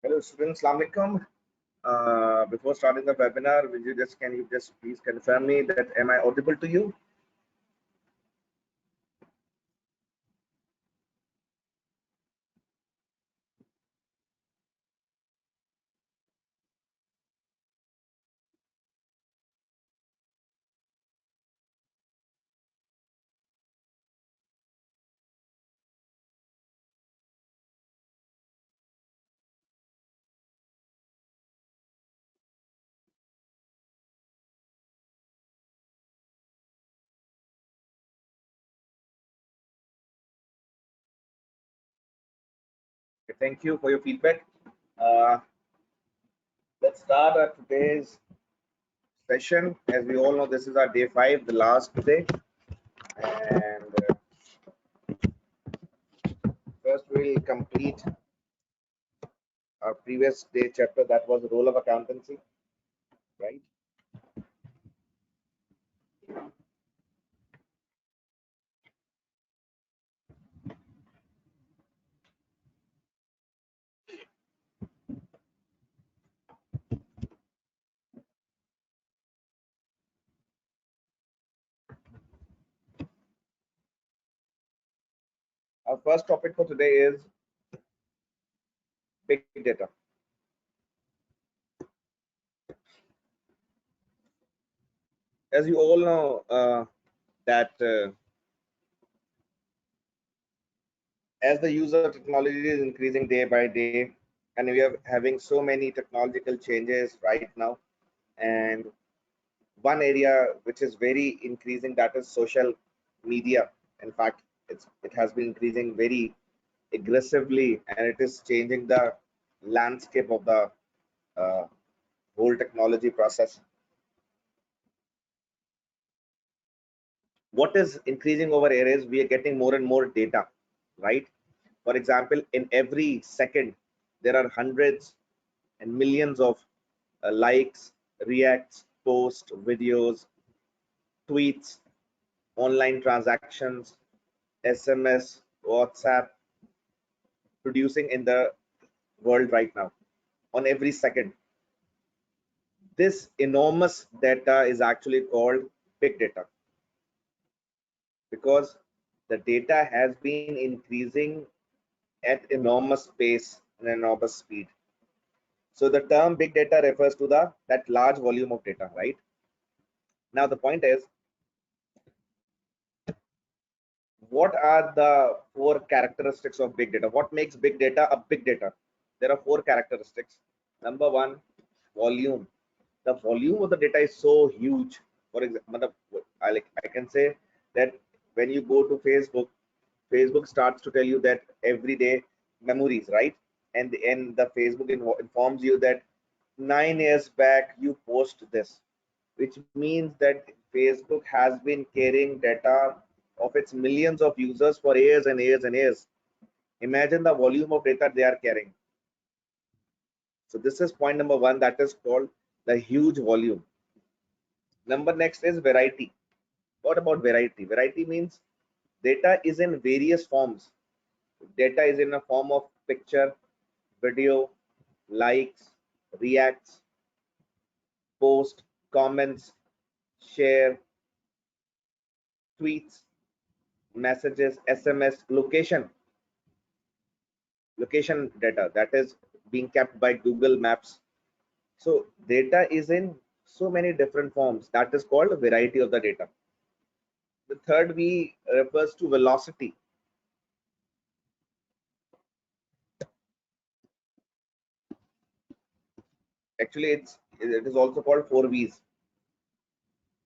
Hello students, Assalamu alaikum. Before starting the webinar, can you just please confirm me that am I audible to you? Okay, thank you for your feedback. Uh, let's start today's session. As we all know, this is our day 5, the last day. And first we'll complete our previous day chapter, that was the role of accountancy, right? Our first topic for today is big data. As you all know, that as the use of technology is increasing day by day, and we are having so many technological changes right now, and one area which is very increasing, that is social media. In fact, it has been increasing very aggressively, and it is changing the landscape of the uh, whole technology process. What is increasing over here is we are getting more and more data, right? For example, in every second there are hundreds and millions of likes, reacts, posts, videos, tweets, online transactions, SMS, WhatsApp producing in the world right now on every second. This enormous data is actually called big data because the data has been increasing at enormous pace and enormous speed. So the term big data refers to that large volume of data, right? Now the point is, what are the 4 characteristics of big data? What makes big data a big data? There are 4 characteristics. Number 1, volume. The volume of the data is so huge. For example, I can say that when you go to Facebook starts to tell you that every day memories, right? And the Facebook informs you that 9 years back you post this, which means that Facebook has been carrying data of its millions of users for years and years and years. Imagine the volume of data they are carrying. So this is point number 1, that is called the huge volume. Number next is variety. What about variety? Variety means data is in various forms. Data is in a form of picture, video, likes, reacts, post, comments, share, tweets, messages, SMS, location data that is being kept by Google Maps. So data is in so many different forms. That is called a variety of the data. The third we refers to velocity. Actually, it is also called 4 V's.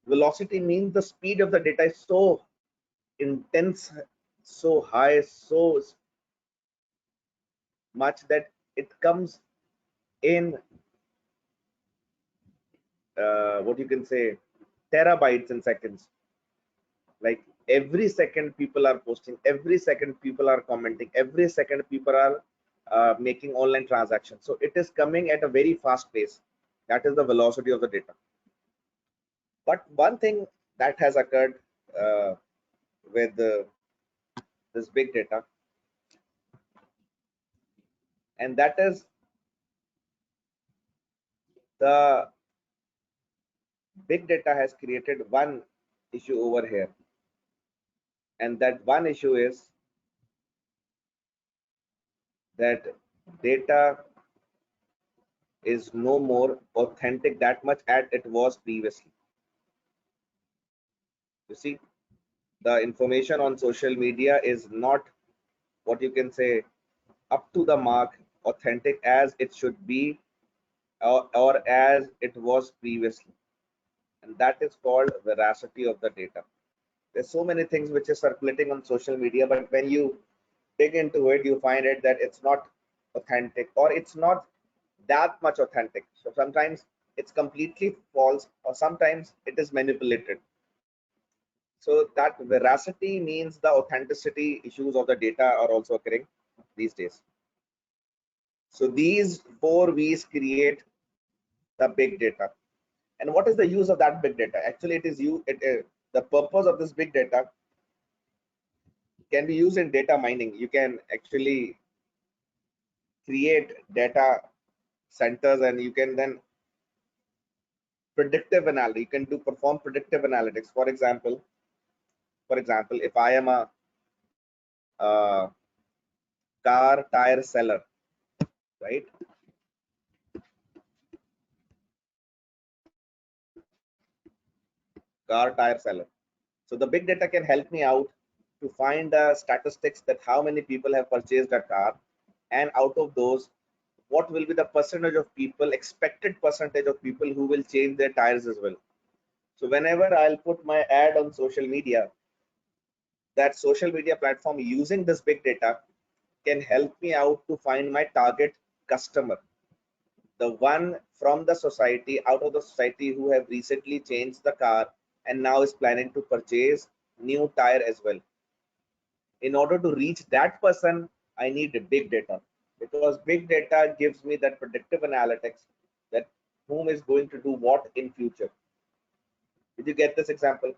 Velocity means the speed of the data is so intense, so high, so much that it comes in what you can say terabytes in seconds. Like every second people are posting, every second people are commenting, every second people are making online transactions. So it is coming at a very fast pace. That is the velocity of the data. But one thing that has occurred uh, with this big data, and that is The big data has created one issue over here, and that one issue is that data is no more authentic that much as it was previously. You see, the information on social media is not what you can say up to the mark, authentic as it should be, or as it was previously, and that is called veracity of the data. There's so many things which is circulating on social media, but when you dig into it, you find it that it's not authentic, or it's not that much authentic. So sometimes it's completely false, or sometimes it is manipulated. So that veracity means the authenticity issues of the data are also occurring these days. So these four V's create the big data. And what is the use of that big data? Actually, it is the purpose of this big data can be used in data mining. You can actually create data centers, and you can then predictive analytics. You can do perform predictive analytics. For example, if I am a uh, car tire seller, right? Car tire seller. So the big data can help me out to find the statistics that how many people have purchased a car, and out of those, what will be the percentage of people, expected percentage of people who will change their tires as well. So whenever I'll put my ad on social media, that social media platform using this big data can help me out to find my target customer, the one from the society, out of the society, who have recently changed the car and now is planning to purchase new tire as well. In order to reach that person, I need a big data, because big data gives me that predictive analytics that whom is going to do what in future. Did you get this example?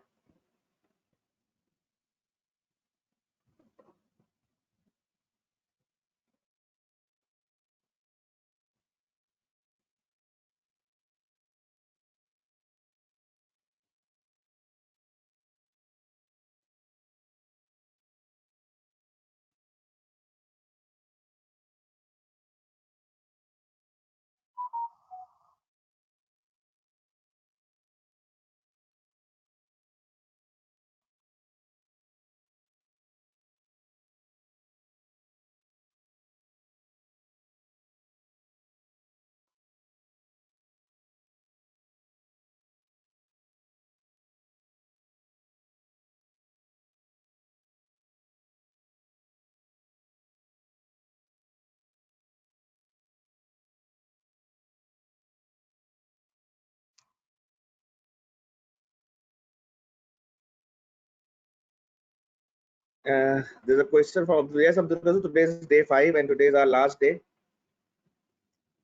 There's a question from yes, Abdul. Today is day 5 and today is our last day.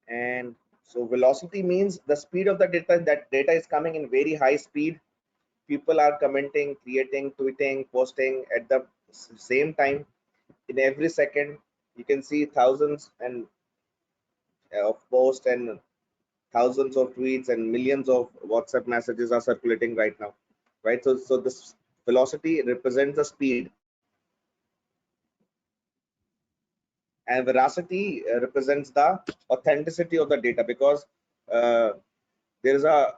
And so velocity means the speed of the data. That data is coming in very high speed. People are commenting, creating, tweeting, posting at the same time in every second. You can see thousands and of posts and thousands of tweets and millions of WhatsApp messages are circulating right now, right? So this velocity represents the speed, and veracity represents the authenticity of the data, because uh, there is a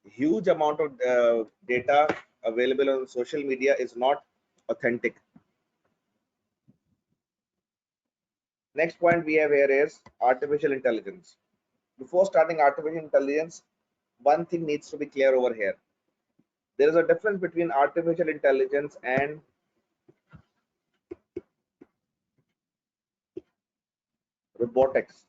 huge amount of data available on social media is not authentic. Next point we have here is artificial intelligence. Before starting artificial intelligence, one thing needs to be clear over here. There is a difference between artificial intelligence and robotics.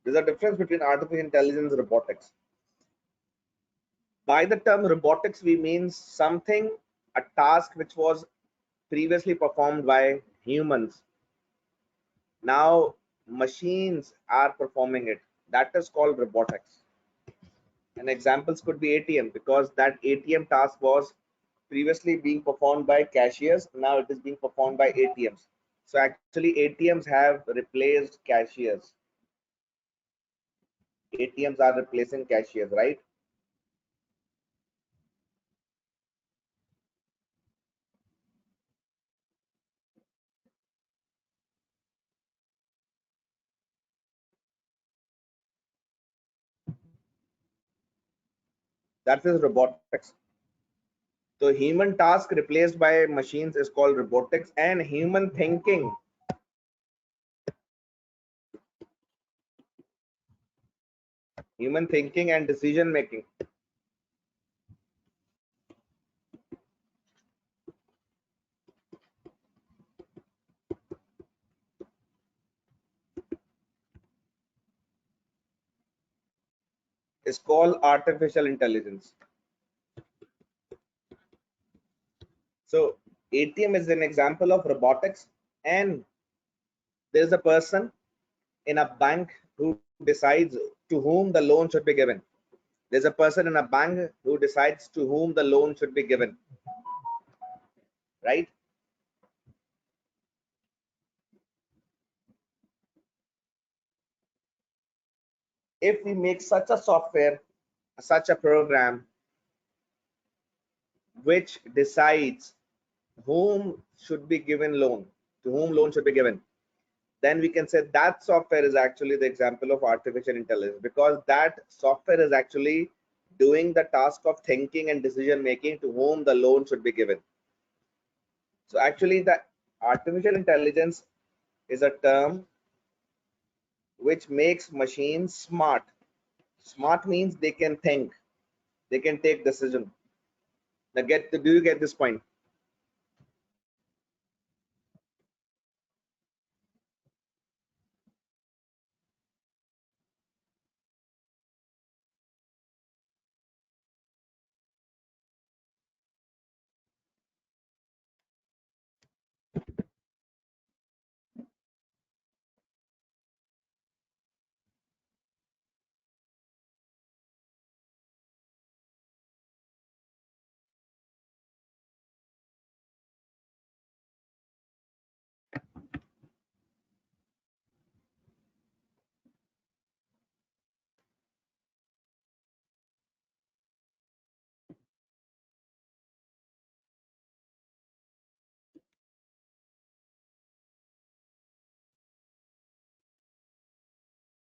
There's a difference between artificial intelligence and robotics. By the term robotics, we mean something, a task which was previously performed by humans. Now machines are performing it. That is called robotics. And examples could be ATM, because that ATM task was previously being performed by cashiers, now it is being performed by ATMs. So actually ATMs have replaced cashiers. ATMs are replacing cashiers, right? That is robotics. So human task replaced by machines is called robotics, and human thinking and decision making is called artificial intelligence. So ATM is an example of robotics, and there's a person in a bank who decides to whom the loan should be given. There's a person in a bank who decides to whom the loan should be given, right? If we make such a software, such a program which decides whom should be given loan, to whom loan should be given, then we can say that software is actually the example of artificial intelligence, because that software is actually doing the task of thinking and decision making to whom the loan should be given. So actually the artificial intelligence is a term which makes machines smart. Smart means they can think, they can take decision. Now do you get this point?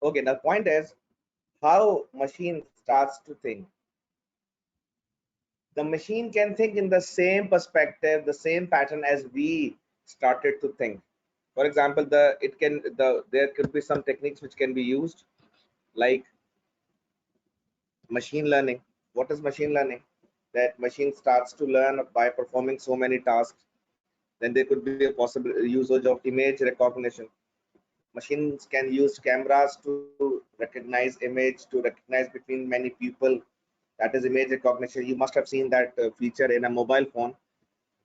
Okay, now the point is how machine starts to think. The machine can think in the same perspective, the same pattern as we started to think. For example, there could be some techniques which can be used, like machine learning. What is machine learning? That machine starts to learn by performing so many tasks. Then there could be a possible usage of image recognition. Machines can use cameras to recognize image, to recognize between many people. That is image recognition. You must have seen that feature in a mobile phone,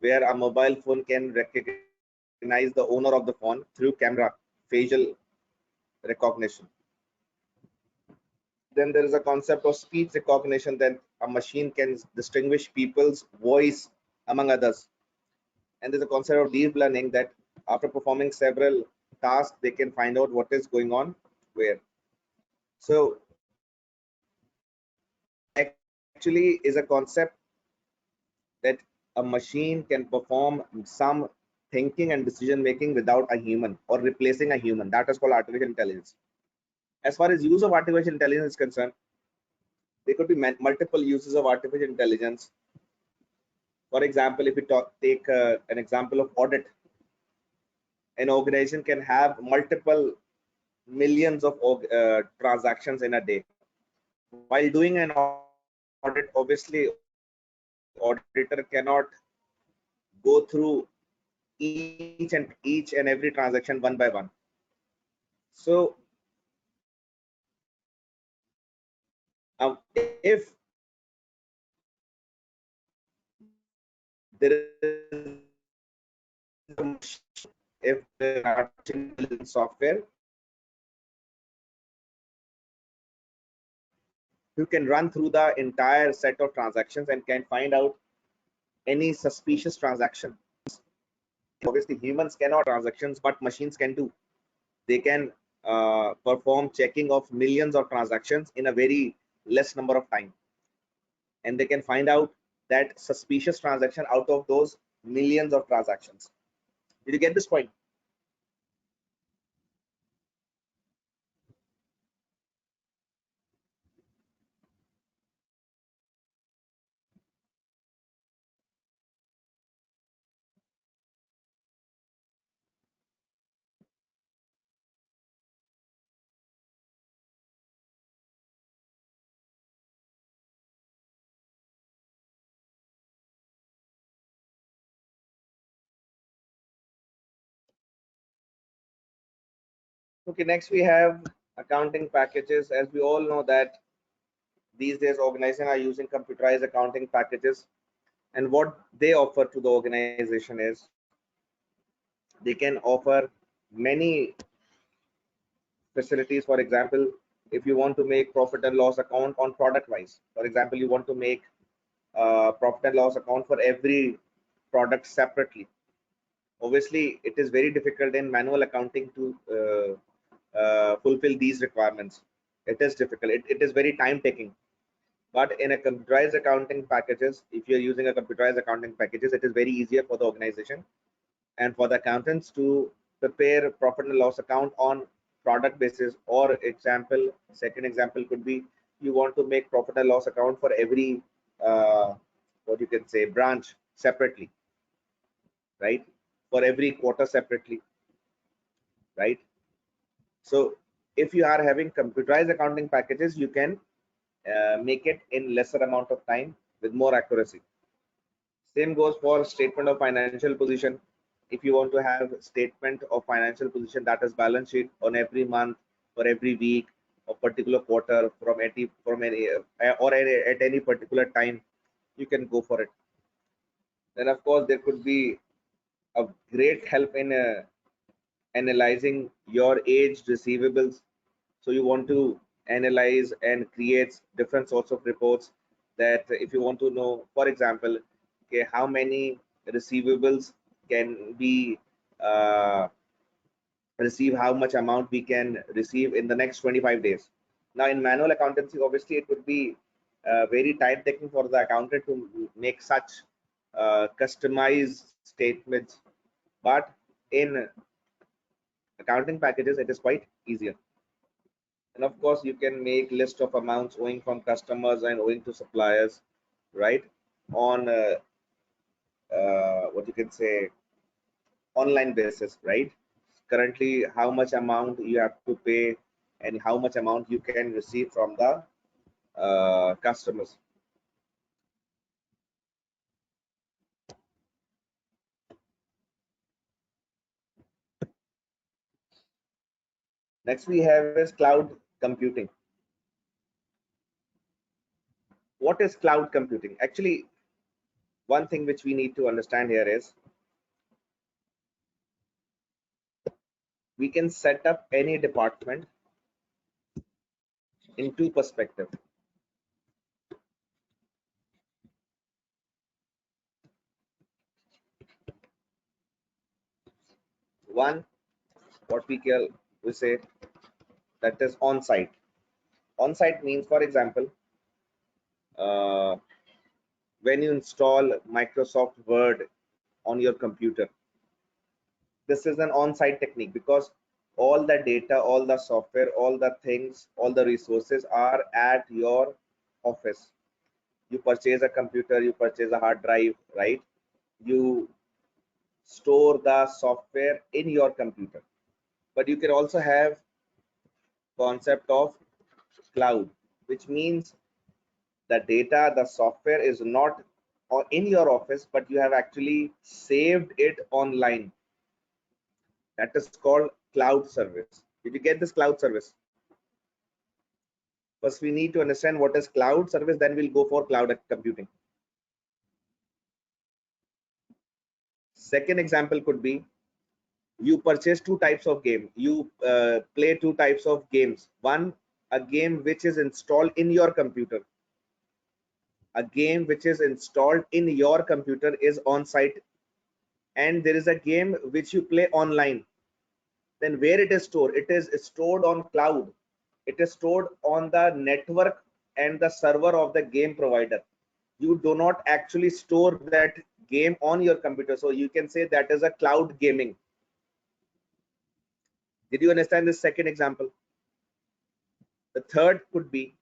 where a mobile phone can recognize the owner of the phone through camera, facial recognition. Then there is a concept of speech recognition, that a machine can distinguish people's voice among others. And there's a concept of deep learning, that after performing several tasks, they can find out what is going on where. So actually is a concept that a machine can perform some thinking and decision making without a human, or replacing a human. That is called artificial intelligence. As far as use of artificial intelligence is concerned, there could be multiple uses of artificial intelligence. For example, if we take an example of audit, an organization can have multiple millions of transactions in a day. While doing an audit, obviously auditor cannot go through each and every transaction one by one. So if there is a machine, if the artificial intelligence software who can run through the entire set of transactions and can find out any suspicious transaction. Obviously, humans cannot transactions, but machines can do. They can perform checking of millions of transactions in a very less number of time, and they can find out that suspicious transaction out of those millions of transactions. Did you get this point? Okay, next we have accounting packages. As we all know that these days organizations are using computerized accounting packages, and what they offer to the organization is they can offer many facilities. For example, if you want to make profit and loss account on product wise, for example, you want to make profit and loss account for every product separately. Obviously, it is very difficult in manual accounting to fulfill these requirements. It is difficult. It is very time taking. But in a computerized accounting packages, if you're using a computerized accounting packages, it is very easier for the organization and for the accountants to prepare profit and loss account on product basis. Or example, second example could be you want to make profit and loss account for every what you can say branch separately, right? For every quarter separately, right? So if you are having computerized accounting packages, you can make it in lesser amount of time with more accuracy. Same goes for statement of financial position. If you want to have statement of financial position, that is balance sheet on every month or every week or particular quarter at any particular time, you can go for it. Then of course there could be a great help in analyzing your aged receivables. So you want to analyze and create different sorts of reports, that if you want to know, for example, okay, how many receivables can be receive, how much amount we can receive in the next 25 days. Now in manual accountancy, obviously it would be very time taking for the accountant to make such customized statements, but in accounting packages it is quite easier. And of course you can make list of amounts owing from customers and owing to suppliers, right, on what you can say online basis, right? Currently how much amount you have to pay and how much amount you can receive from the customers. Next we have is cloud computing. What is cloud computing? Actually, one thing which we need to understand here is we can set up any department in two perspectives. One, what we say, that is on site. On site means, for example, uh, when you install Microsoft Word on your computer, this is an on site technique, because all the data, all the software, all the things, all the resources are at your office. You purchase a computer, you purchase a hard drive, right? You store the software in your computer. But you can also have concept of cloud, which means the data, the software is not in your office, but you have actually saved it online. That is called cloud service. Did you get this cloud service? First we need to understand what is cloud service, then we'll go for cloud computing. Second example could be, you purchase two types of game, you play two types of games. One, a game which is installed in your computer, A game which is installed in your computer is on site, and there is a game which you play online. Then where it is stored? It is stored on cloud. It is stored on the network and the server of the game provider. You do not actually store that game on your computer, so you can say that is a cloud gaming. Did you understand this second example? The third could be,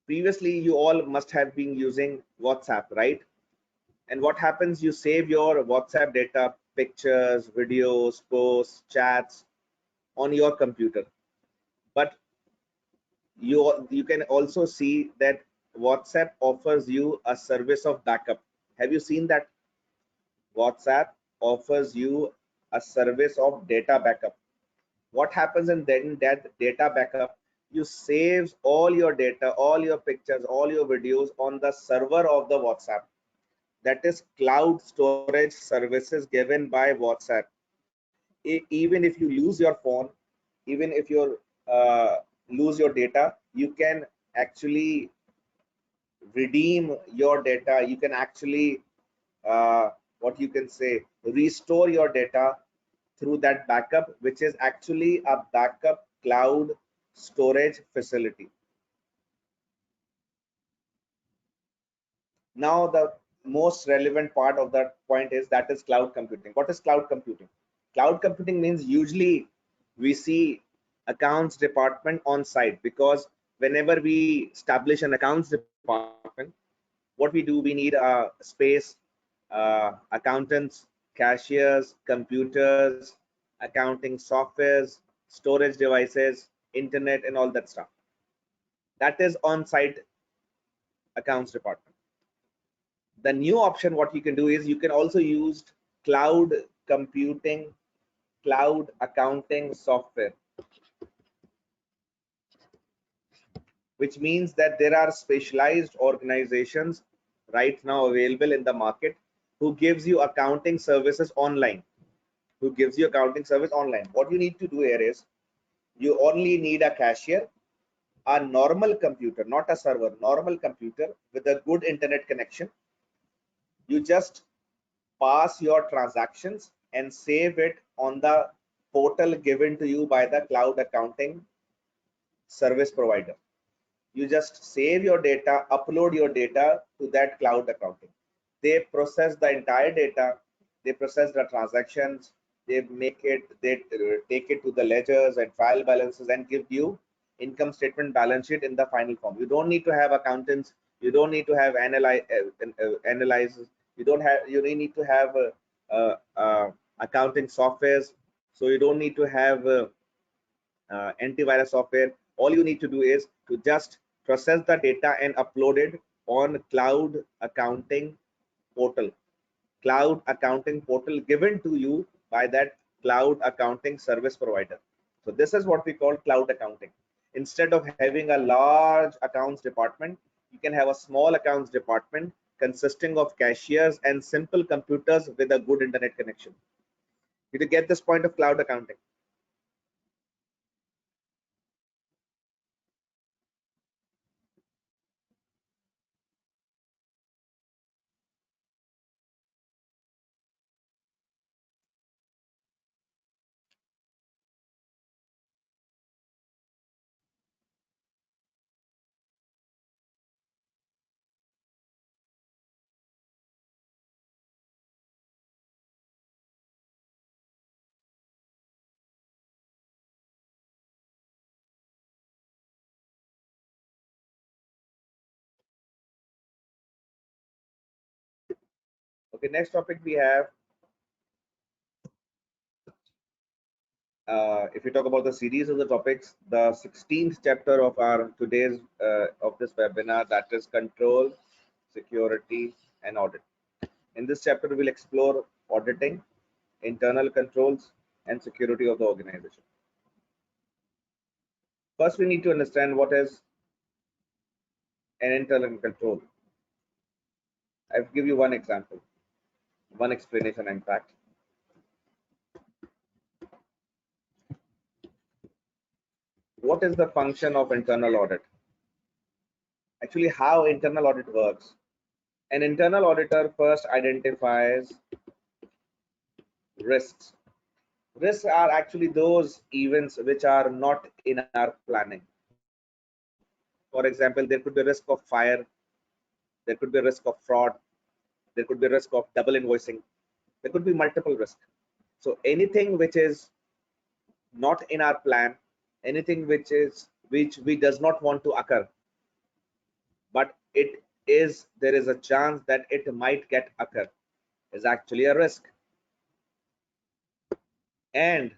previously you all must have been using WhatsApp, right? And what happens, you save your WhatsApp data, pictures, videos, posts, chats on your computer. But you can also see that WhatsApp offers you a service of backup. Have you seen that? WhatsApp offers you a service of data backup. What happens in then that data backup? You save all your data, all your pictures, all your videos on the server of the WhatsApp. That is cloud storage services given by WhatsApp. Even if you lose your phone, even if you lose your data, you can actually redeem your data. You can actually what you can say, restore your data through that backup, which is actually a backup cloud storage facility. Now the most relevant part of that point is, that is cloud computing. What is cloud computing? Cloud computing means usually we see accounts department on site, because whenever we establish an accounts department, what we do, we need a space, accountants, cashiers, computers, accounting softwares, storage devices, internet, and all that stuff. That is on site accounts department. The new option, what you can do is, you can also use cloud computing, cloud accounting software, which means that there are specialized organizations right now available in the market who gives you accounting services online. What you need to do here is, you only need a cashier, a normal computer, not a server, normal computer with a good internet connection. You just pass your transactions and save it on the portal given to you by the cloud accounting service provider. You just save your data, upload your data to that cloud accounting. They process the entire data, they process the transactions, they take it to the ledgers and trial balances and give you income statement, balance sheet in the final form. You don't need to have accountants, you don't need to have analyzers, you don't need to have accounting softwares, so you don't need to have antivirus software. All you need to do is to just process the data and upload it on portal cloud accounting portal given to you by that cloud accounting service provider. So this is what we call cloud accounting. Instead of having a large accounts department, you can have a small accounts department consisting of cashiers and simple computers with a good internet connection. Did you get this point of cloud accounting? Okay, next topic we have, if you talk about the series of the topics, the 16th chapter of our today's of this webinar, that is control, security, and audit. In this chapter, we'll explore auditing, internal controls, and security of the organization. First, we need to understand what is an internal control. I'll give you one example, one explanation, in fact. What is the function of internal audit? Actually, how internal audit works. An internal auditor first identifies risks. Risks are actually those events which are not in our planning. For example, there could be risk of fire, there could be risk of fraud, there could be risk of double invoicing, there could be multiple risks. So anything which is not in our plan, anything which we does not want to occur, but it is there is a chance that it might get occur, is actually a risk. And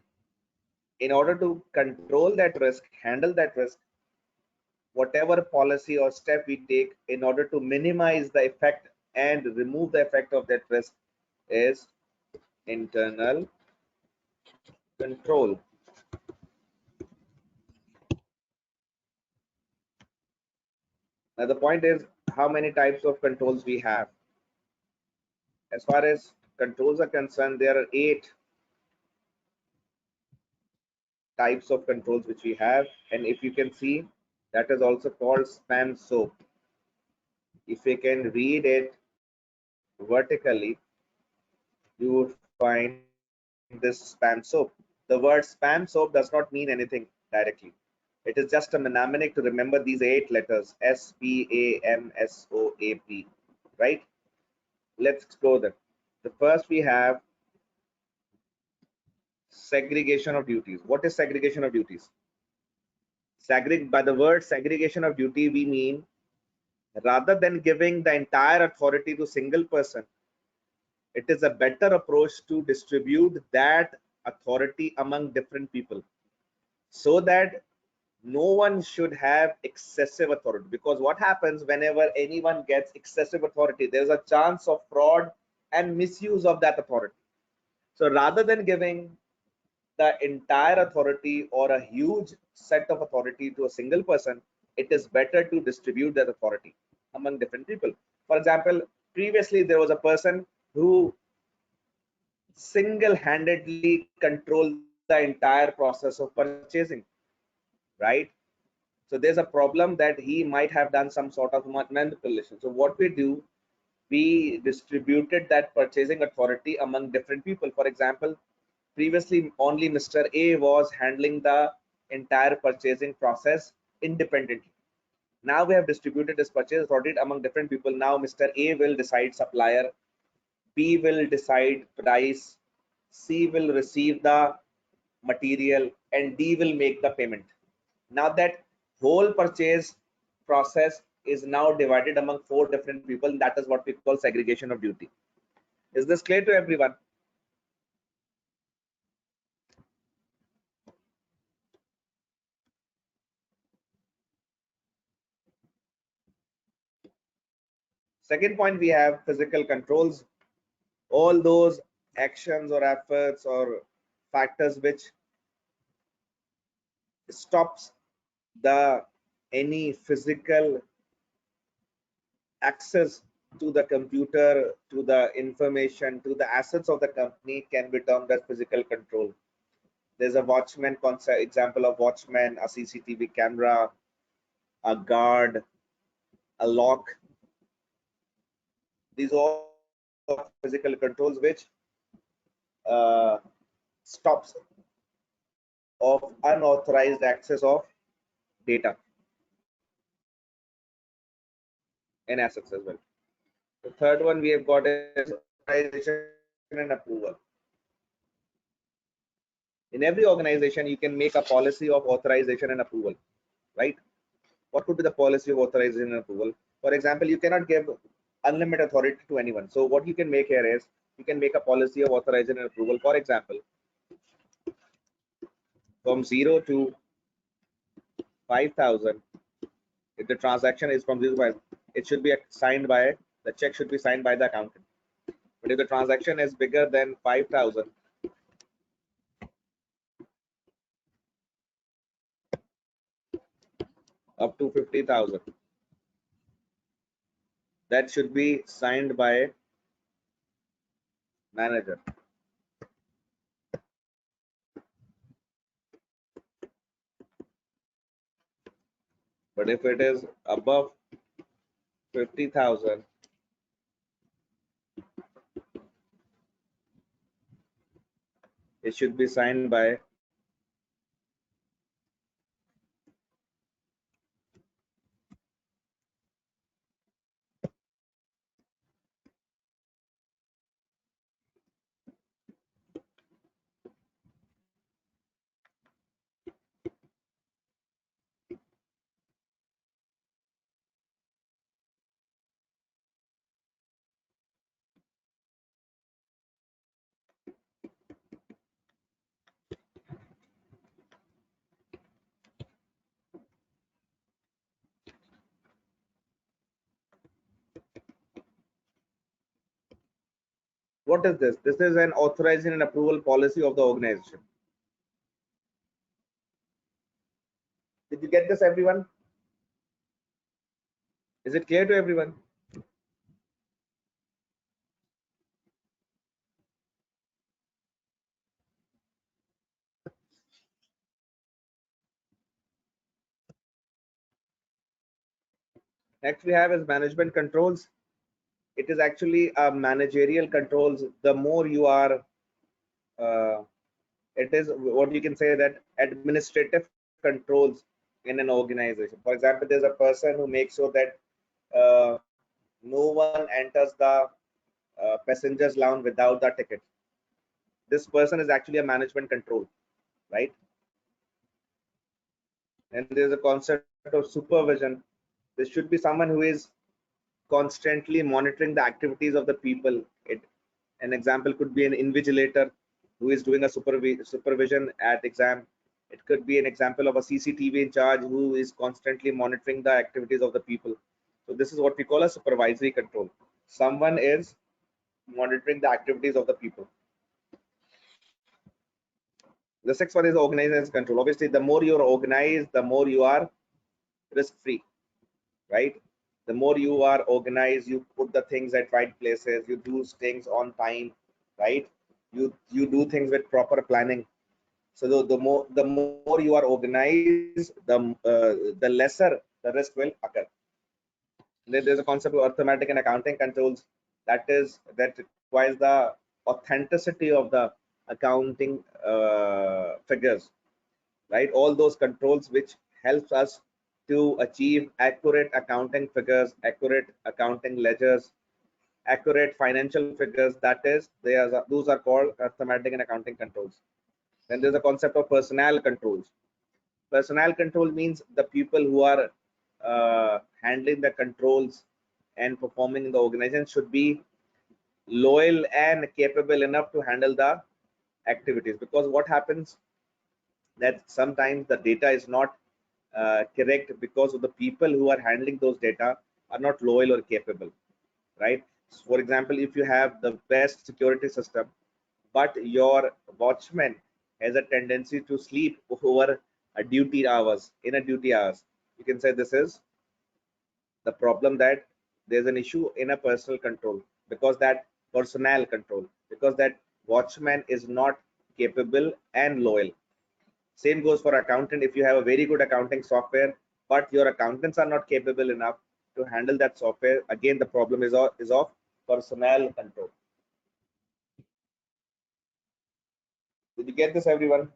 in order to control that risk, handle that risk, whatever policy or step we take in order to minimize the effect and remove the effect of that risk is internal control. Now the point is how many types of controls we have. As far as controls are concerned, there are 8 types of controls which we have, and if you can see, that is also called span soap. If we can read it vertically, you would find this spam soap. The word spam soap does not mean anything directly. It is just a mnemonic to remember these 8 letters SPAMSOAP, right? Let's go there. The first we have segregation of duties. What is segregation of duties? By the word segregation of duty, we mean rather than giving the entire authority to single person, it is a better approach to distribute that authority among different people so that no one should have excessive authority. Because what happens whenever anyone gets excessive authority, there's a chance of fraud and misuse of that authority. So rather than giving the entire authority or a huge set of authority to a single person, it is better to distribute that authority among different people. For example, previously there was a person who single-handedly controlled the entire process of purchasing, right? So there's a problem that he might have done some sort of manipulation. So what we do, we distributed that purchasing authority among different people. For example, previously only Mr. A was handling the entire purchasing process independently. Now we have distributed this purchase authority among different people. Now Mr. A will decide supplier, B will decide price, C will receive the material, and D will make the payment. Now that whole purchase process is now divided among 4 different people, and that is what we call segregation of duty. Is this clear to everyone? Second point, we have physical controls. All those actions or efforts or factors which stops the any physical access to the computer, to the information, to the assets of the company can be termed as physical control. There's a watchman concept, example of watchman, a CCTV camera, a guard, a lock. These all are physical controls which uh, stops of unauthorized access of data and assets as well. The third one we have got is authorization and approval. In every organization, you can make a policy of authorization and approval, right? What could be the policy of authorization and approval? For example, you cannot give unlimited authority to anyone. So what you can make here is you can make a policy of authorization and approval. For example, from 0 to 5,000, if the transaction is from 0 to 5, it should be signed by the check should be signed by the accountant. But if the transaction is bigger than 5,000, up to 50,000, that should be signed by manager. But if it is above 50,000. It should be signed by. What is this? This is an authorization and approval policy of the organization. Did you get this, everyone? Is it clear to everyone? Next we have is management controls. It is actually a managerial controls. The more you are, uh, it is what you can say that administrative controls in an organization. For example, there's a person who makes sure that no one enters the passenger's lounge without the ticket. This person is actually a management control, right? And there's a concept of supervision. There should be someone who is constantly monitoring the activities of the people. An example could be an invigilator who is doing a supervision at exam. It could be an example of a CCTV in charge who is constantly monitoring the activities of the people. So this is what we call a supervisory control. Someone is monitoring the activities of the people. The sixth one is organization control. Obviously, the more you're organized, the more you are risk free, right? The more you are organized, you put the things at right places, you do things on time, right? You do things with proper planning. So the more you are organized, the lesser the risk will occur. Then there's a concept of arithmetic and accounting controls. That requires the authenticity of the accounting figures, right? All those controls which helps us to achieve accurate accounting figures, accurate accounting ledgers, accurate financial figures. That is, those are called arithmetic and accounting controls. Then there's a concept of personnel controls. Personnel control means the people who are handling the controls and performing in the organization should be loyal and capable enough to handle the activities. Because what happens that sometimes the data is not correct because of the people who are handling those data are not loyal or capable, right? So for example, if you have the best security system, but your watchman has a tendency to sleep over a duty hours in a duty hours, you can say this is the problem, that there's an issue in a personal control, because that personnel control, because that watchman is not capable and loyal. Same goes for accountant. If you have a very good accounting software, but your accountants are not capable enough to handle that software, again the problem is of personnel control. Did you get this, everyone?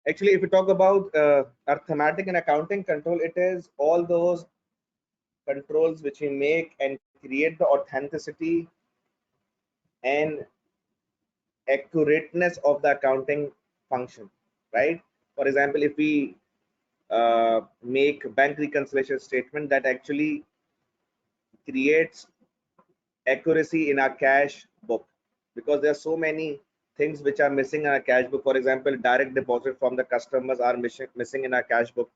Actually, if we talk about arithmetic and accounting control, it is all those controls which we make and create the authenticity and accurateness of the accounting function, right? For example, if we make bank reconciliation statement that actually creates accuracy in our cash book, because there are so many things which are missing in our cash book. For example, direct deposit from the customers are missing in our cash book.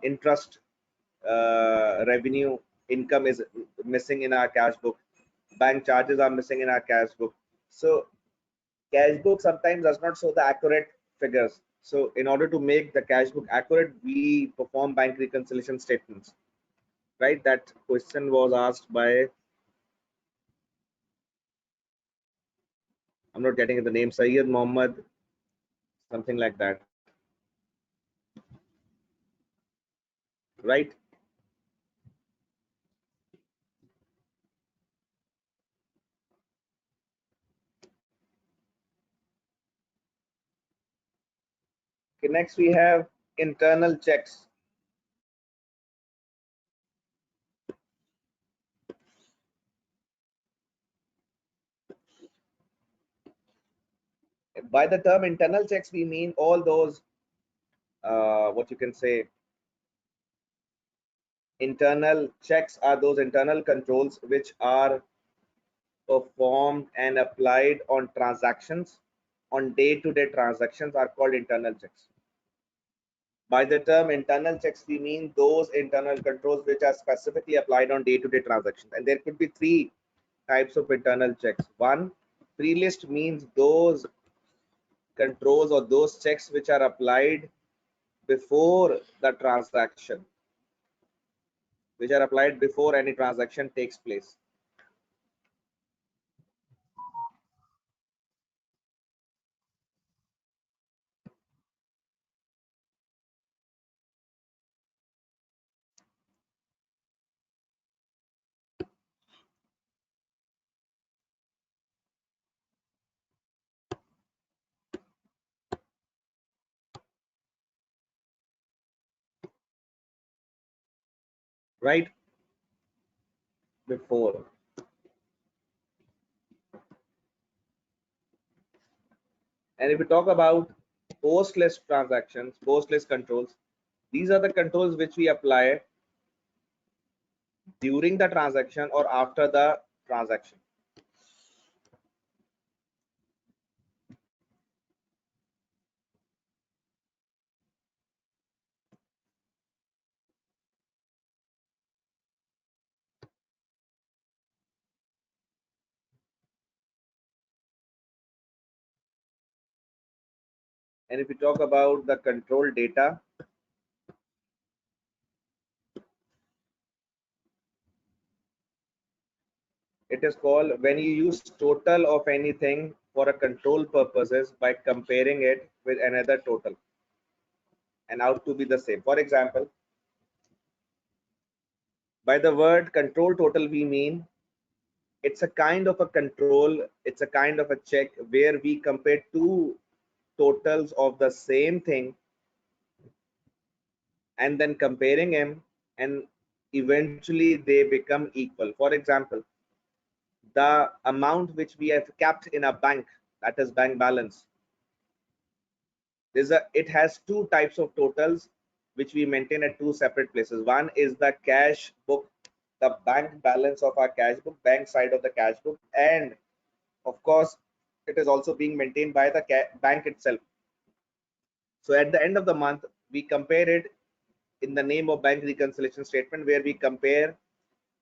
Interest revenue income is missing in our cash book. Bank charges are missing in our cash book. So cash book sometimes does not show the accurate figures. So in order to make the cash book accurate, we perform bank reconciliation statements, right? That question was asked by, I'm not getting the name, Sayyid Mohammed, something like that, right? Okay, next we have internal checks. By the term internal checks, we mean all those, what you can say, internal checks are those internal controls which are performed and applied on transactions, on day-to-day transactions are called internal checks. By the term internal checks, we mean those internal controls which are specifically applied on day-to-day transactions. And there could be three types of internal checks. One, pre-list means those controls or those checks which are applied before the transaction, which are applied before any transaction takes place. Right before. And if we talk about post-list transactions, post-list controls, these are the controls which we apply during the transaction or after the transaction. And if we talk about the control data, it is called when you use total of anything for a control purposes by comparing it with another total and out to be the same. For example, by the word control total, we mean it's a kind of a control, it's a kind of a check where we compare two totals of the same thing and then comparing them, and eventually they become equal. For example, the amount which we have kept in a bank, that is bank balance, it has two types of totals which we maintain at two separate places. One is the cash book, the bank balance of our cash book, bank side of the cash book, and of course it is also being maintained by the bank itself. So at the end of the month, we compare it in the name of bank reconciliation statement, where we compare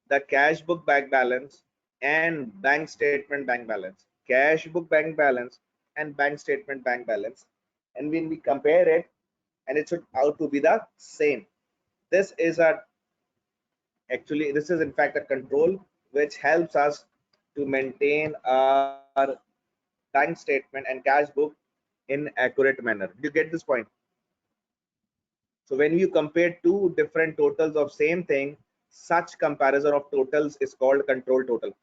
the cash book bank balance and bank statement bank balance, cash book bank balance and bank statement bank balance. And when we compare it, and it should out to be the same. This is a actually this is in fact a control which helps us to maintain our bank statement and cash book in accurate manner. Do you get this point? So when you compare two different totals of same thing, such comparison of totals is called control total.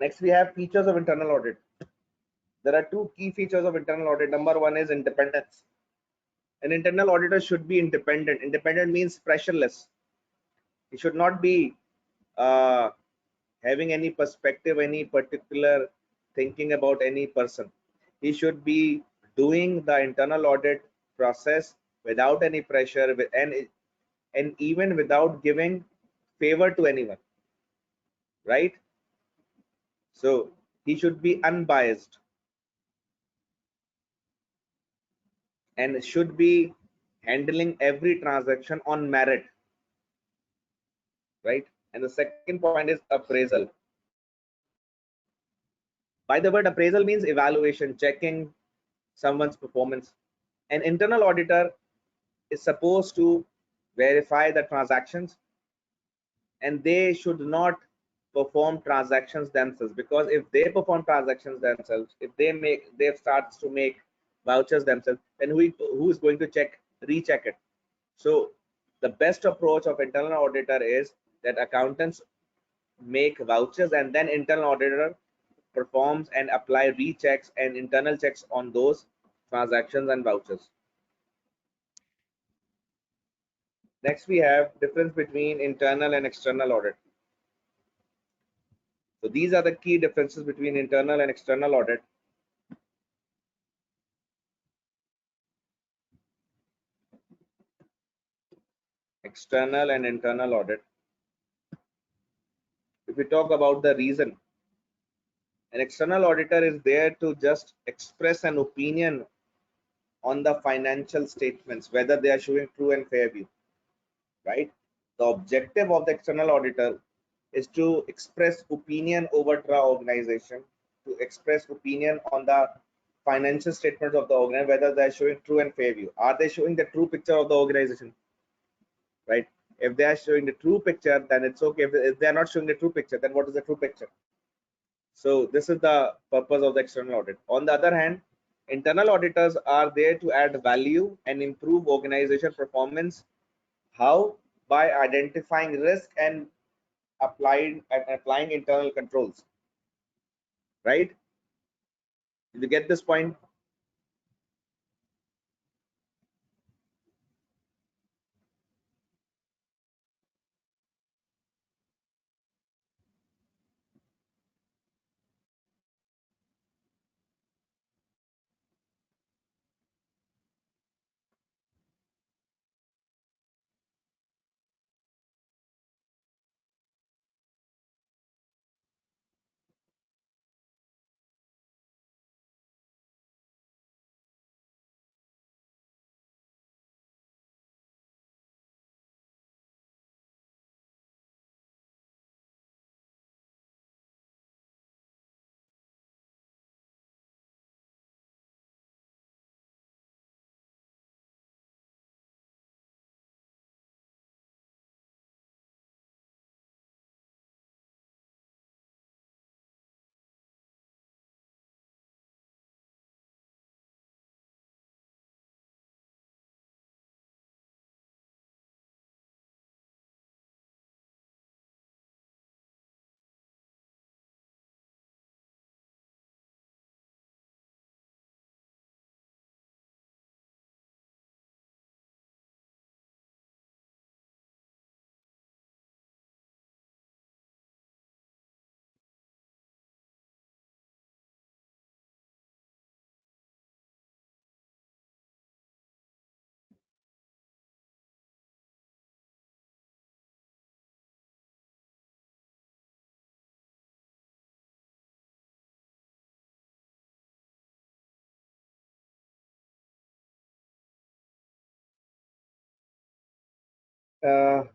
Next, we have features of internal audit. There are two key features of internal audit. Number one is independence. An internal auditor should be independent. Independent means pressureless. He should not be uh, having any perspective, any particular thinking about any person. He should be doing the internal audit process without any pressure and even without giving favor to anyone, right? So he should be unbiased and should be handling every transaction on merit, right? And the second point is appraisal. By the word appraisal means evaluation, checking someone's performance. An internal auditor is supposed to verify the transactions, and they should not perform transactions themselves, because if they perform transactions themselves, if they starts to make vouchers themselves, then who is going to recheck it? So the best approach of internal auditor is that accountants make vouchers and then internal auditor performs and apply rechecks and internal checks on those transactions and vouchers. Next, we have difference between internal and external audit. So these are the key differences between internal and external audit. External and internal audit. If we talk about the reason, an external auditor is there to just express an opinion on the financial statements, whether they are showing true and fair view, right? The objective of the external auditor is to express opinion over the organization, to express opinion on the financial statements of the organization, whether they are showing true and fair view. Are they showing the true picture of the organization, right? If they are showing the true picture, then it's okay. If they are not showing the true picture, then what is the true picture? So this is the purpose of the external audit. On the other hand, internal auditors are there to add value and improve organization performance. How? By identifying risk and applying internal controls, right? Did you get this point?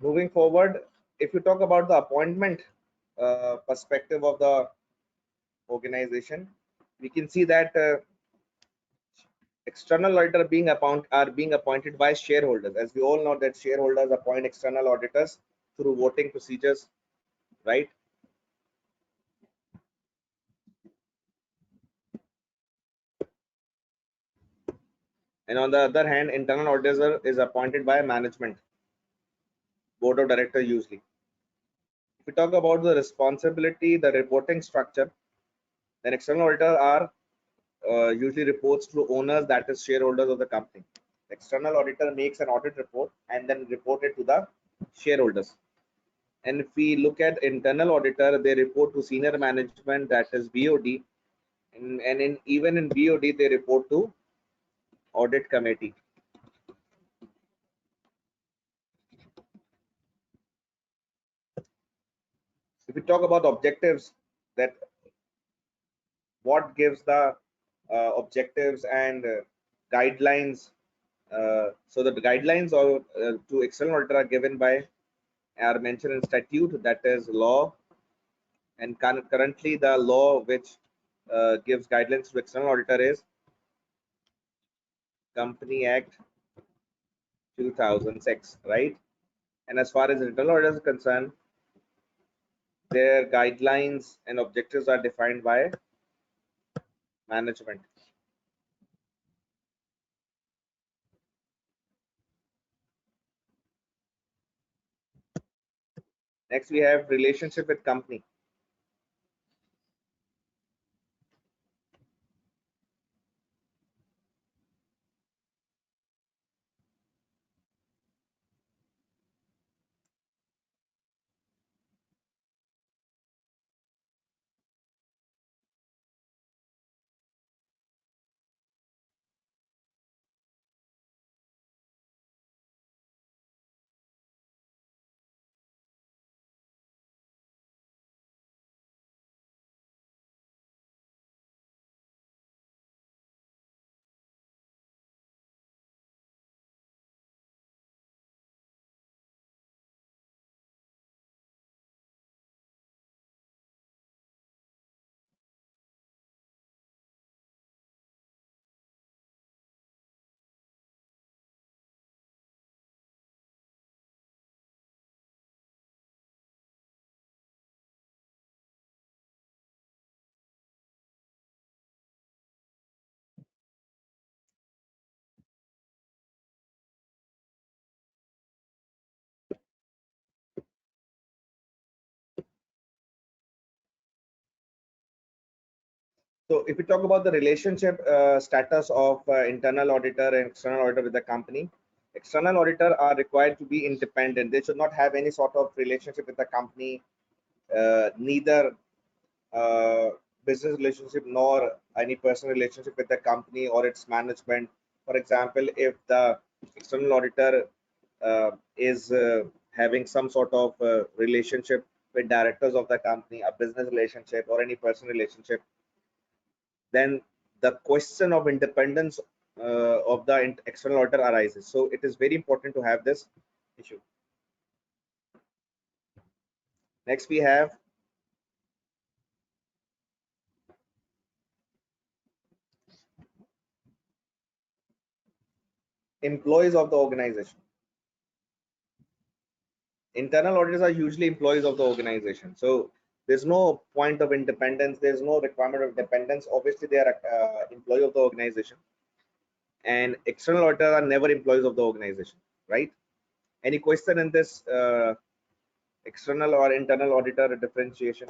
Moving forward, if you talk about the appointment perspective of the organization, we can see that external auditor are being appointed by shareholders. As we all know that shareholders appoint external auditors through voting procedures, right? And on the other hand, internal auditor is appointed by management, board of directors usually. we talk about the responsibility, the reporting structure, then external auditor are usually reports to owners, that is shareholders of the company. External auditor makes an audit report and then report it to the shareholders. And if we look at internal auditor, they report to senior management, that is BOD, and even in BOD they report to audit committee. If we talk about objectives, that what gives the objectives and guidelines. So the guidelines or to external auditor are given by, are mentioned in statute, that is law, and currently the law which gives guidelines to external auditor is Company Act 2006, right? And as far as internal audit is concerned, their guidelines and objectives are defined by management. Next, we have relationship with company. So if we talk about the relationship status of internal auditor and external auditor with the company, external auditor are required to be independent. They should not have any sort of relationship with the company, neither uh, business relationship nor any personal relationship with the company or its management. For example, if the external auditor is having some sort of relationship with directors of the company, a business relationship or any personal relationship, then the question of independence of the external auditor arises. So it is very important to have this issue. Next, we have employees of the organization. Internal auditors are usually employees of the organization. So there's no point of independence. There's no requirement of independence. Obviously, they are employee of the organization, and external auditors are never employees of the organization, right? Any question in this external or internal auditor differentiation?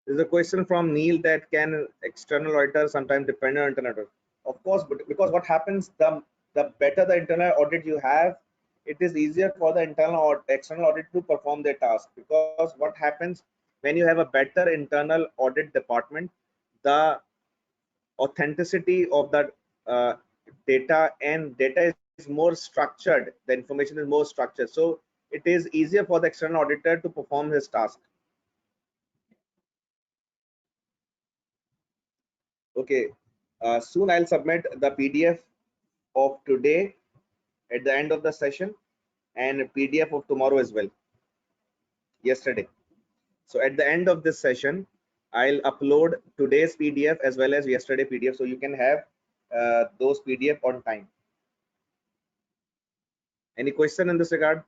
There's a question from Neil that can external auditor sometimes depend on internal auditor? Of course, but because what happens, the better the internal audit you have, it is easier for the internal or external audit to perform their task. Because what happens when you have a better internal audit department, the authenticity of the uh, data and data is more structured, the information is more structured, so it is easier for the external auditor to perform his task. Okay, soon I'll submit the PDF of today at the end of the session and PDF of tomorrow as well, yesterday. So at the end of this session, I'll upload today's PDF as well as yesterday PDF, so you can have those PDF on time. Any question in this regard?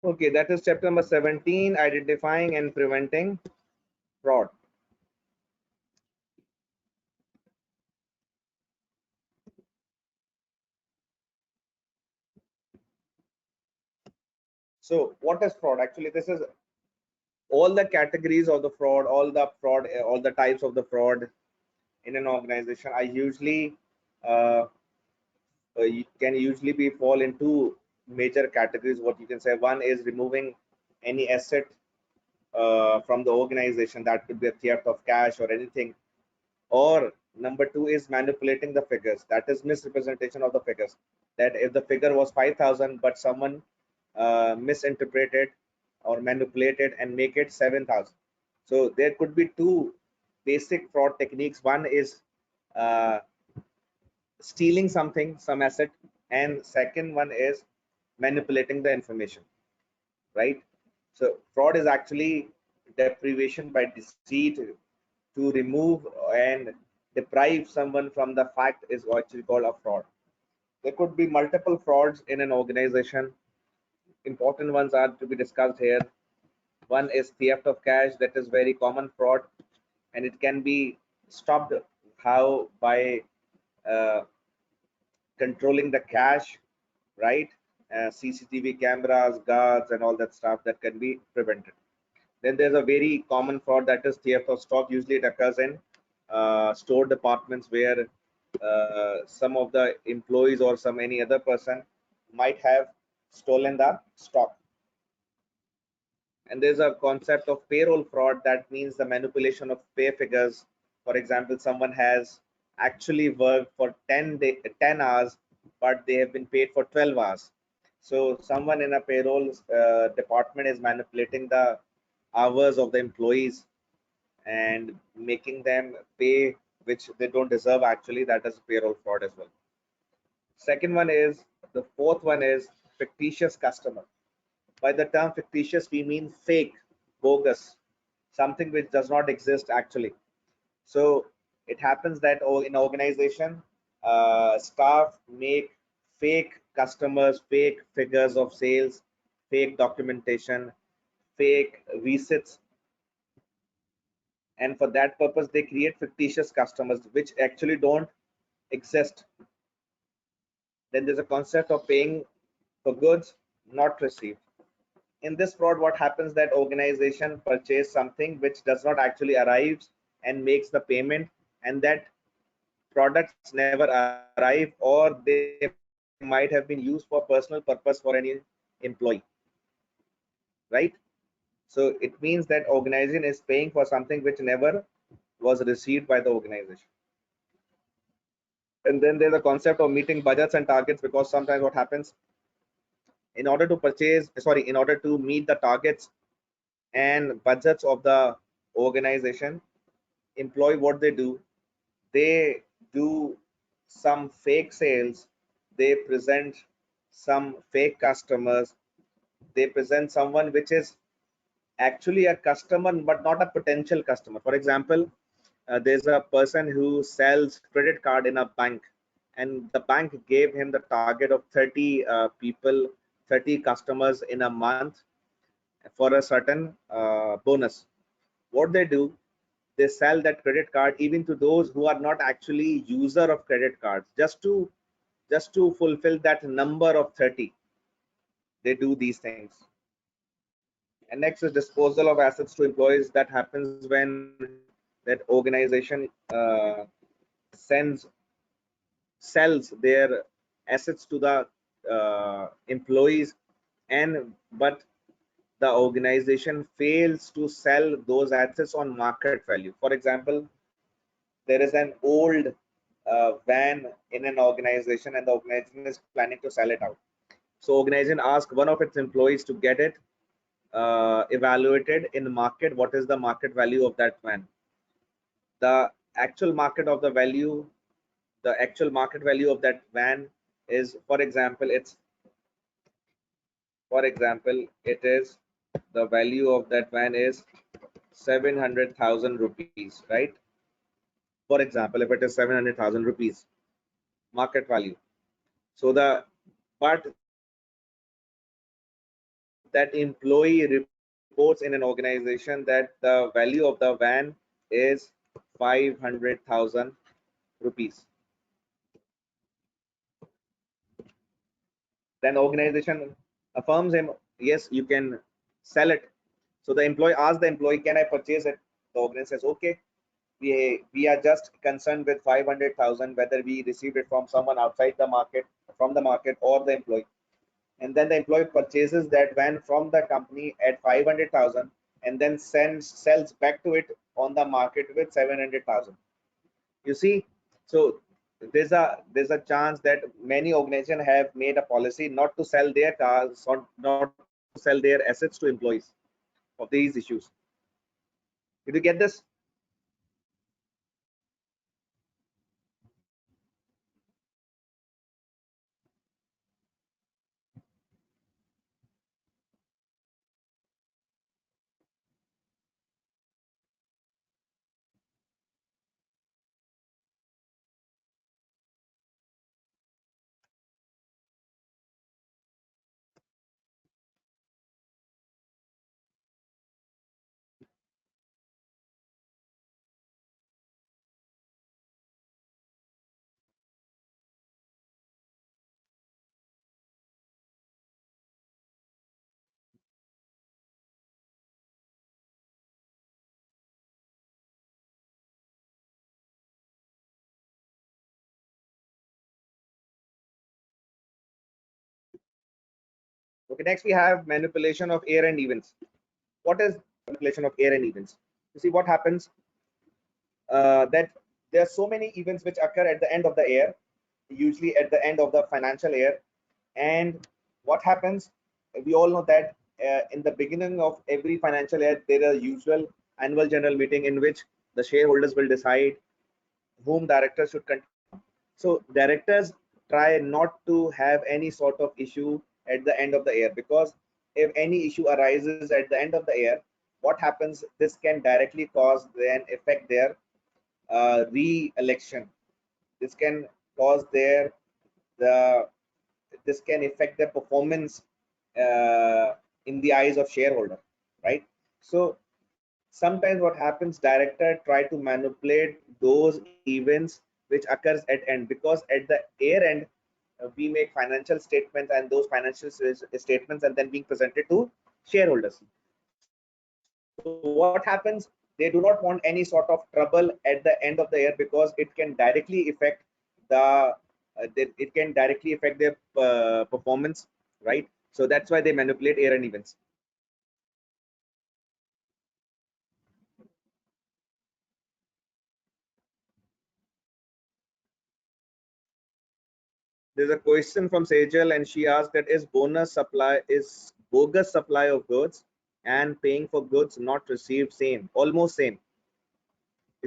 Okay, that is chapter number 17, identifying and preventing fraud. So what is fraud? Actually, this is all the categories of the fraud, all the types of the fraud in an organization. I usually uh, can usually be fall into major categories. What you can say, one is removing any asset from the organization. That could be a theft of cash or anything. Or number two is manipulating the figures. That is misrepresentation of the figures. That if the figure was 5,000, but someone misinterpreted or manipulated and make it 7,000. So there could be two basic fraud techniques. One is uh, stealing something, some asset, and second one is manipulating the information, right? So fraud is actually deprivation by deceit to remove and deprive someone from the fact is actually called a fraud. There could be multiple frauds in an organization. Important ones are to be discussed here. One is theft of cash, that is very common fraud, and it can be stopped how by uh, controlling the cash, right? CCTV cameras, guards, and all that stuff that can be prevented. Then there's a very common fraud that is theft of stock. Usually it occurs in store departments where some of the employees or some any other person might have stolen the stock. And there's a concept of payroll fraud, that means the manipulation of pay figures. For example, someone has actually worked for 10 hours, but they have been paid for 12 hours. So someone in a payroll department is manipulating the hours of the employees and making them pay which they don't deserve. Actually, that is payroll fraud as well. Second one is, the fourth one is fictitious customer. By the term fictitious, we mean fake, bogus, something which does not exist actually. So it happens that in organization, staff make fake customers, fake figures of sales, fake documentation, fake receipts, and for that purpose they create fictitious customers which actually don't exist. Then there's a concept of paying for goods not received. In this fraud, what happens that organization purchase something which does not actually arrive and makes the payment, and that products never arrive, or they might have been used for personal purpose for any employee, right? So it means that organization is paying for something which never was received by the organization. And then there's a concept of meeting budgets and targets, because sometimes what happens, in order to meet the targets and budgets of the organization, employee, what they do some fake sales, they present some fake customers, they present someone which is actually a customer but not a potential customer. For example, there's a person who sells credit card in a bank, and the bank gave him the target of 30 people, 30 customers in a month for a certain bonus. What they do, they sell that credit card even to those who are not actually user of credit cards, just to fulfill that number of 30. They do these things. And next is disposal of assets to employees. That happens when that organization sends sells their assets to the employees, and but the organization fails to sell those assets on market value. For example, there is an old van in an organization, and the organization is planning to sell it out. So organization asks one of its employees to get it evaluated in the market. What is the market value of that van? The actual market of the value, the actual market value of that van is, for example, it is, the value of that van is 700,000 rupees, right? For example, if it is 700,000 rupees market value. So but that employee reports in an organization that the value of the van is 500,000 rupees. Then the organization affirms him, yes, you can sell it. So the employee asks the employee, can I purchase it? The organization says, okay, we are just concerned with 500,000, whether we received it from someone outside the market, from the market, or the employee. And then the employee purchases that van from the company at 500,000, and then sells back to it on the market with 700,000. You see, so there's a chance that many organizations have made a policy not to sell their cars or not to sell their assets to employees of these issues. Did you get this? Okay, next we have manipulation of air and events. What is manipulation of air and events? You see what happens, that there are so many events which occur at the end of the year, usually at the end of the financial year. And what happens, we all know that in the beginning of every financial year, there is a usual annual general meeting in which the shareholders will decide whom directors should continue. So directors try not to have any sort of issue at the end of the year, because if any issue arises at the end of the year, what happens, this can directly cause then affect their re-election. This can cause the this can affect their performance in the eyes of shareholder, right? So sometimes what happens, director try to manipulate those events which occurs at end, because at the year end we make financial statements, and those financial statements and then being presented to shareholders. So what happens, they do not want any sort of trouble at the end of the year, because it can directly affect the it can directly affect their performance, right? So that's why they manipulate year end events. There's a question from Sejal, and she asked that is bogus supply of goods and paying for goods not received same, almost same.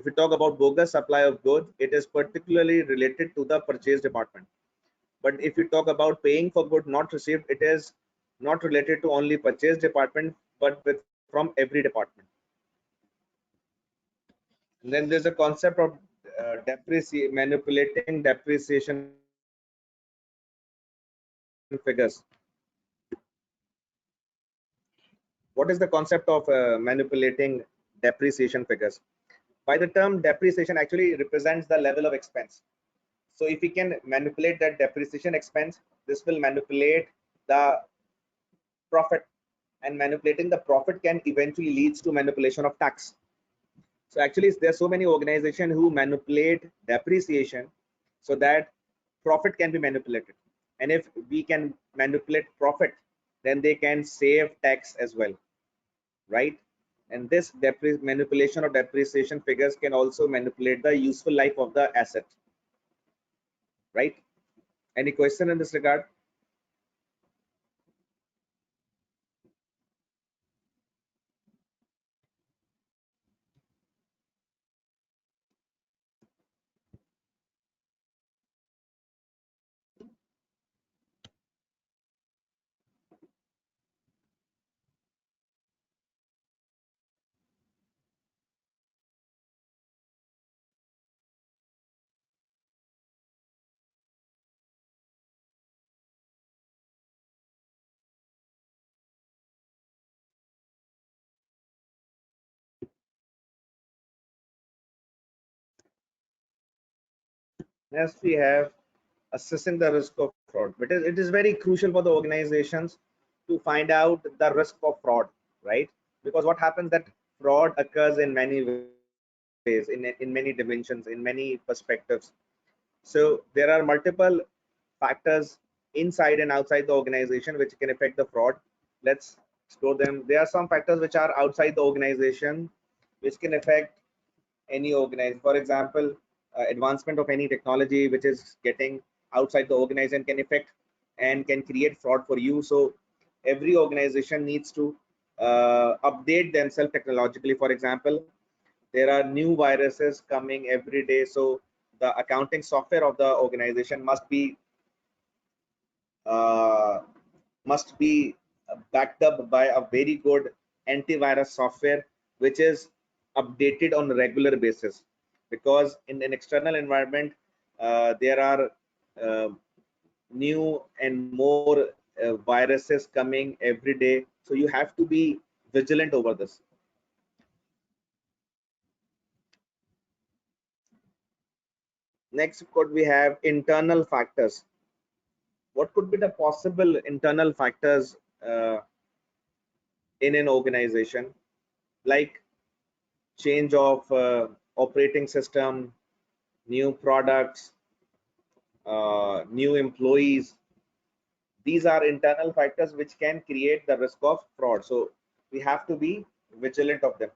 If you talk about bogus supply of goods, it is particularly related to the purchase department. But if you talk about paying for good not received, it is not related to only purchase department, but from every department. And then there's a concept of manipulating depreciation figures. What is the concept of manipulating depreciation figures? By the term depreciation actually represents the level of expense. So if we can manipulate that depreciation expense, this will manipulate the profit, and manipulating the profit can eventually leads to manipulation of tax. So actually there are so many organizations who manipulate depreciation so that profit can be manipulated. And if we can manipulate profit, then they can save tax as well, right? And this manipulation of depreciation figures can also manipulate the useful life of the asset, right? Any question in this regard? Next we have assessing the risk of fraud. But it is very crucial for the organizations to find out the risk of fraud, right? Because what happens that fraud occurs in many ways, in many dimensions, in many perspectives. So there are multiple factors inside and outside the organization which can affect the fraud. Let's explore them. There are some factors which are outside the organization which can affect any organization. For example, advancement of any technology which is getting outside the organization can affect and can create fraud for you. So every organization needs to update themselves technologically. For example, there are new viruses coming every day, so the accounting software of the organization uh, must be backed up by a very good antivirus software which is updated on a regular basis, because in an external environment there are uh, new and more viruses coming every day, so you have to be vigilant over this. Next could we have internal factors. What could be the possible internal factors in an organization, like change of operating system, new products, new employees? These are internal factors which can create the risk of fraud, so we have to be vigilant of them.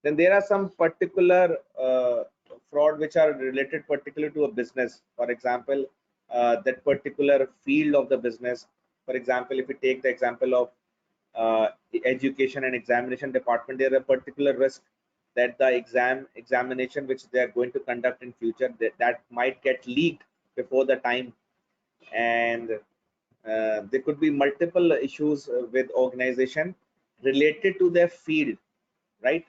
Then there are some particular fraud which are related particularly to a business. For example, that particular field of the business. For example, if we take the example of the education and examination department, there is a particular risk that the examination which they are going to conduct in future, that might get leaked before the time. And there could be multiple issues with organization related to their field, right?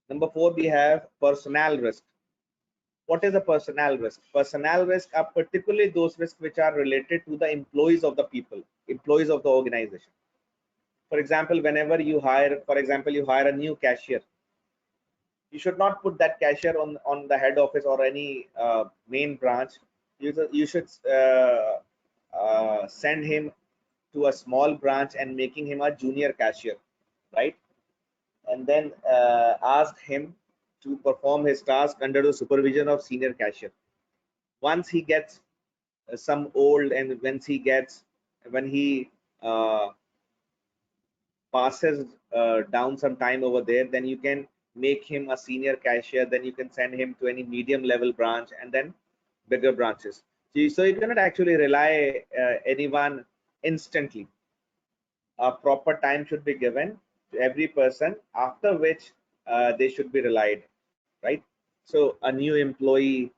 Number 4, we have personal risk. What is a personal risk? Personal risk are particularly those risks which are related to the employees of the people, employees of the organization. For example, whenever you hire, for example, you hire a new cashier, you should not put that cashier on the head office or any main branch. You should send him to a small branch and making him a junior cashier, right? And then ask him to perform his task under the supervision of senior cashier. Once he gets some old, and when he uh, passes down some time over there, then you can make him a senior cashier. Then you can send him to any medium level branch and then bigger branches. So you cannot actually rely anyone instantly. A proper time should be given, to every person, after which they should be relied, right? So a new employee,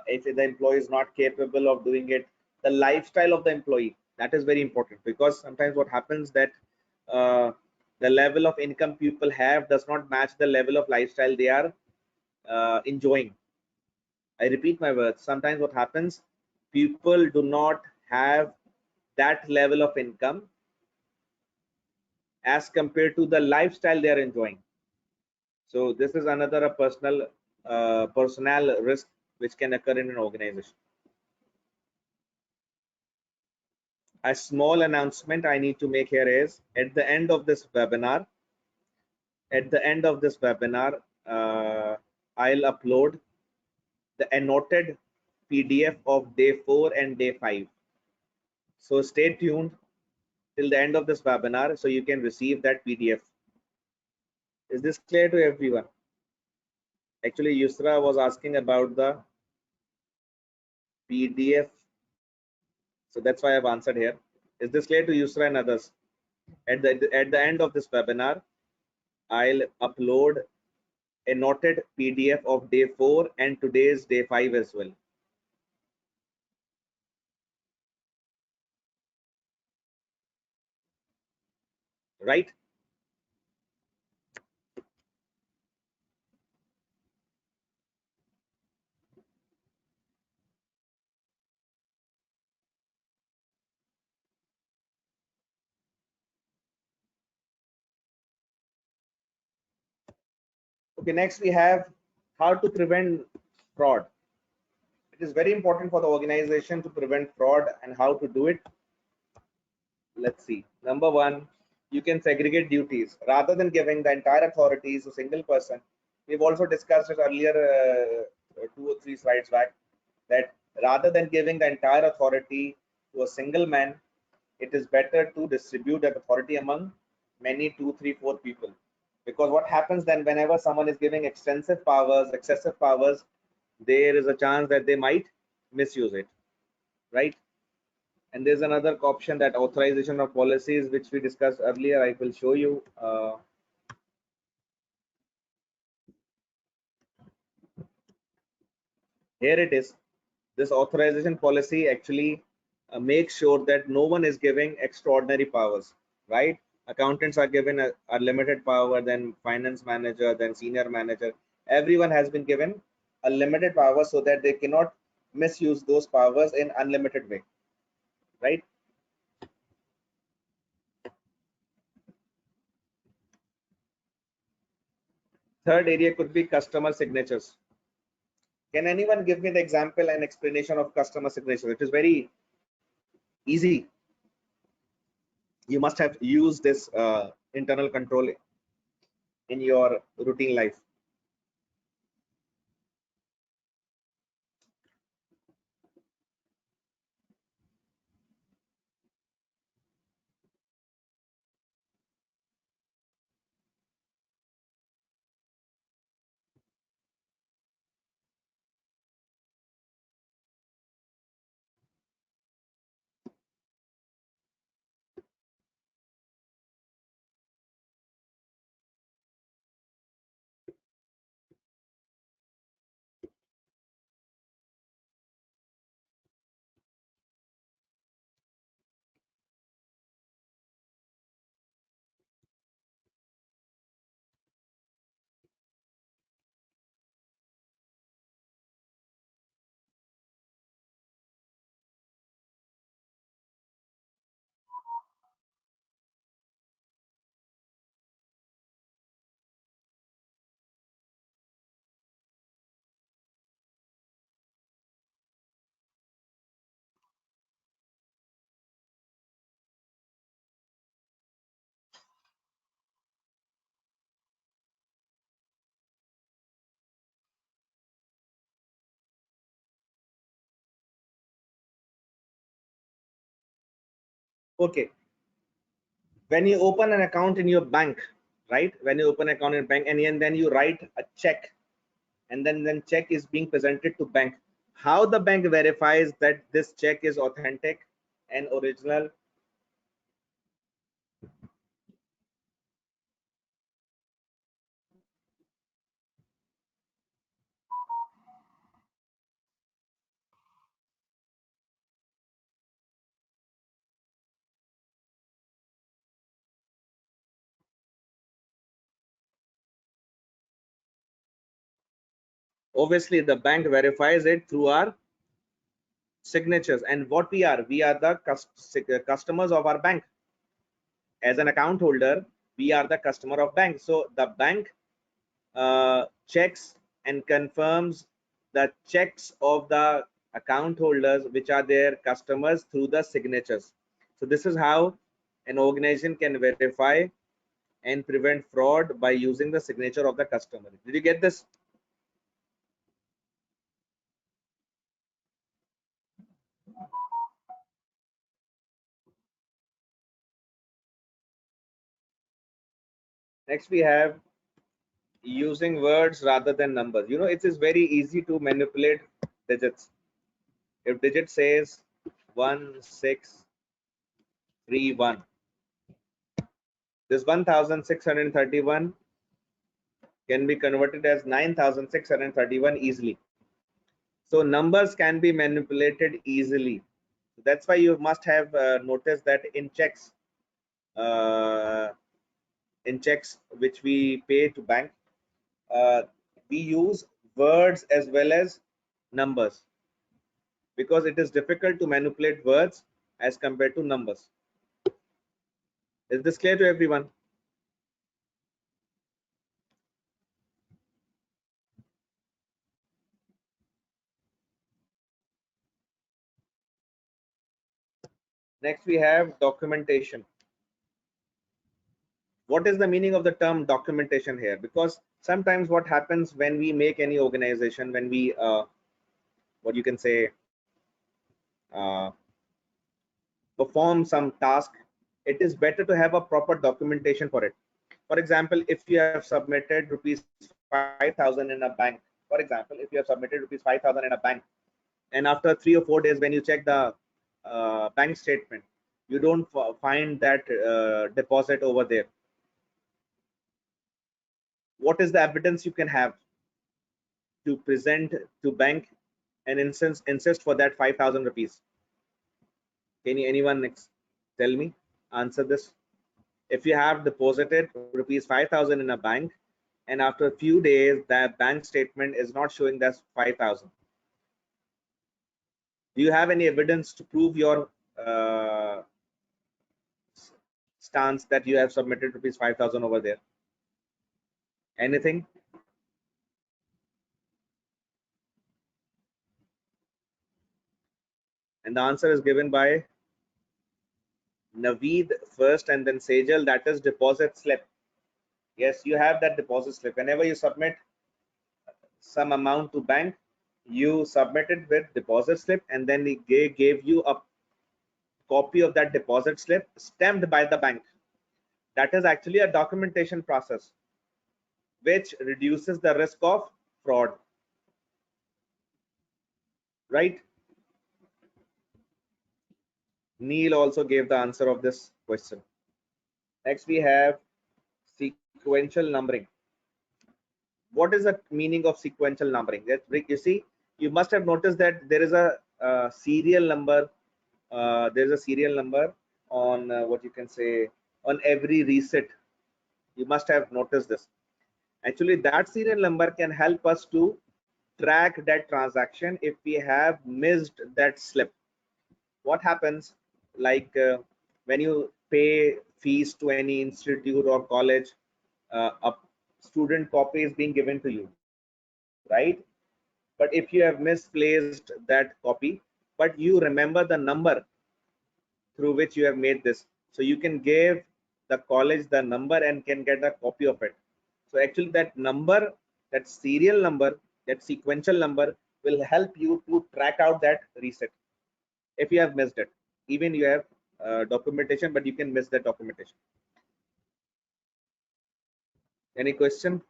if the employee is not capable of doing it, the lifestyle of the employee, that is very important, because sometimes what happens that uh, the level of income people have does not match the level of lifestyle they are enjoying. I repeat my words. Sometimes what happens, people do not have that level of income as compared to the lifestyle they are enjoying. So this is another a personal risk which can occur in an organization. A small announcement I need to make here is, at the end of this webinar, I'll upload the annotated PDF of day 4 and day 5. So stay tuned till the end of this webinar so you can receive that PDF. Is this clear to everyone? Actually, Yusra was asking about the PDF, so that's why I've answered here. Is this clear to Yusra and others? At the end of this webinar, I'll upload a noted PDF of day 4 and today's day 5 as well. Right? Okay, next we have how to prevent fraud. It is very important for the organization to prevent fraud, and how to do it. Let's see. Number one, you can segregate duties rather than giving the entire authorities to a single person. We've also discussed it earlier, 2 or 3 slides back, that rather than giving the entire authority to a single man, it is better to distribute that authority among many, 2, 3, 4 people. Because what happens then, whenever someone is giving extensive powers, excessive powers, there is a chance that they might misuse it, right? And there's another option, that authorization of policies, which we discussed earlier. I will show you. Here it is. This authorization policy actually makes sure that no one is giving extraordinary powers, right? Accountants are given a limited power, then finance manager, then senior manager. Everyone has been given a limited power so that they cannot misuse those powers in unlimited way, right? Third area could be customer signatures. Can anyone give me the example and explanation of customer signature? It is very easy. You must have used this internal control in your routine life. Okay, when you open an account in your bank, right? When you open an account in bank, and then you write a check, and then check is being presented to bank. How the bank verifies that this check is authentic and original? Obviously the bank verifies it through our signatures. And what we are the customers of our bank. As an account holder, we are the customer of bank. So the bank checks and confirms the checks of the account holders, which are their customers, through the signatures. So this is how an organization can verify and prevent fraud by using the signature of the customer. Did you get this? Next we have using words rather than numbers. It is very easy to manipulate digits. If digit says 1631, this 1631 can be converted as 9631 easily. So numbers can be manipulated easily. That's why you must have noticed that uh, in checks which we pay to bank, uh, we use words as well as numbers, because it is difficult to manipulate words as compared to numbers. Is this clear to everyone? Next we have documentation. What is the meaning of the term documentation here? Because sometimes what happens when we make any organization, when we what you can say uh, perform some task, it is better to have a proper documentation for it. For example, if you have submitted rupees 5,000 in a bank, for example, if you have submitted rupees 5,000 in a bank, and after 3 or 4 days when you check the bank statement, you don't find that deposit over there, what is the evidence you can have to present to bank and insist for that 5,000 rupees? Can anyone tell me, answer this? If you have deposited rupees 5,000 in a bank, and after a few days that bank statement is not showing that 5,000, do you have any evidence to prove your uh, stance that you have submitted rupees 5,000 over there? Anything? And the answer is given by Naveed first and then Sejal, that is deposit slip. Yes, you have that deposit slip. Whenever you submit some amount to bank, you submit it with deposit slip, and then they gave you a copy of that deposit slip stamped by the bank. That is actually a documentation process which reduces the risk of fraud, right? Neil also gave the answer of this question. Next we have sequential numbering. What is the meaning of sequential numbering? That you see, you must have noticed that there is a serial number. There is a serial number on what you can say on every receipt. You must have noticed this. Actually, that serial number can help us to track that transaction if we have missed that slip. What happens, like when you pay fees to any institute or college, a student copy is being given to you, right? But if you have misplaced that copy, but you remember the number through which you have made this, so you can give the college the number and can get a copy of it. So actually that number, that serial number, that sequential number will help you to track out that reset if you have missed it. Even you have documentation, but you can miss that documentation. Any question?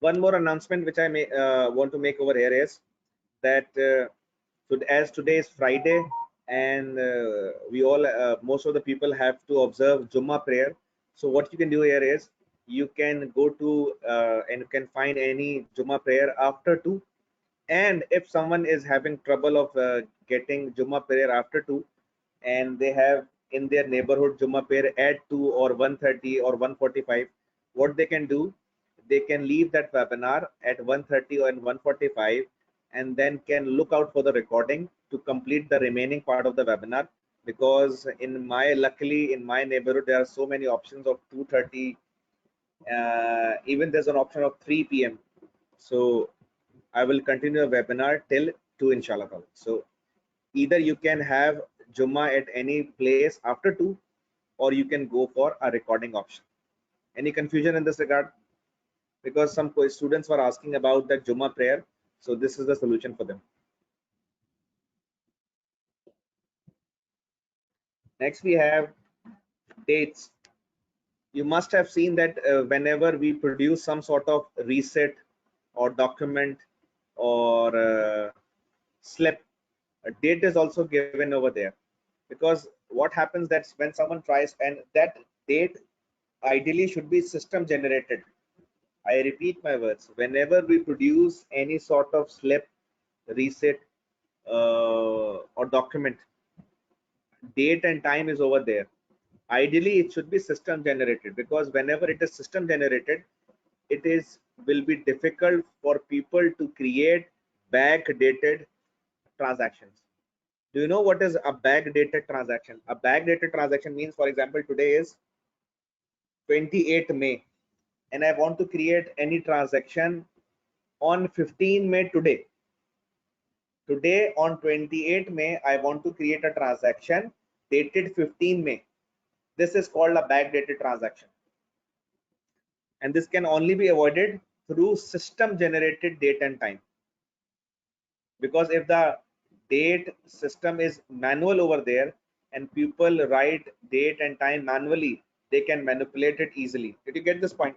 One more announcement which I may want to make over here is that as today is Friday, and we all most of the people have to observe Jummah prayer. So what you can do here is you can go to and you can find any Juma prayer after 2. And if someone is having trouble of getting Juma prayer after 2, and they have in their neighborhood Juma prayer at 2 or 1:30 or 1:45, what they can do, they can leave that webinar at 1:30 or 1:45, and then can look out for the recording to complete the remaining part of the webinar. Because luckily in my neighborhood there are so many options of 2:30, even there's an option of 3 p.m. So I will continue a webinar till 2 inshallah. So either you can have Jumma at any place after 2, or you can go for a recording option. Any confusion in this regard? Because some students were asking about that Jumma prayer. So this is the solution for them. Next we have dates. You must have seen that whenever we produce some sort of reset or document or slip, a date is also given over there. Because what happens that when someone tries, and that date ideally should be system generated. I repeat my words, whenever we produce any sort of slip, reset, or document, date and time is over there. Ideally it should be system generated, because whenever it is system generated, it is will be difficult for people to create backdated transactions. Do you know what is a backdated transaction? A backdated transaction means, for example, today is 28th May, and I want to create any transaction on 15 May today. Today on 28th May, I want to create a transaction dated 15 May. This is called a backdated transaction. And this can only be avoided through system generated date and time. Because if the date system is manual over there and people write date and time manually, they can manipulate it easily. Did you get this point?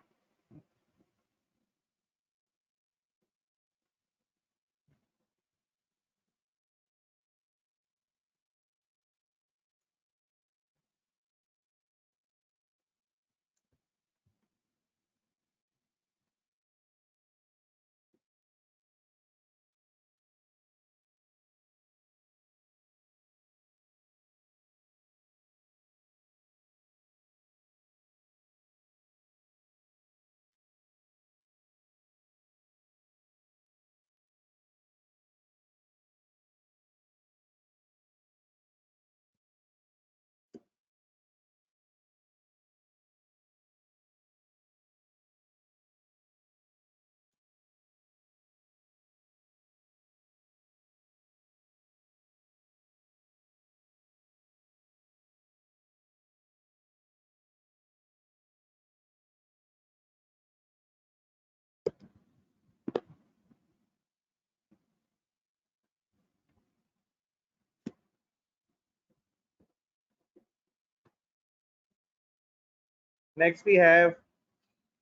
Next, we have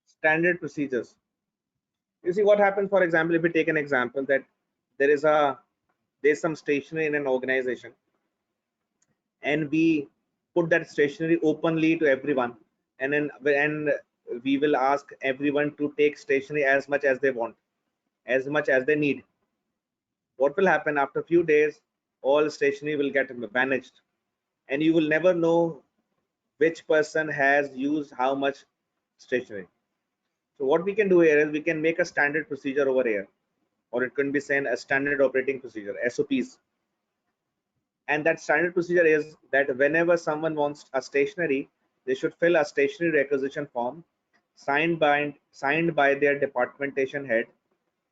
standard procedures. You see what happens, for example, if we take an example that there is there's some stationery in an organization, and we put that stationery openly to everyone, and we will ask everyone to take stationery as much as they want, as much as they need. What will happen after a few days? All stationery will get vanished, and you will never know which person has used how much stationery. So what we can do here is we can make a standard procedure over here, or it can be sent a standard operating procedure, SOPs. And that standard procedure is that whenever someone wants a stationery, they should fill a stationery requisition form signed by their departmentation head,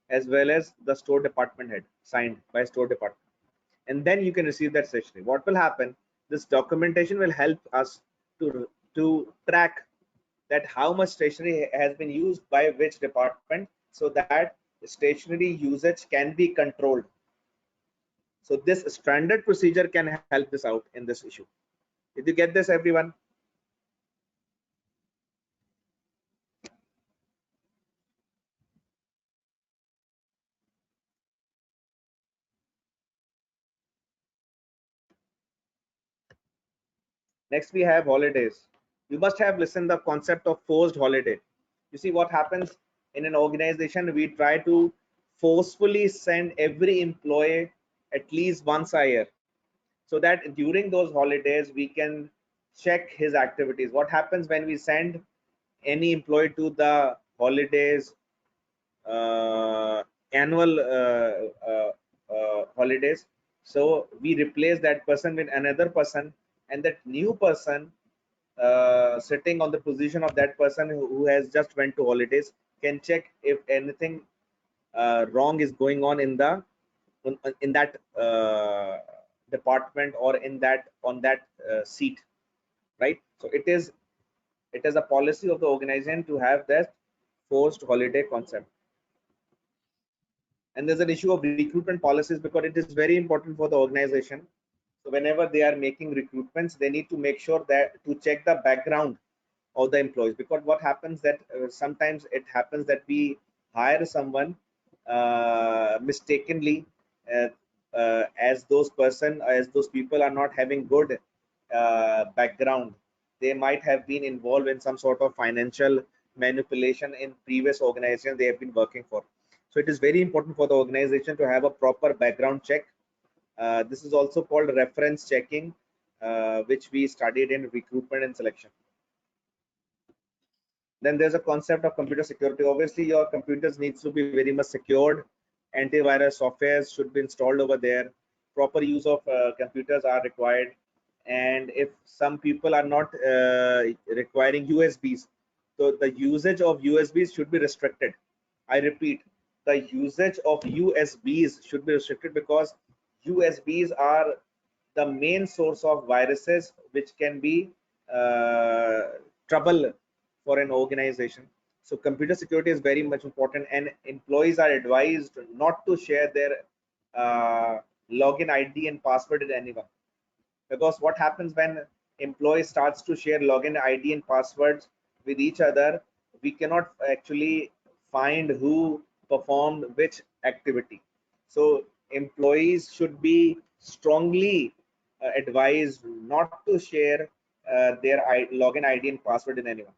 as well as the store department head, signed by store department. And then you can receive that stationery. What will happen? This documentation will help us to track that how much stationery has been used by which department, so that stationery usage can be controlled. So this standard procedure can help this out in this issue. Did you get this, everyone? Next, we have holidays. You must have listened the concept of forced holiday. You see what happens in an organization, we try to forcefully send every employee at least once a year, so that during those holidays we can check his activities. What happens when we send any employee to the holidays, uh, annual holidays? So we replace that person with another person, and that new person sitting on the position of that person who has just went to holidays can check if anything wrong is going on in that department, or in that on that seat, right? So it is a policy of the organization to have that forced holiday concept. And there's an issue of recruitment policies, because it is very important for the organization. So whenever they are making recruitments, they need to make sure that to check the background of the employees, because what happens that sometimes it happens that we hire someone mistakenly, uh, as those people are not having good background. They might have been involved in some sort of financial manipulation in previous organizations they have been working for. So it is very important for the organization to have a proper background check. This is also called reference checking, which we studied in recruitment and selection. Then there's a concept of computer security. Obviously, your computers needs to be very much secured. Antivirus software should be installed over there. Proper use of computers are required. And if some people are not requiring USBs, so the usage of USBs should be restricted. I repeat, the usage of USBs should be restricted, because USBs are the main source of viruses, which can be trouble for an organization. So computer security is very much important, and employees are advised not to share their uh, login ID and password with anyone, because what happens when employee starts to share login ID and passwords with each other, we cannot actually find who performed which activity. So employees should be strongly advised not to share their login ID and password with anyone.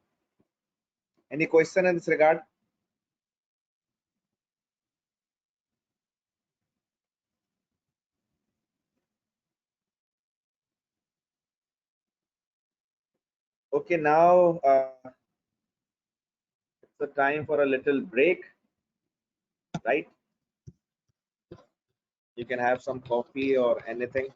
Any question in this regard? Okay, now it's the time for a little break, right? You can have some coffee or anything,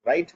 right?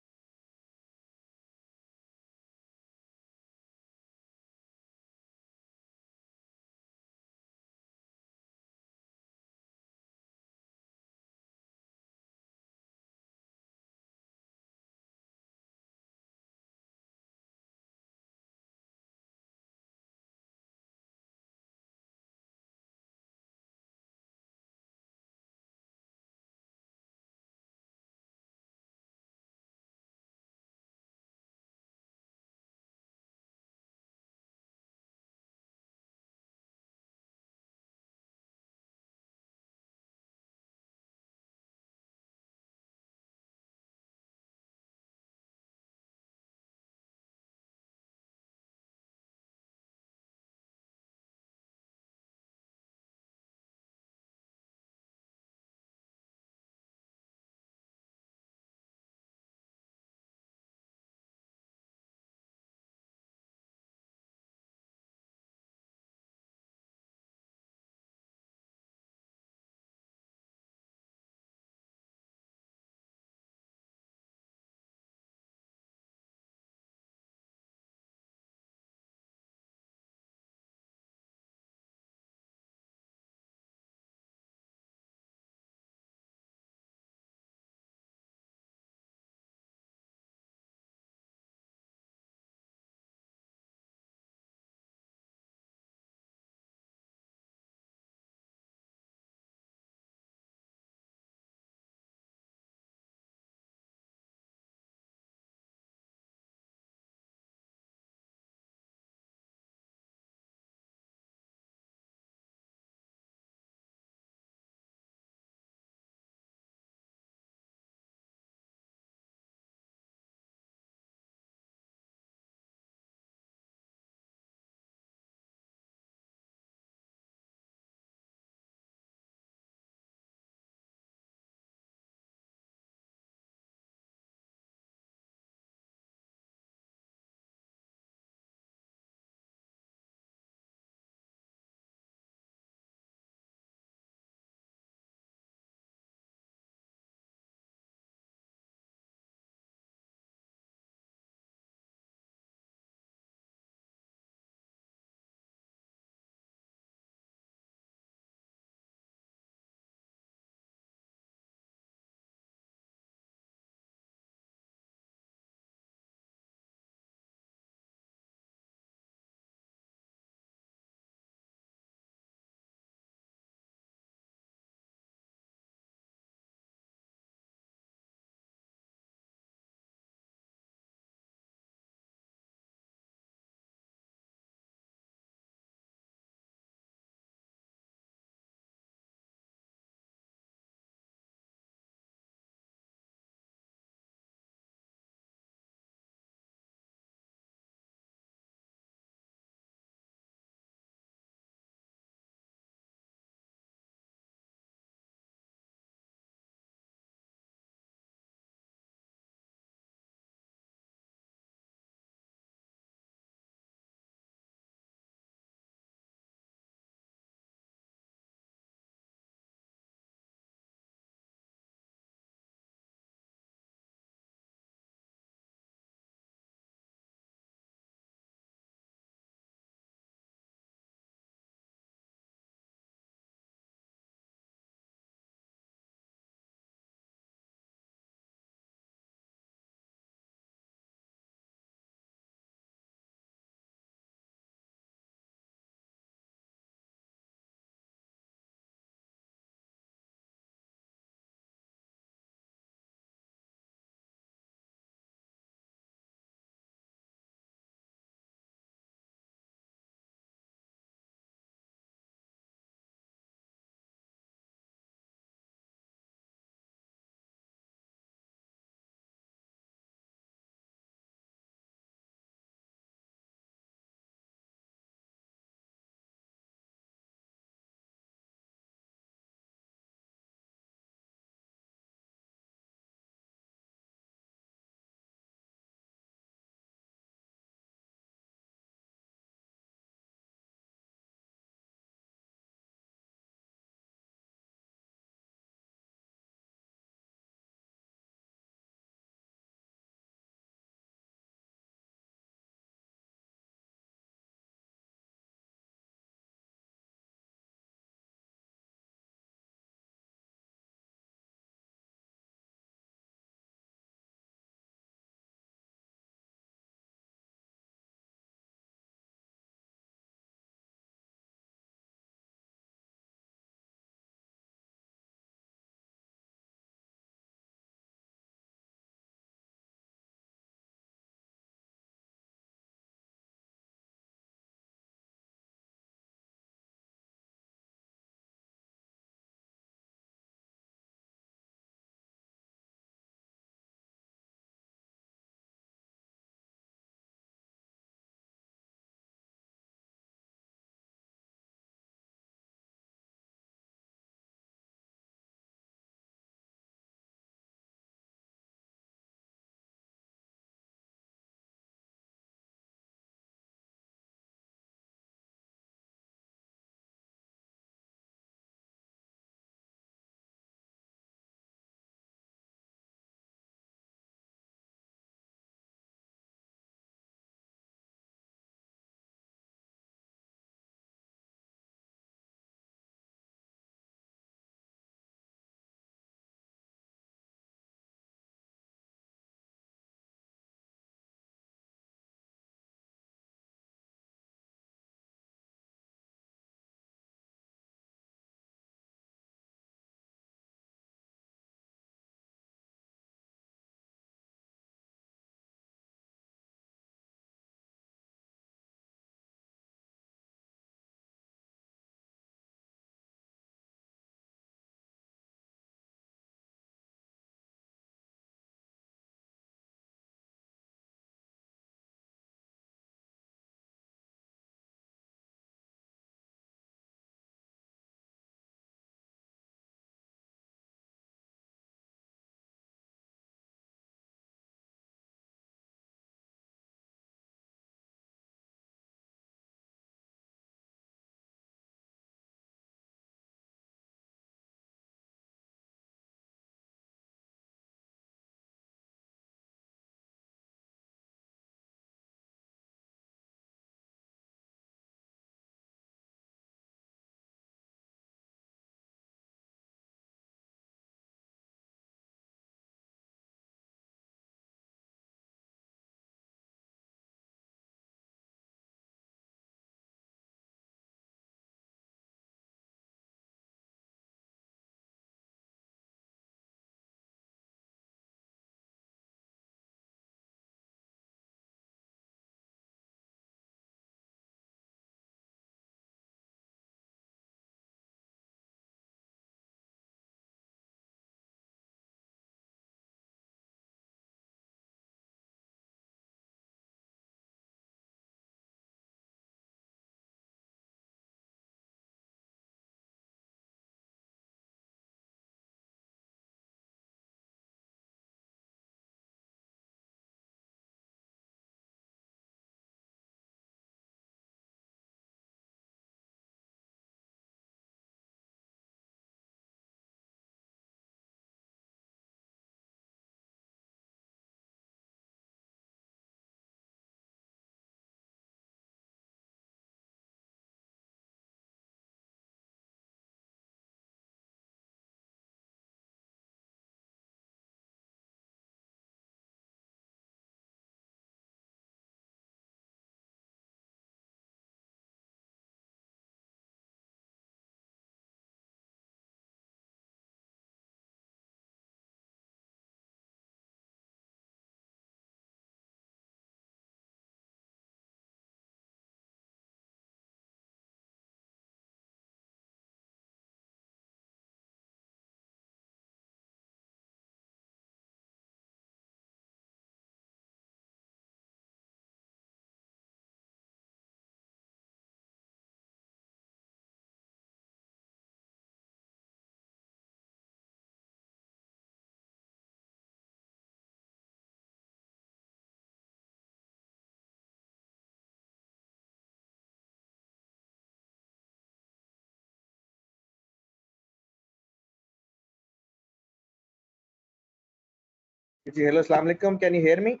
Hello, Assalamu alaikum. Can you hear me?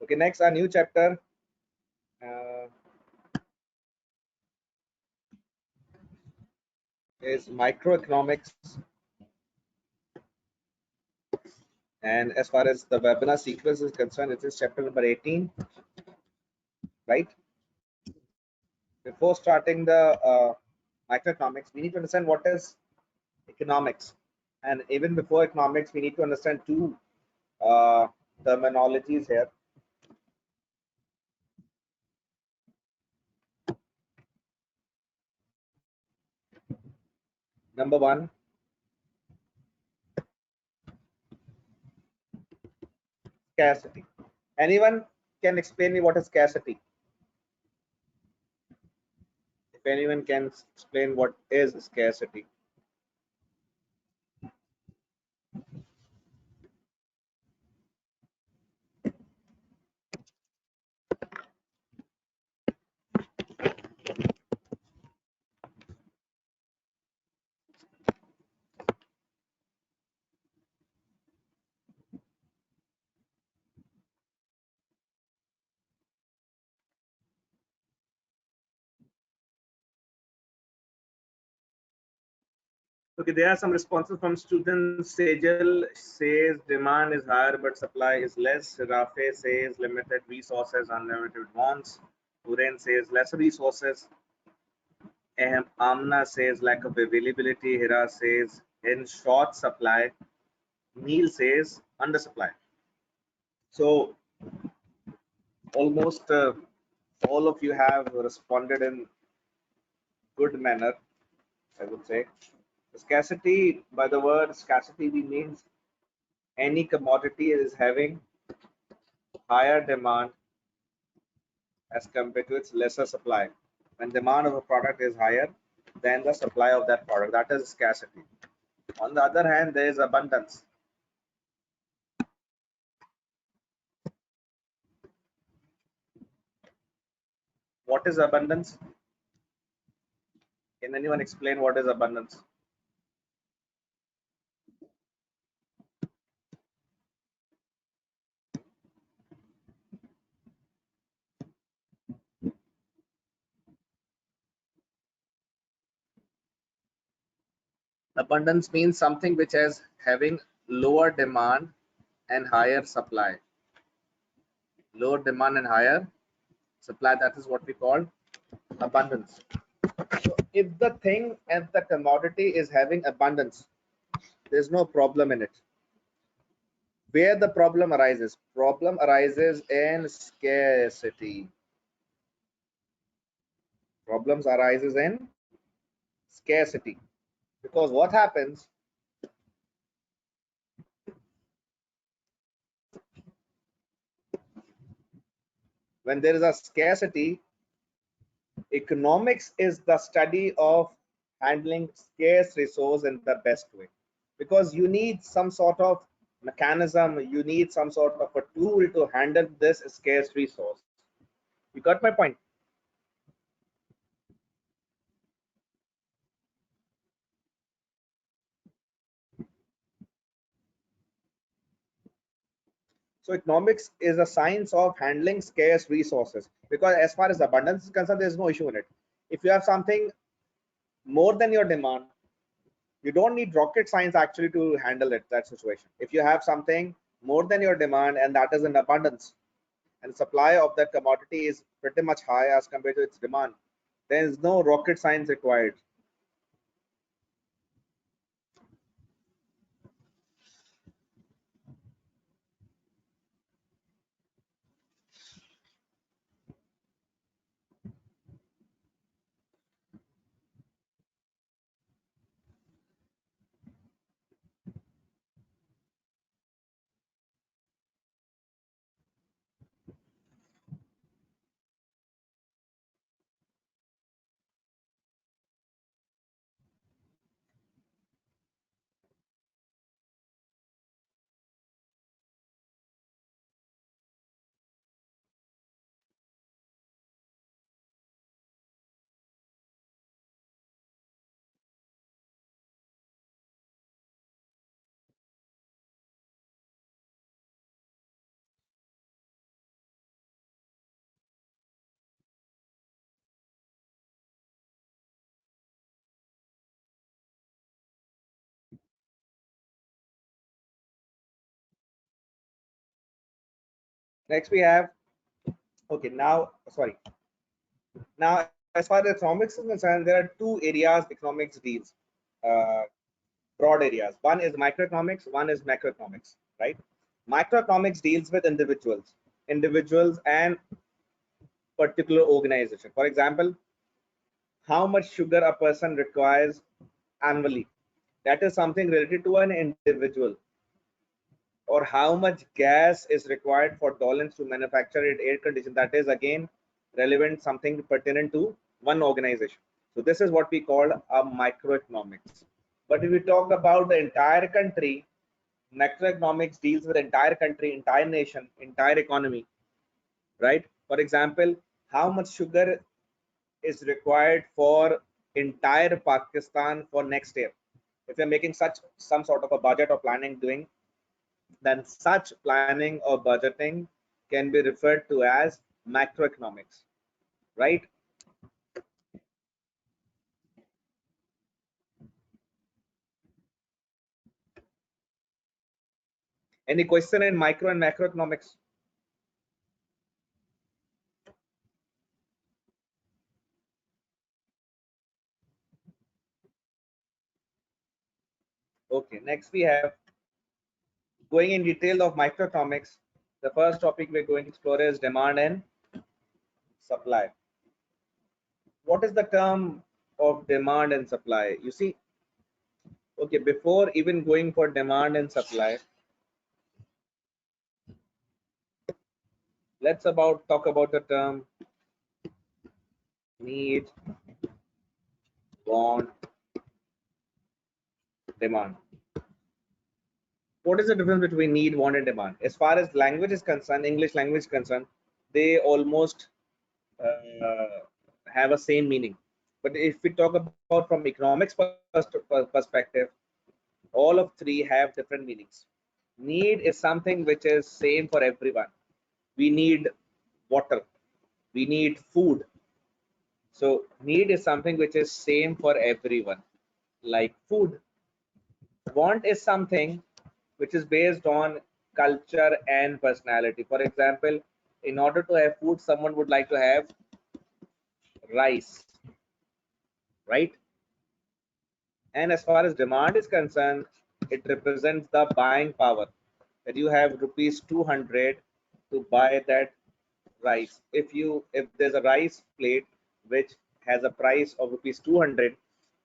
Okay, next, our new chapter uh, is microeconomics. And as far as the webinar sequence is concerned, it is chapter number 18, right? Before starting the microeconomics, we need to understand what is economics. And even before economics, we need to understand two uh, terminologies here. Number one, scarcity. Anyone can explain me what is scarcity? If anyone can explain what is scarcity. Okay, there are some responses from students. Sejal says demand is higher but supply is less. Rafe says limited resources, unlimited wants. Uren says less resources. Amna says lack of availability. Hira says in short supply. Neil says undersupply. So almost all of you have responded in good manner, I would say. Scarcity, by the word scarcity, we means any commodity is having higher demand as compared to its lesser supply. When demand of a product is higher than the supply of that product, that is scarcity. On the other hand, there is abundance. What is abundance? Can anyone explain what is abundance? Abundance means something which is having lower demand and higher supply. Lower demand and higher supply, that is what we call abundance. So if the thing and the commodity is having abundance, there's no problem in it. Where the problem arises? Problem arises in scarcity. Problems arises in scarcity. Because what happens when there is a scarcity? Economics is the study of handling scarce resource in the best way. Because you need some sort of mechanism, you need some sort of a tool to handle this scarce resource. You got my point? So economics is a science of handling scarce resources, because as far as abundance is concerned, there's no issue in it. If you have something more than your demand, you don't need rocket science actually to handle it, that situation. If you have something more than your demand and that is in abundance, and supply of that commodity is pretty much high as compared to its demand, there is no rocket science required. Next we have, okay, now, sorry. Now, as far as economics is concerned, there are two areas economics deals, uh, broad areas. One is microeconomics, one is macroeconomics, right? Microeconomics deals with individuals and particular organization. For example, how much sugar a person requires annually. That is something related to an individual. Or how much gas is required for Dolans to manufacture it air condition. That is again relevant, something pertinent to one organization. So this is what we call a microeconomics. But if we talk about the entire country, macroeconomics deals with entire country, entire nation, entire economy, right? For example, how much sugar is required for entire Pakistan for next year. If you're making such some sort of a budget or planning doing, then such planning or budgeting can be referred to as macroeconomics, right? Any question in micro and macroeconomics? Okay, next we have going in detail of microeconomics. The first topic we're going to explore is demand and supply. What is the term of demand and supply? You see, okay, before even going for demand and supply, let's about talk about the term need, want, demand. What is the difference between need, want, and demand? As far as language is concerned, English language is concerned, they almost uh, have a same meaning. But if we talk about from economics perspective, all of three have different meanings. Need is something which is same for everyone. We need water. We need food. So need is something which is same for everyone, like food. Want is something which is based on culture and personality. For example, in order to have food, someone would like to have rice, right? And as far as demand is concerned, it represents the buying power, that you have rupees 200 to buy that rice. If there's a rice plate which has a price of rupees 200,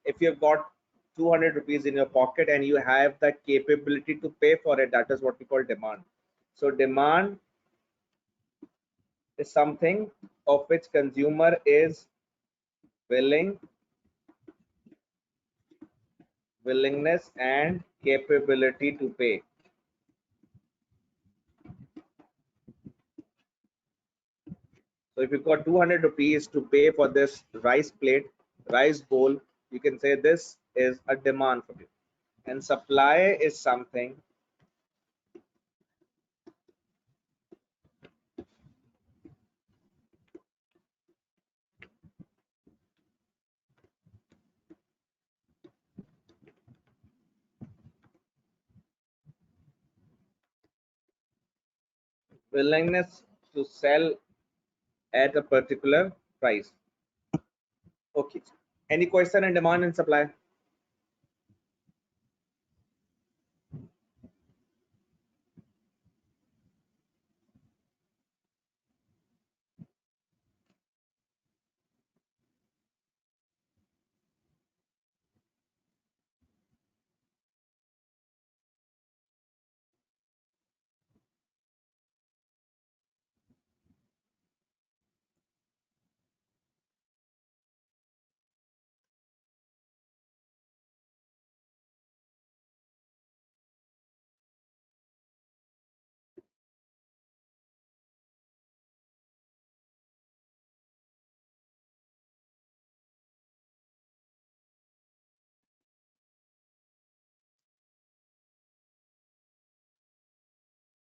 if you've got 200 rupees in your pocket and you have the capability to pay for it, that is what we call demand. So demand is something of which consumer is willing, willingness and capability to pay. So if you've got 200 rupees to pay for this rice plate, rice bowl, you can say this is a demand for you. And supply is something, willingness to sell at a particular price. Okay. Any question in demand and supply?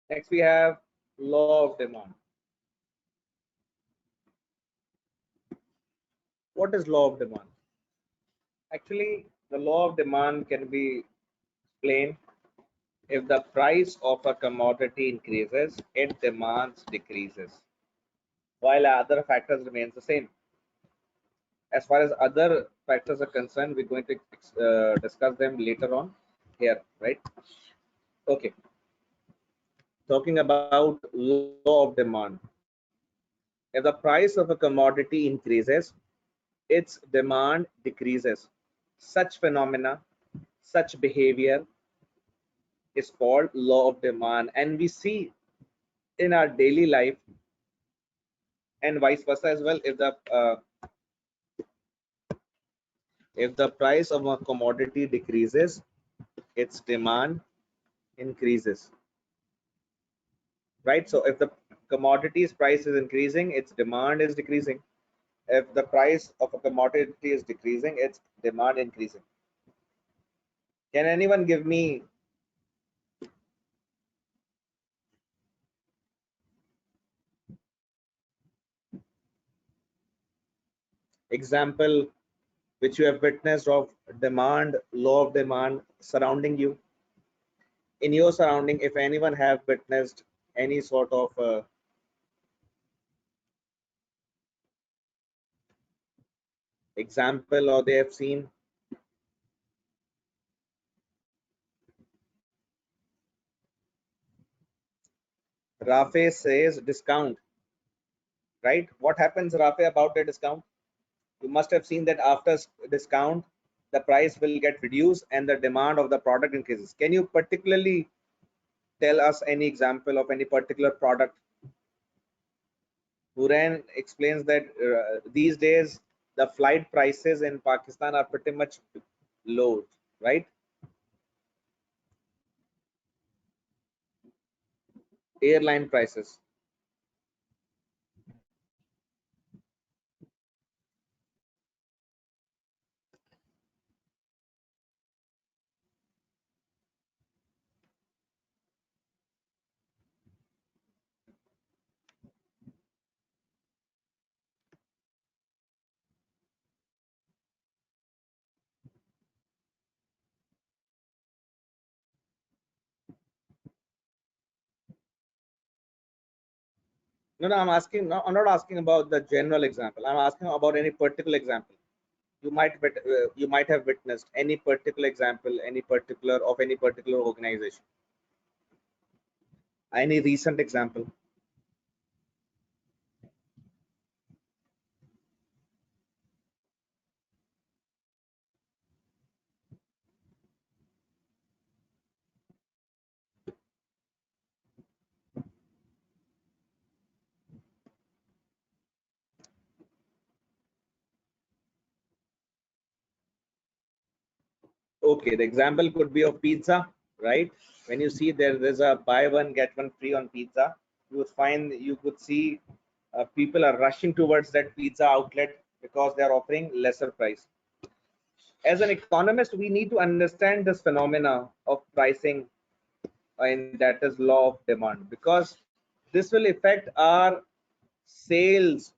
Next we have law of demand. What is law of demand? Actually, the law of demand can be explained If the price of a commodity increases, its demand decreases, while other factors remains the same. As far as other factors are concerned, we're going to discuss them later on here, right? Okay, talking about law of demand. If the price of a commodity increases, its demand decreases. Such phenomena, such behavior is called law of demand, and we see in our daily life and vice versa as well. If the price of a commodity decreases, its demand increases, right? So if the commodity's price is increasing, its demand is decreasing. If the price of a commodity is decreasing, its demand increasing. Can anyone give me example which you have witnessed of demand, law of demand surrounding you, in your surrounding? If anyone have witnessed any sort of example, or they have seen. Rafe says discount, right? What happens, Rafe, about the discount? You must have seen that after discount, the price will get reduced and the demand of the product increases. Can you particularly tell us any example of any particular product? Huran explains that these days the flight prices in Pakistan are pretty much low, right? Airline prices. No, no, I'm asking. No, I'm not asking about the general example. I'm asking about any particular example. You might have witnessed any particular example, any particular of any particular organization, any recent example. Okay, the example could be of pizza, right? When you see there's a buy one get one free on pizza, you could see people are rushing towards that pizza outlet because they are offering lesser price. As an economist, we need to understand this phenomena of pricing, and that is law of demand, because this will affect our sales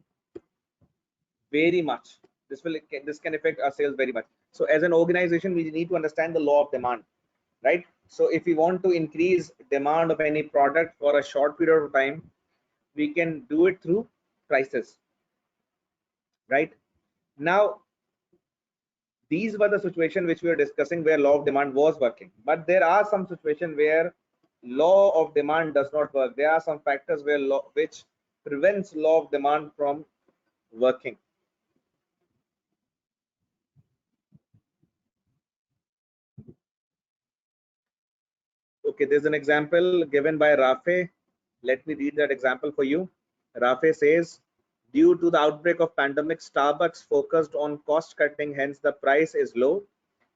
very much. This can affect our sales very much. So as an organization, we need to understand the law of demand, right? So if we want to increase demand of any product for a short period of time, we can do it through prices, right? Now, these were the situation which we were discussing where law of demand was working, but there are some situation where law of demand does not work. There are some factors where which prevents law of demand from working. Okay, there's an example given by Rafe. Let me read that example for you. Rafe says, due to the outbreak of pandemic, Starbucks focused on cost cutting, hence the price is low,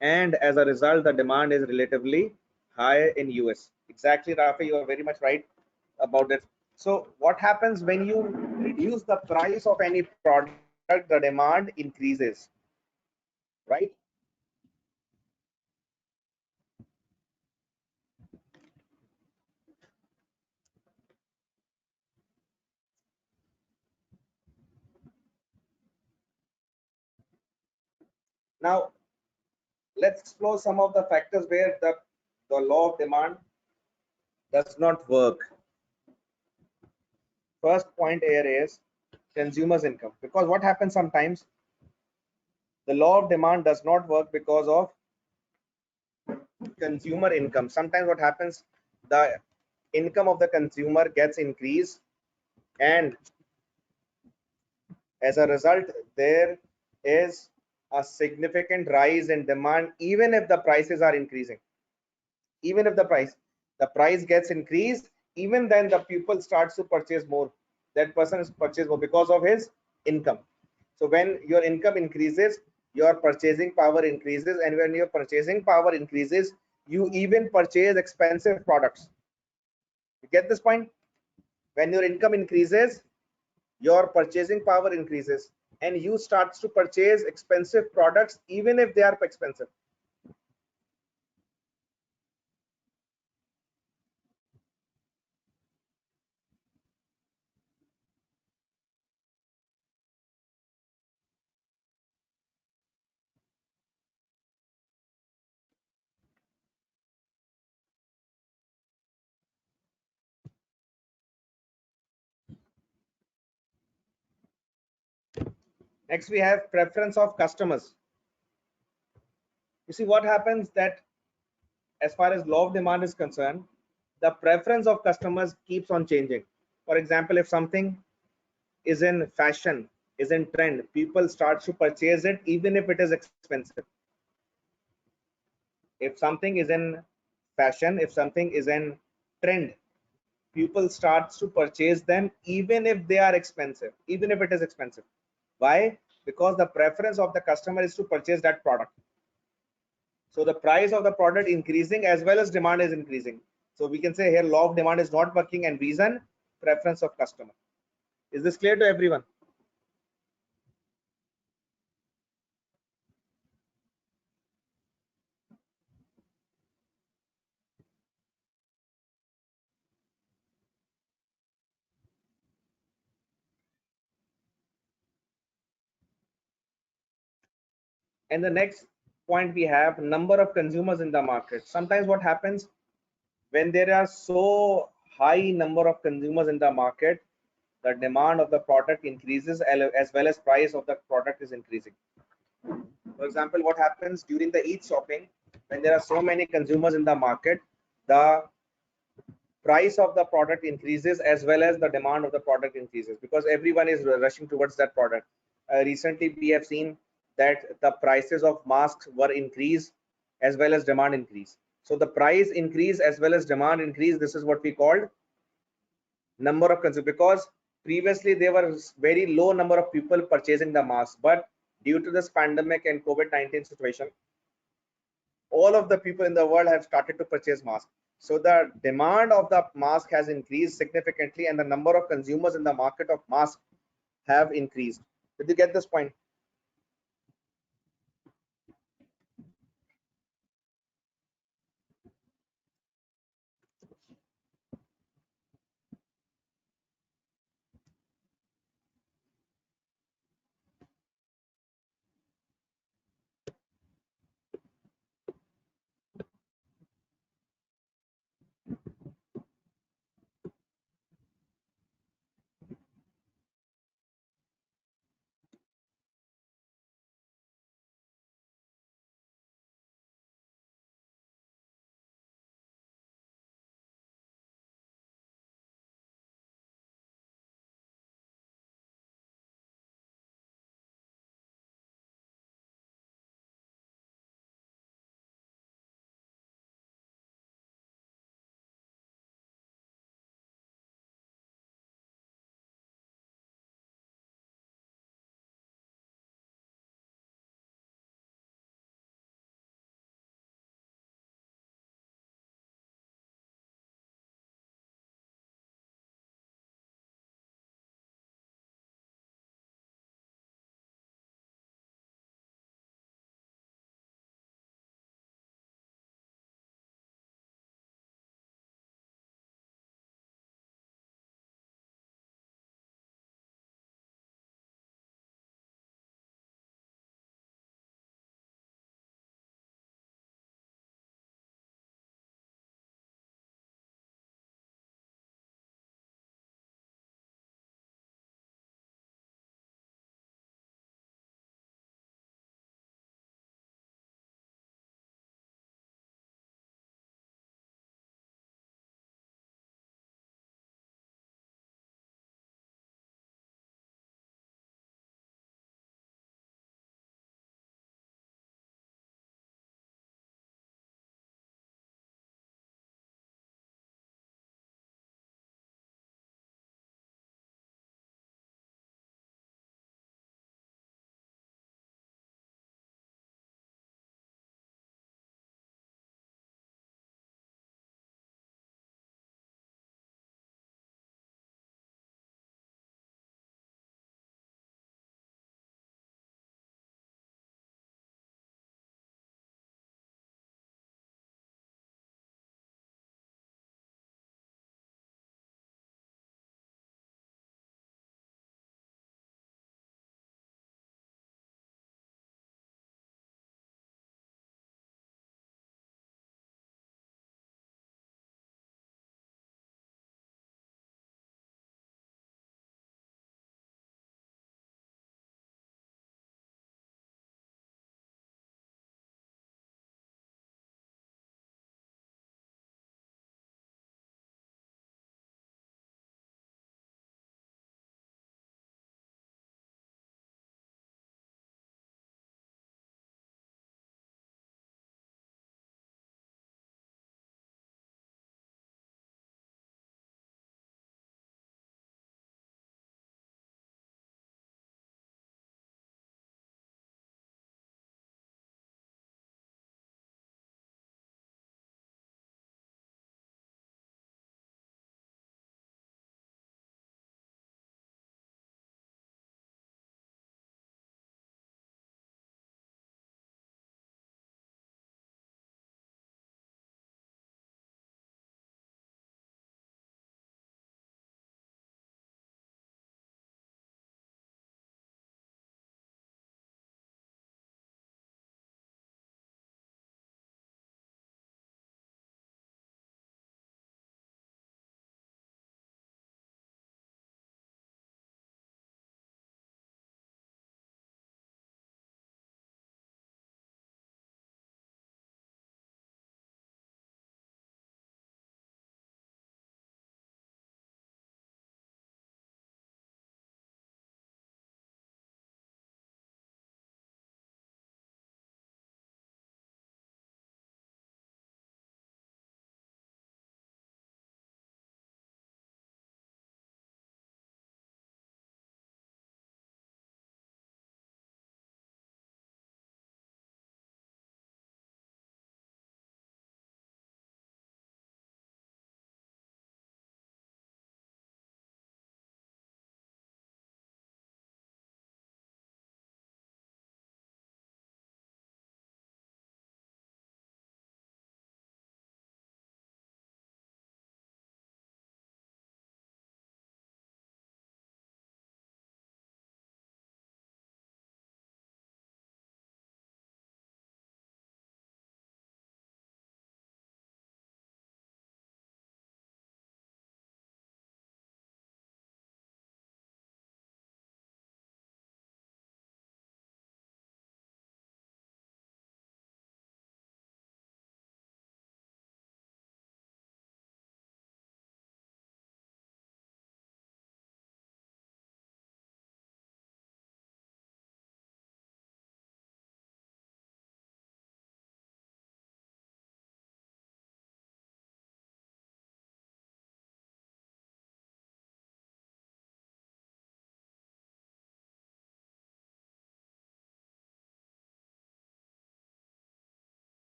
and as a result, the demand is relatively high in US. Exactly, Rafe, you are very much right about it. So what happens when you reduce the price of any product, the demand increases, right? Now, let's explore some of the factors where the law of demand does not work. First point here is consumers income, because what happens sometimes, the law of demand does not work because of consumer income. Sometimes what happens, the income of the consumer gets increased, and as a result there is a significant rise in demand even if the prices are increasing. Even if the price gets increased, even then the people starts to purchase more. That person is purchase more because of his income. So when your income increases, your purchasing power increases, and when your purchasing power increases, you even purchase expensive products. You get this point? When your income increases, your purchasing power increases, and you starts to purchase expensive products even if they are expensive. Next we have preference of customers. You see what happens, that as far as law of demand is concerned, the preference of customers keeps on changing. For example, if something is in fashion, is in trend, people start to purchase it even if it is expensive. If something is in fashion, if something is in trend, people start to purchase them even if they are expensive, even if it is expensive. Why? Because the preference of the customer is to purchase that product. So the price of the product increasing as well as demand is increasing. So we can say here law of demand is not working, and reason, preference of customer. Is this clear to everyone? And the next point, we have number of consumers in the market. Sometimes what happens, when there are so high number of consumers in the market, the demand of the product increases as well as price of the product is increasing. For example, what happens during the Eid shopping, when there are so many consumers in the market, the price of the product increases as well as the demand of the product increases, because everyone is rushing towards that product. Recently we have seen that the prices of masks were increased as well as demand increase. So the price increase as well as demand increase, this is what we called number of consumers, because previously there were very low number of people purchasing the mask, but due to this pandemic and COVID-19 situation, all of the people in the world have started to purchase masks. So the demand of the mask has increased significantly, and the number of consumers in the market of masks have increased. Did you get this point?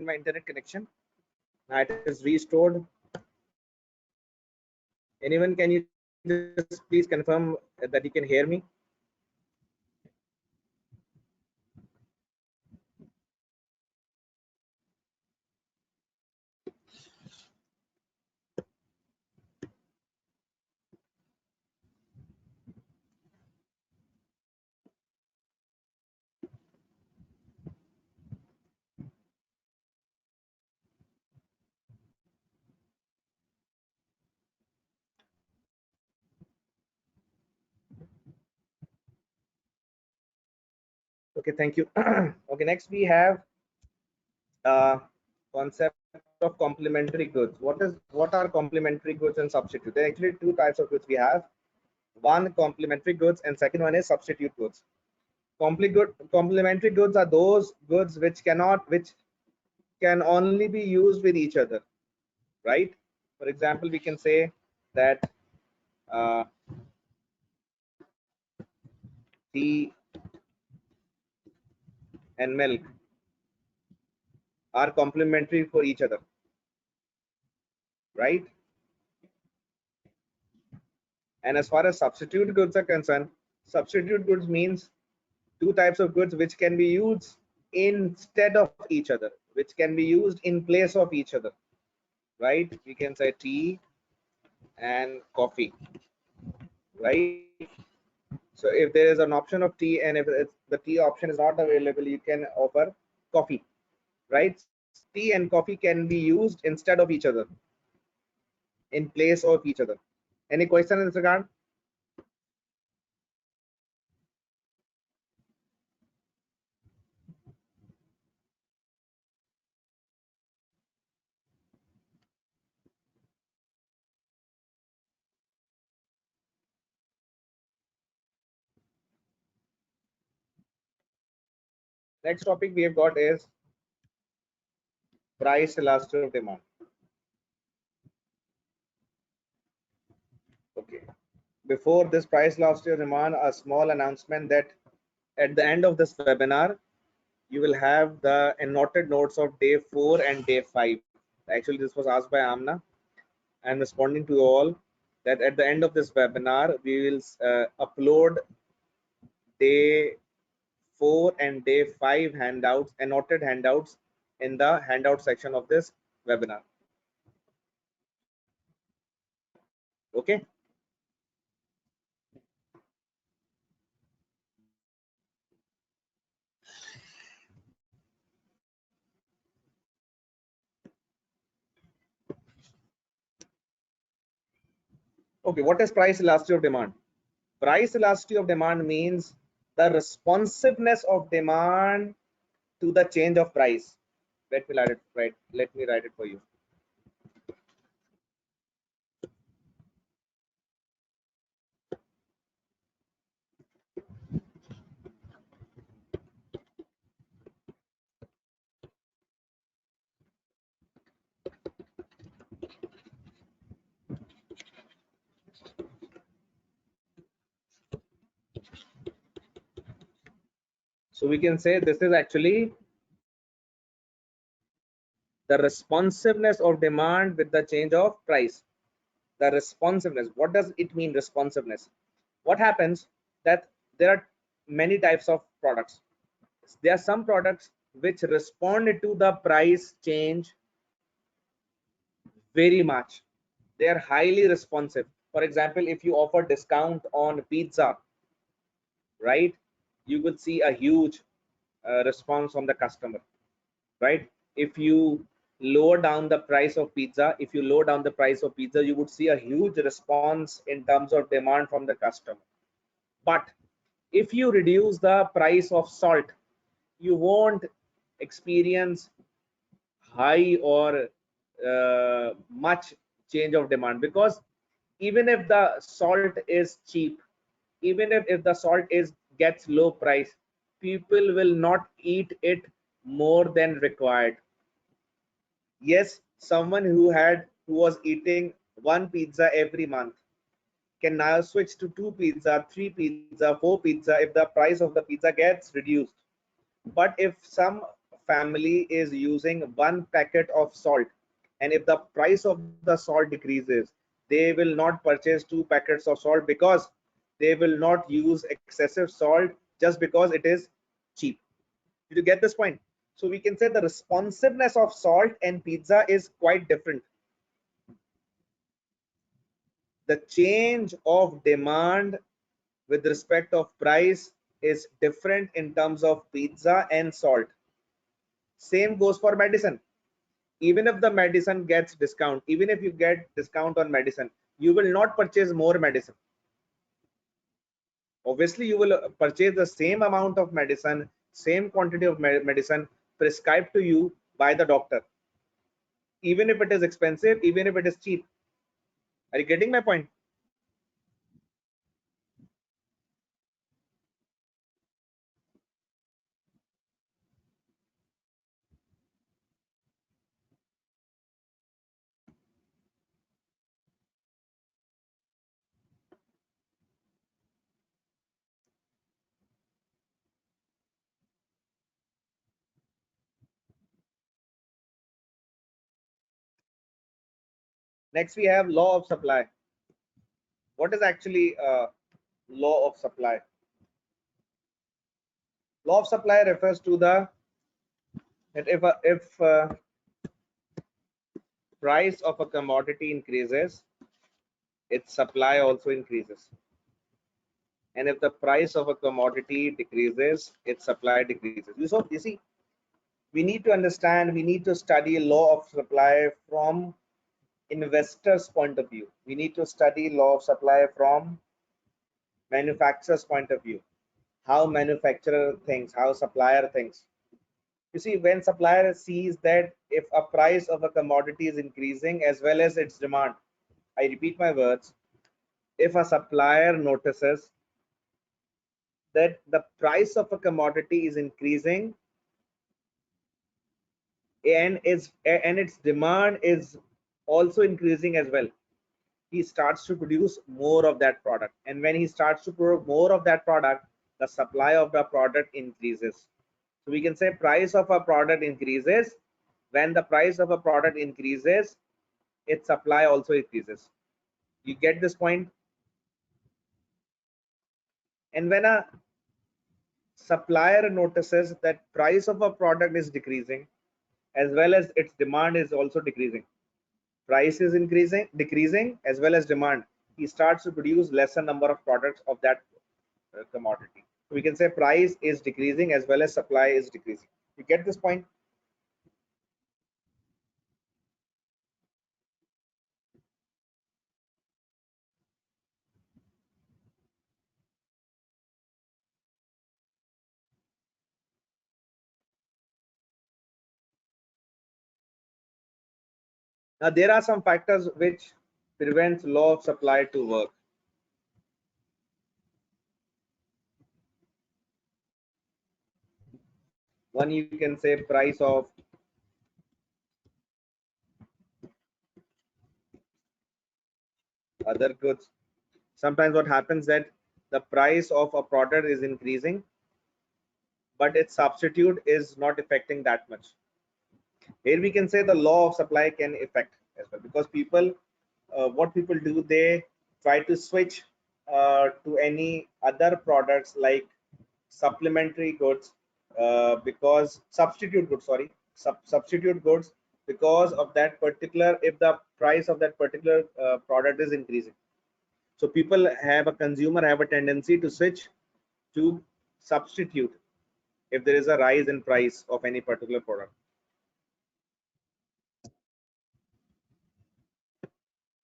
my internet connection. Now it is restored. Anyone, can you just please confirm that you can hear me? Okay, thank you. Okay, next we have concept of complementary goods. What are complementary goods and substitute? There are actually two types of goods we have. One, complementary goods, and second one is substitute goods. Complementary goods are those goods which can only be used with each other, right? For example, we can say that uh, tea and milk are complementary for each other, right? And as far as substitute goods are concerned, substitute goods means two types of goods which can be used instead of each other, which can be used in place of each other, right? We can say tea and coffee, right? So if there is an option of tea and if the tea option is not available, you can offer coffee, right? Tea and coffee can be used instead of each other, in place of each other. Any question in this regard? Next topic we have got is price elasticity of demand. Okay. Before this price elasticity of demand, a small announcement that at the end of this webinar, you will have the annotated notes of day 4 and day 5. Actually, this was asked by Amna. I'm responding to you all that at the end of this webinar, we will upload day 4 and day 5 handouts, annotated handouts in the handout section of this webinar. Okay. Okay, what is price elasticity of demand? Price elasticity of demand means the responsiveness of demand to the change of price. Let me write it right. Let me write it for you. So we can say this is actually the responsiveness of demand with the change of price. The responsiveness, what does it mean, responsiveness? What happens that there are many types of products. There are some products which respond to the price change very much. They are highly responsive. For example, if you offer discount on pizza, right, you will see a huge response from the customer, right? If you lower down the price of pizza, you would see a huge response in terms of demand from the customer. But if you reduce the price of salt, you won't experience high or much change of demand, because even if the salt is cheap, even if the salt is gets low price, people will not eat it more than required. Yes, someone who was eating one pizza every month can now switch to two pizza, three pizza, four pizza if the price of the pizza gets reduced. But if some family is using one packet of salt, and if the price of the salt decreases, they will not purchase two packets of salt because they will not use excessive salt just because it is cheap. Did you get this point? So we can say the responsiveness of salt and pizza is quite different. The change of demand with respect of price is different in terms of pizza and salt. Same goes for medicine. Even if the medicine gets discount, even if you get discount on medicine, you will not purchase more medicine. Obviously you will purchase the same amount of medicine, same quantity of medicine prescribed to you by the doctor, even if it is expensive, even if it is cheap. Are you getting my point? Next we have law of supply. What is actually law of supply? Law of supply refers to the that if price of a commodity increases, its supply also increases, and if the price of a commodity decreases, its supply decreases. You see, we need to understand, we need to study law of supply from investors' point of view. We need to study law of supply from manufacturer's point of view. How manufacturer thinks, how supplier thinks. You see, when supplier sees that if a price of a commodity is increasing as well as its demand, I repeat my words, if a supplier notices that the price of a commodity is increasing and its demand is also increasing as well, he starts to produce more of that product, and when he starts to produce more of that product, the supply of the product increases. So we can say price of a product increases. When the price of a product increases, its supply also increases. You get this point? And when a supplier notices that price of a product is decreasing as well as its demand is also decreasing, price is decreasing as well as demand, he starts to produce lesser number of products of that commodity. So we can say price is decreasing as well as supply is decreasing. You get this point? Now there are some factors which prevents law of supply to work. One, you can say price of other goods. Sometimes what happens that the price of a product is increasing, but its substitute is not affecting that much. Here we can say the law of supply can affect as well, because people, what people do, they try to switch to any other products like supplementary goods, because substitute goods, sorry, substitute goods, because of that particular, if the price of that particular product is increasing. So people have a consumer have a tendency to switch to substitute if there is a rise in price of any particular product.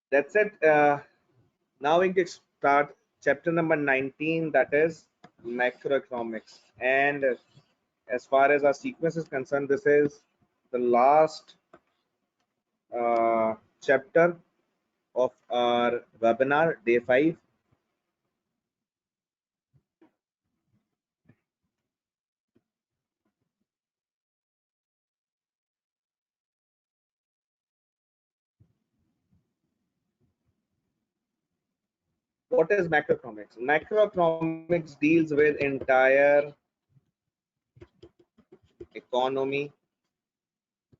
That's it. Now we can start chapter number 19, that is macroeconomics. And as far as our sequence is concerned, this is the last chapter of our webinar, day 5. What is macroeconomics? Macroeconomics deals with entire economy,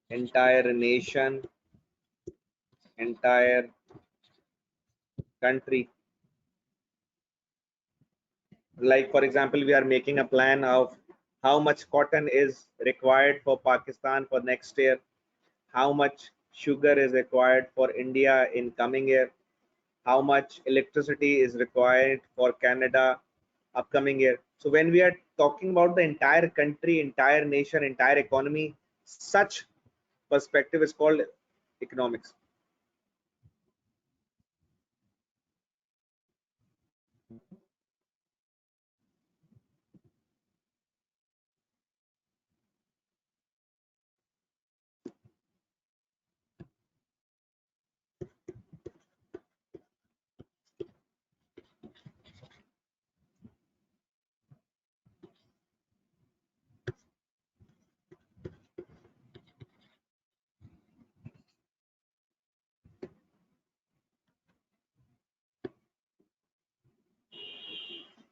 entire nation, entire country. Like for example, we are making a plan of how much cotton is required for Pakistan for next year, how much sugar is required for India in coming year, how much electricity is required for Canada upcoming year. So when we are talking about the entire country, entire nation, entire economy, such perspective is called economics.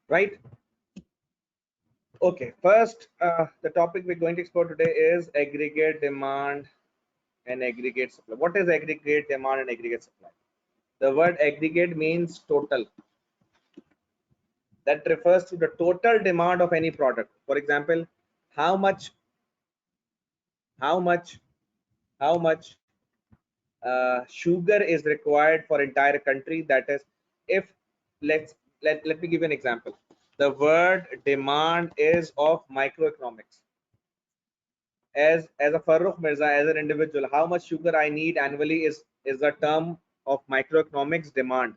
Right. Okay, first, the topic we're going to explore today is aggregate demand and aggregate supply. What is aggregate demand and aggregate supply? The word aggregate means total. That refers to the total demand of any product. For example, how much, how much, how much sugar is required for entire country. That is, if let me give you an example. The word demand is of microeconomics. As a Farooq Mirza, as an individual, how much sugar I need annually is a term of microeconomics demand.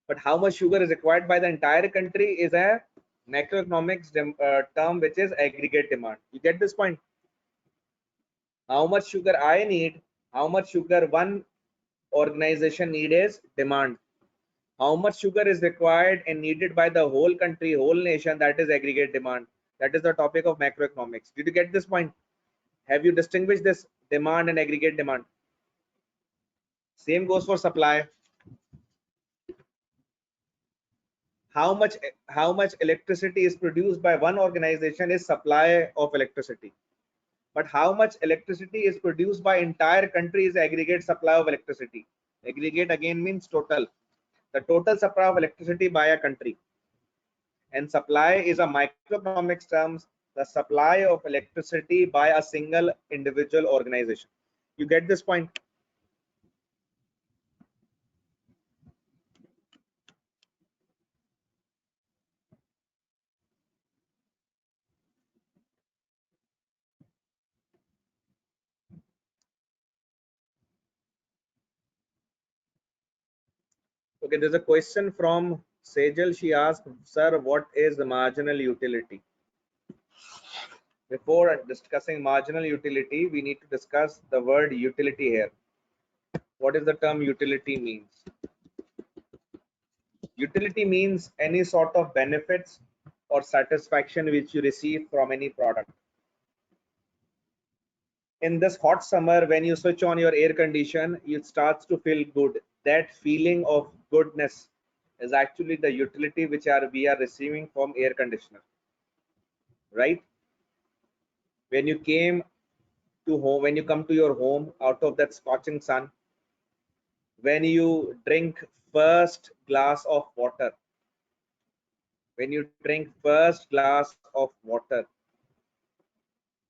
But how much sugar is required by the entire country is a macroeconomics term, which is aggregate demand. You get this point? How much sugar I need, how much sugar one organization need is demand. How much sugar is required and needed by the whole country, whole nation, that is aggregate demand. That is the topic of macroeconomics. Did you get this point? Have you distinguished this demand and aggregate demand? Same goes for supply. How much electricity is produced by one organization is supply of electricity. But how much electricity is produced by entire country is aggregate supply of electricity. Aggregate again means total. The total supply of electricity by a country. And supply is a microeconomics terms, the supply of electricity by a single individual organization. You get this point? Okay, there's a question from Sejal. She asked, sir, what is the marginal utility? Before discussing marginal utility, we need to discuss the word utility here. What is the term utility means? Utility means any sort of benefits or satisfaction which you receive from any product. In this hot summer, when you switch on your air condition, it starts to feel good. That feeling of goodness is actually the utility which we are receiving from air conditioner, right? When you came to home, when you come to your home out of that scorching sun, when you drink first glass of water, when you drink first glass of water,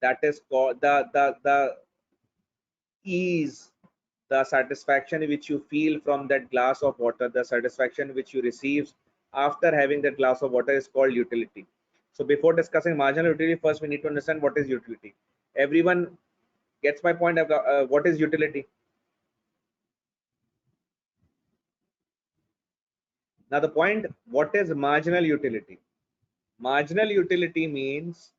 that is called the ease, the satisfaction which you feel from that glass of water, the satisfaction which you receive after having that glass of water is called utility. So before discussing marginal utility, first we need to understand what is utility. Everyone gets my point? What is utility? Now the point, what is marginal utility? Marginal utility means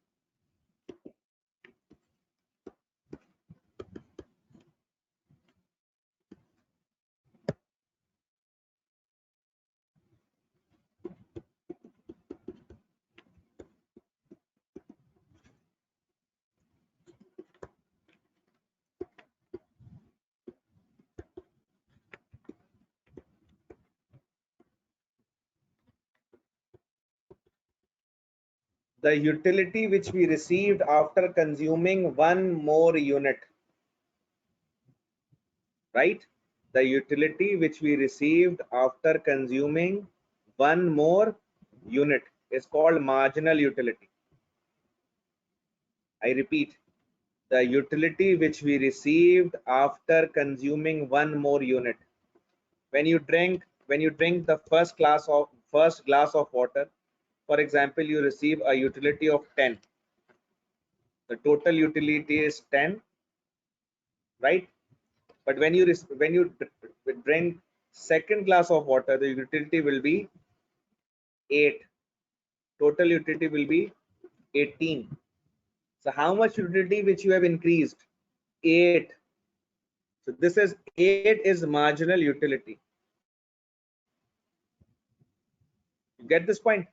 The utility which we received after consuming one more unit, right? The utility which we received after consuming one more unit is called marginal utility. I repeat, the utility which we received after consuming one more unit. When you drink the first glass of water, for example, you receive a utility of 10. The total utility is 10, right? But when you drink second glass of water, the utility will be 8. Total utility will be 18. So how much utility which you have increased? 8. So this is 8 is marginal utility. You get this point?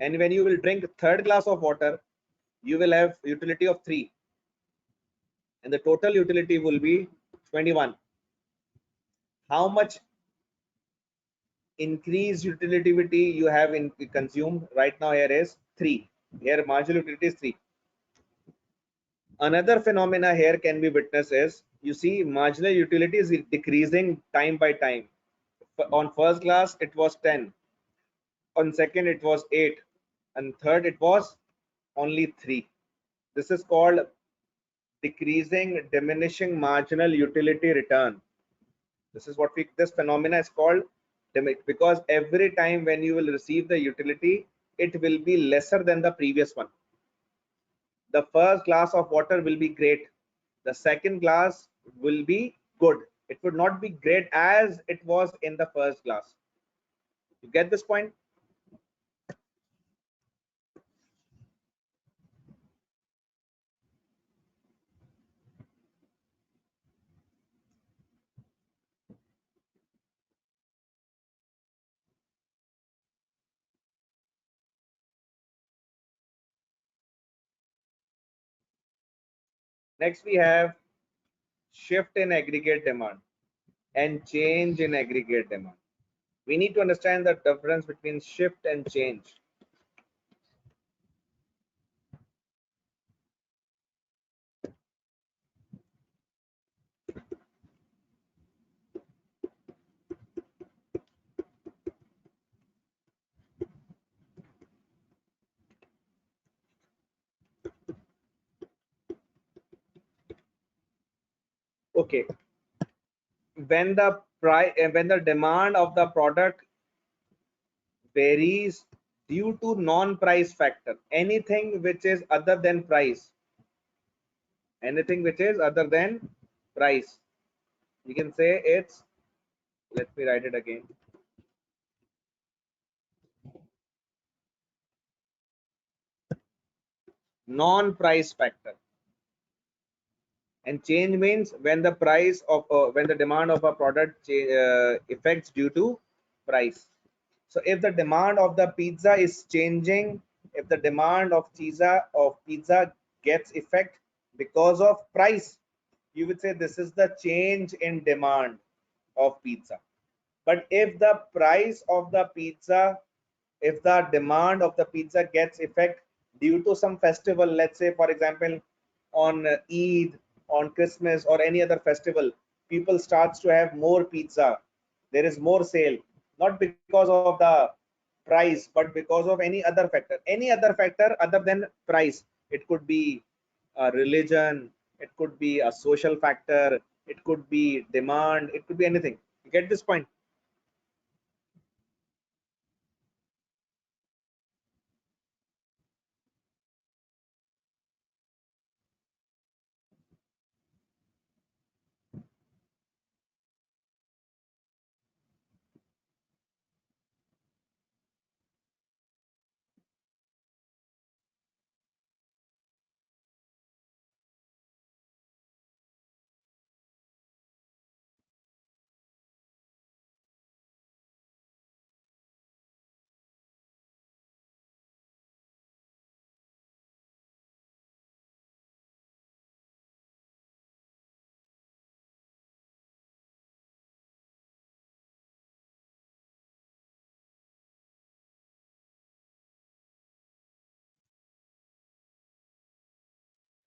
And when you will drink third glass of water, you will have utility of 3, and the total utility will be 21. How much increased utility you have in consumed right now? Here is 3. Here marginal utility is 3. Another phenomena here can be witnessed is, you see, marginal utility is decreasing time by time. On first glass it was 10, on second it was 8, and third it was only 3. This is called diminishing marginal utility return. This is what this phenomena is called, because every time when you will receive the utility, it will be lesser than the previous one. The first glass of water will be great, the second glass will be good, it would not be great as it was in the first glass. You get this point? Next we have shift in aggregate demand and change in aggregate demand. We need to understand the difference between shift and change. Okay, when the demand of the product varies due to non-price factor, anything which is other than price, anything which is other than price, you can say it's, let me write it again, non-price factor. And change means when the price of when the demand of a product affects due to price. So if the demand of the pizza is changing, if the demand of pizza gets effect because of price, you would say this is the change in demand of pizza. But if the price of the pizza, if the demand of the pizza gets effect due to some festival, let's say for example on Eid, on Christmas or any other festival, people starts to have more pizza, there is more sale, not because of the price but because of any other factor other than price. It could be a religion, it could be a social factor, it could be demand, it could be anything. You get this point?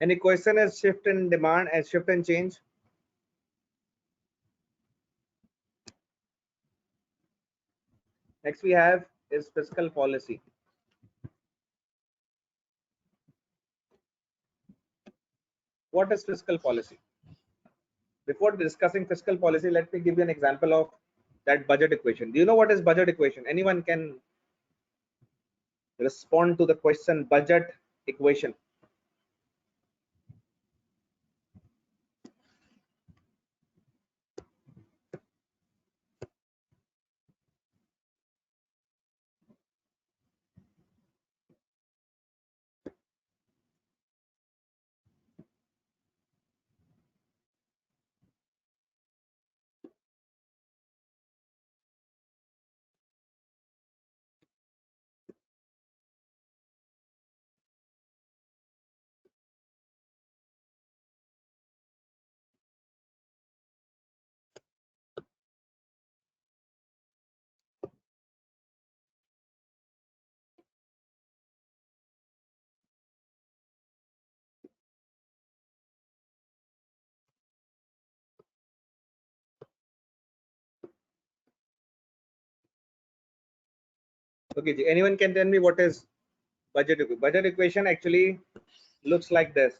Any question is shift in demand and shift and change? Next we have is fiscal policy. What is fiscal policy? Before discussing fiscal policy, let me give you an example of that budget equation. Do you know what is budget equation? Anyone can respond to the question budget equation. Okay, anyone can tell me what is budget equation? Budget equation actually looks like this.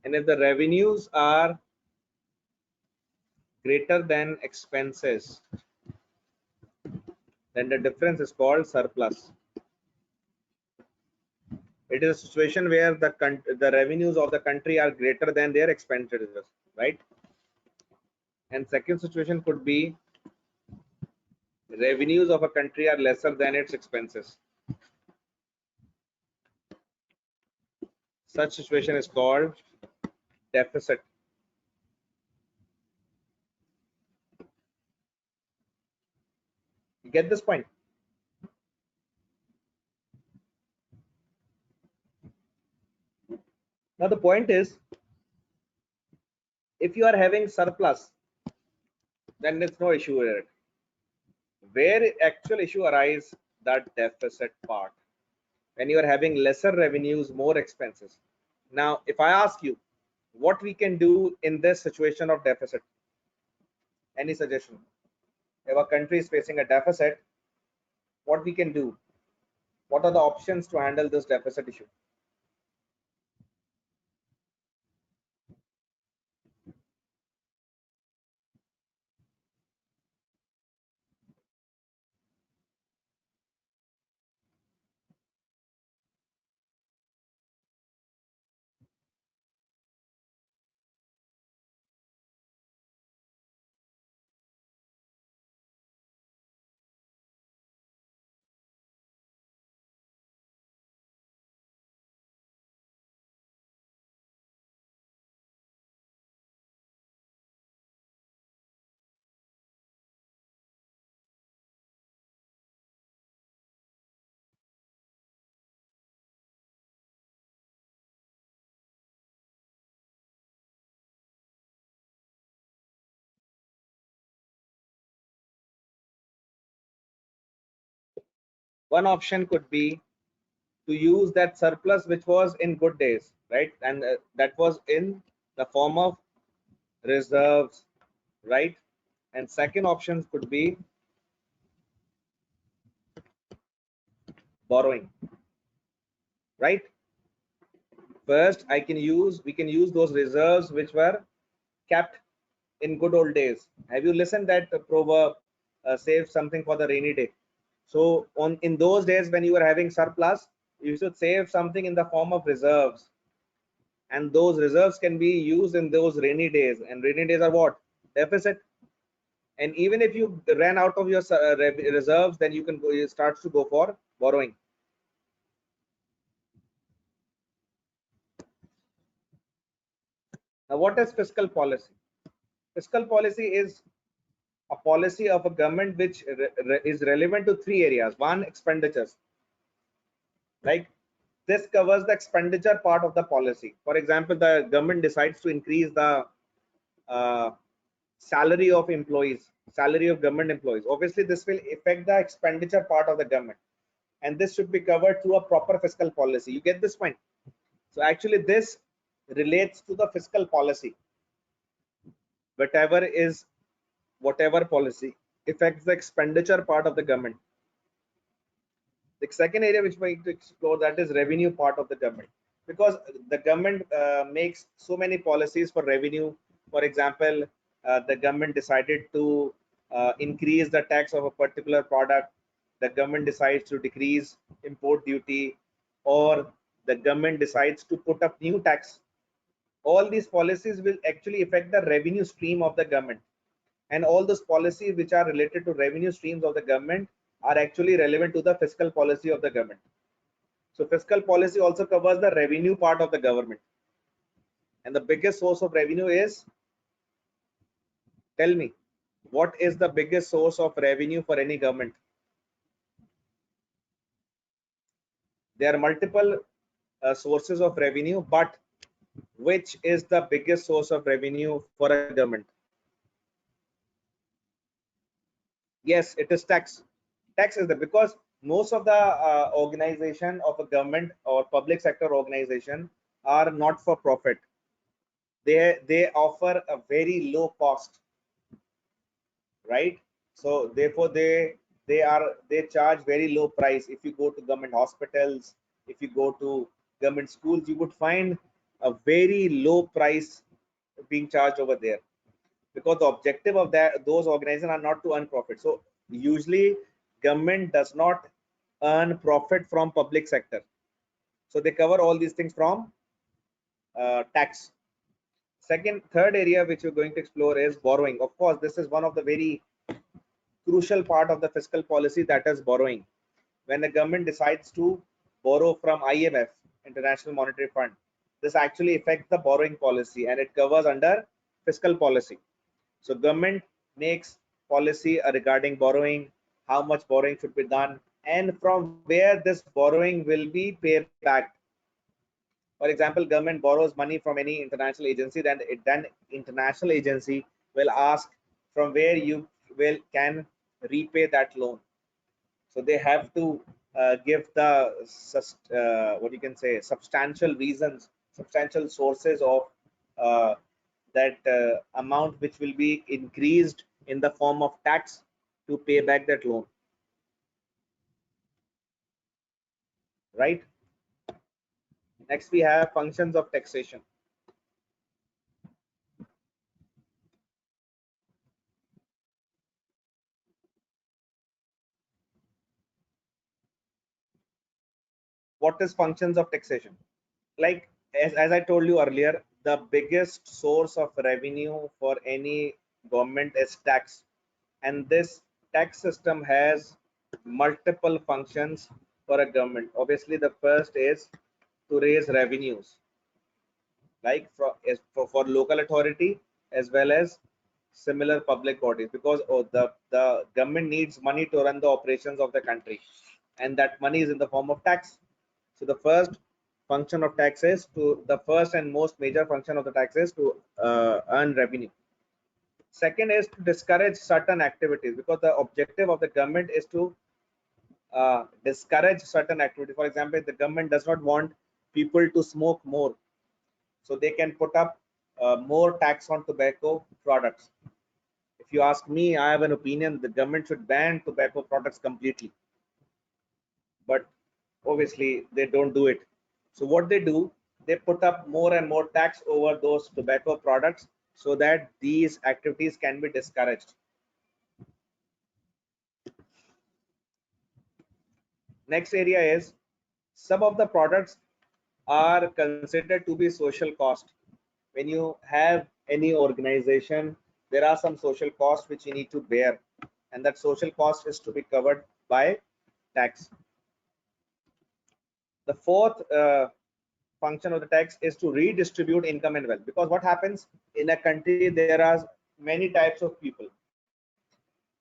And if the revenues are greater than expenses, then the difference is called surplus. It is a situation where the revenues of the country are greater than their expenditures, right? And second situation could be revenues of a country are lesser than its expenses. Such situation is called deficit. You get this point? Now the point is, if you are having surplus, then there's no issue with it. Where actual issue arises, that deficit part. When you are having lesser revenues, more expenses. Now, if I ask you what we can do in this situation of deficit, any suggestion? If a country is facing a deficit, what we can do? What are the options to handle this deficit issue? One option could be to use that surplus which was in good days, right? And that was in the form of reserves, right? And second option could be borrowing, right? First, we can use those reserves which were kept in good old days. Have you listened that proverb, save something for the rainy day? So on in those days when you were having surplus, you should save something in the form of reserves, and those reserves can be used in those rainy days. And rainy days are what? Deficit. And even if you ran out of your reserves, then you can go, you start to go for borrowing. Now, what is fiscal policy? Fiscal policy is a policy of a government which is relevant to three areas. One, expenditures. Like this covers the expenditure part of the policy. For example, the government decides to increase the salary of employees. salary of government employees. Obviously, this will affect the expenditure part of the government, and this should be covered through a proper fiscal policy. You get this point? So actually, this relates to the fiscal policy. Whatever policy affects the expenditure part of the government. The second area which we need to explore, that is revenue part of the government, because the government makes so many policies for revenue. For example, the government decided to increase the tax of a particular product. The government decides to decrease import duty, or the government decides to put up new tax. All these policies will actually affect the revenue stream of the government, and all those policies which are related to revenue streams of the government are actually relevant to the fiscal policy of the government. So fiscal policy also covers the revenue part of the government, and the biggest source of revenue is, tell me, what is the biggest source of revenue for any government? There are multiple sources of revenue, but which is the biggest source of revenue for a government? Yes, it is tax. Tax is the, because most of the organization of a government or public sector organization are not for profit. They offer a very low cost, right? So therefore they charge very low price. If you go to government hospitals, if you go to government schools, you would find a very low price being charged over there, because the objective of that, those organizations are not to earn profit. So usually government does not earn profit from public sector, so they cover all these things from tax. Third area which we're going to explore is borrowing. Of course, this is one of the very crucial part of the fiscal policy, that is borrowing. When the government decides to borrow from IMF, International Monetary Fund, this actually affects the borrowing policy, and it covers under fiscal policy. So government makes policy regarding borrowing, how much borrowing should be done, and from where this borrowing will be paid back. For example, government borrows money from any international agency, then international agency will ask from where you will can repay that loan. So they have to give the what you can say, substantial reasons, substantial sources of uh, that amount which will be increased in the form of tax to pay back that loan, right? Next we have functions of taxation. What is functions of taxation? Like as I told you earlier, the biggest source of revenue for any government is tax, and this tax system has multiple functions for a government. Obviously the first is to raise revenues, like for local authority as well as similar public bodies, because the government needs money to run the operations of the country, and that money is in the form of tax. So the first function of tax is to, the first and most major function of the tax is to earn revenue. Second is to discourage certain activities, because the objective of the government is to discourage certain activity. For example, the government does not want people to smoke more, so they can put up more tax on tobacco products. If you ask me, I have an opinion, the government should ban tobacco products completely, but obviously they don't do it. So what they do, they put up more and more tax over those tobacco products so that these activities can be discouraged. Next area is, some of the products are considered to be social cost. When you have any organization, there are some social costs which you need to bear, and that social cost is to be covered by tax. The fourth function of the tax is to redistribute income and wealth, because what happens in a country, there are many types of people.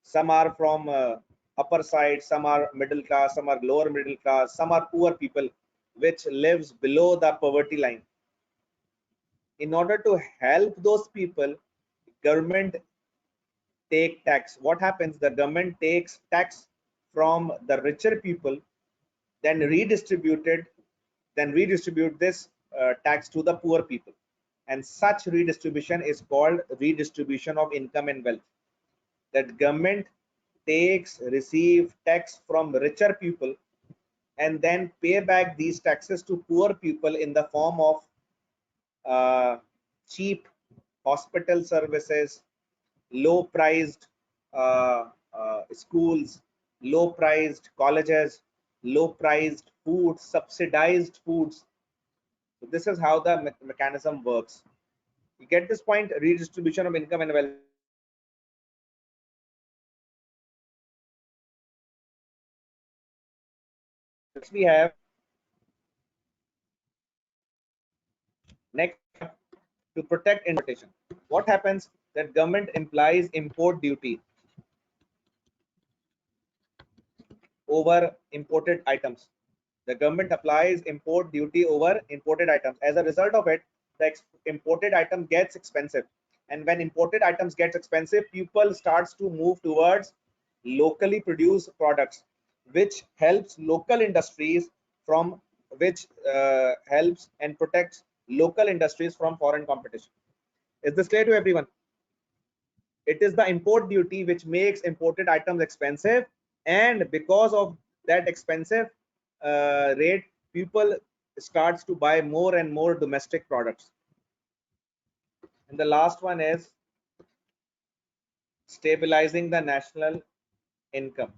Some are from upper side, some are middle class, some are lower middle class, some are poor people which lives below the poverty line. In order to help those people, government take tax. What happens? The government takes tax from the richer people, then redistribute this tax to the poor people, and such redistribution is called redistribution of income and wealth. That government receive tax from richer people and then pay back these taxes to poor people in the form of uh, cheap hospital services, low priced schools, low priced colleges, low priced foods, subsidized foods. So this is how the mechanism works. You get this point? Redistribution of income and wealth. Next we have next to protect importation. What happens? That government implies import duty over imported items. The government applies import duty over imported items. As a result of it, the imported item gets expensive. And when imported items gets expensive, people starts to move towards locally produced products, which helps local industries from which helps and protects local industries from foreign competition. Is this clear to everyone? It is the import duty which makes imported items expensive, and because of that expensive rate, people starts to buy more and more domestic products. And the last one is stabilizing the national income.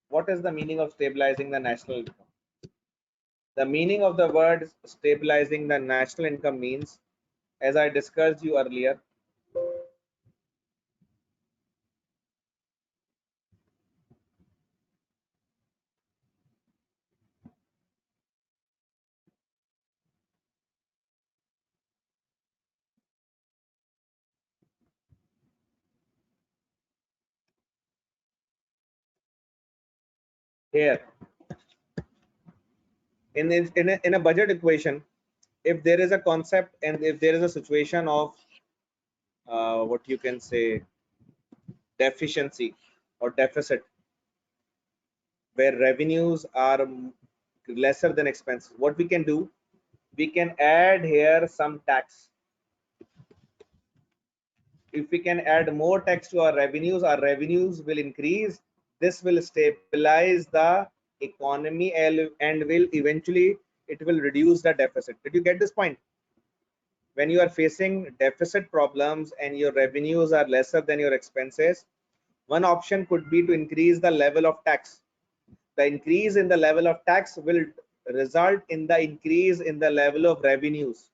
What is the meaning of stabilizing the national income? The meaning of the word stabilizing the national income means, as I discussed you earlier, here in a budget equation, if there is a concept and if there is a situation of what you can say deficiency or deficit, where revenues are lesser than expenses, what we can do, we can add here some tax. If we can add more tax to our revenues will increase. This will stabilize the economy and will eventually it will reduce the deficit. Did you get this point? When you are facing deficit problems and your revenues are lesser than your expenses, one option could be to increase the level of tax. The increase in the level of tax will result in the increase in the level of revenues,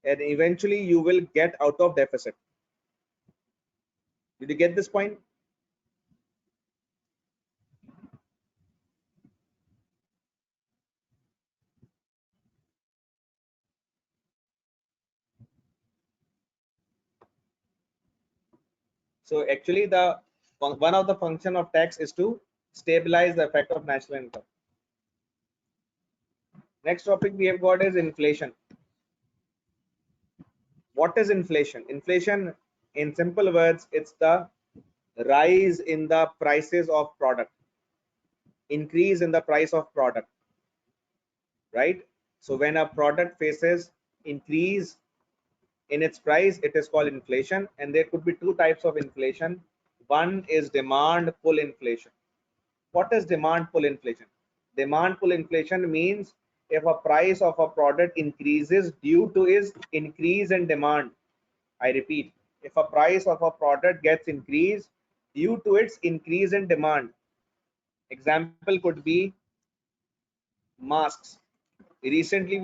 and eventually you will get out of deficit. Did you get this point? So actually the one of the function of tax is to stabilize the effect of national income. Next topic we have got is inflation. What is inflation? Inflation, in simple words, it's the rise in the prices of product, increase in the price of product, right? So when a product faces increase in its price, it is called inflation. And there could be two types of inflation. One is demand pull inflation. What is demand pull inflation? Demand pull inflation means if a price of a product increases due to its increase in demand. I repeat, if a price of a product gets increased due to its increase in demand. Example could be masks. Recently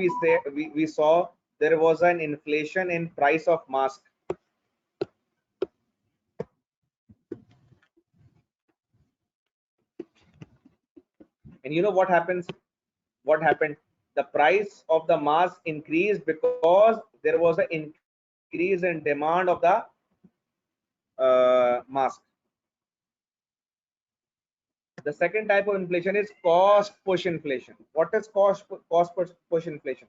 we saw there was an inflation in price of mask. And you know what happens? What happened? The price of the mask increased because there was an increase in demand of the mask. The second type of inflation is cost push inflation. What is cost push inflation?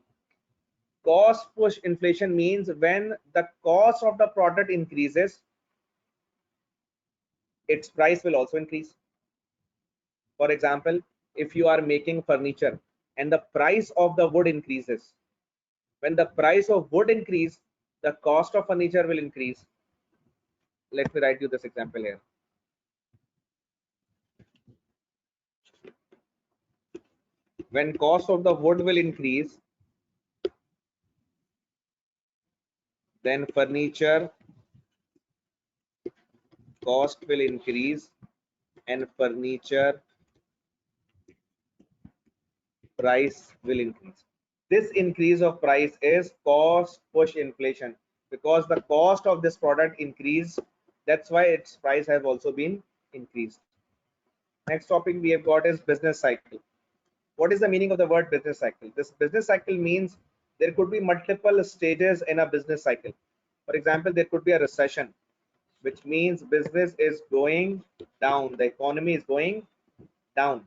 Cost push inflation means when the cost of the product increases, its price will also increase. For example, if you are making furniture and the price of the wood increases, when the price of wood increase, the cost of furniture will increase. Let me write you this example here. When cost of the wood will increase, then furniture cost will increase and furniture price will increase. This increase of price is cost push inflation, because the cost of this product increased. That's why its price has also been increased. Next topic we have got is business cycle. What is the meaning of the word business cycle? This business cycle means there could be multiple stages in a business cycle. For example, there could be a recession, which means business is going down, the economy is going down.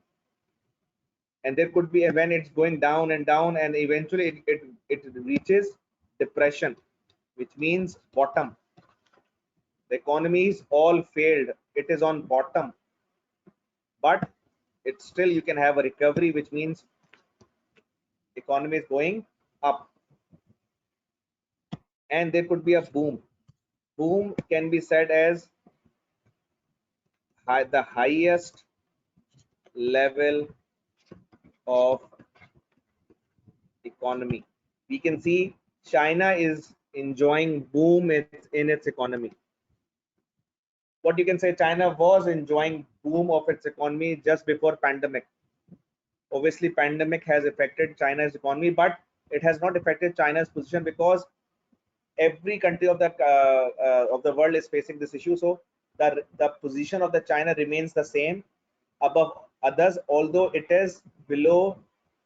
And there could be when it's going down and down, and eventually it reaches depression, which means bottom. The economies all failed, it is on bottom, but it's still you can have a recovery, which means economy is going up. And there could be a boom. Boom can be said as the highest level of economy. We can see China is enjoying boom in its economy. What you can say, China was enjoying boom of its economy just before pandemic. Obviously, pandemic has affected China's economy, but it has not affected China's position, because every country of the world is facing this issue. So the position of the China remains the same above others, although it is below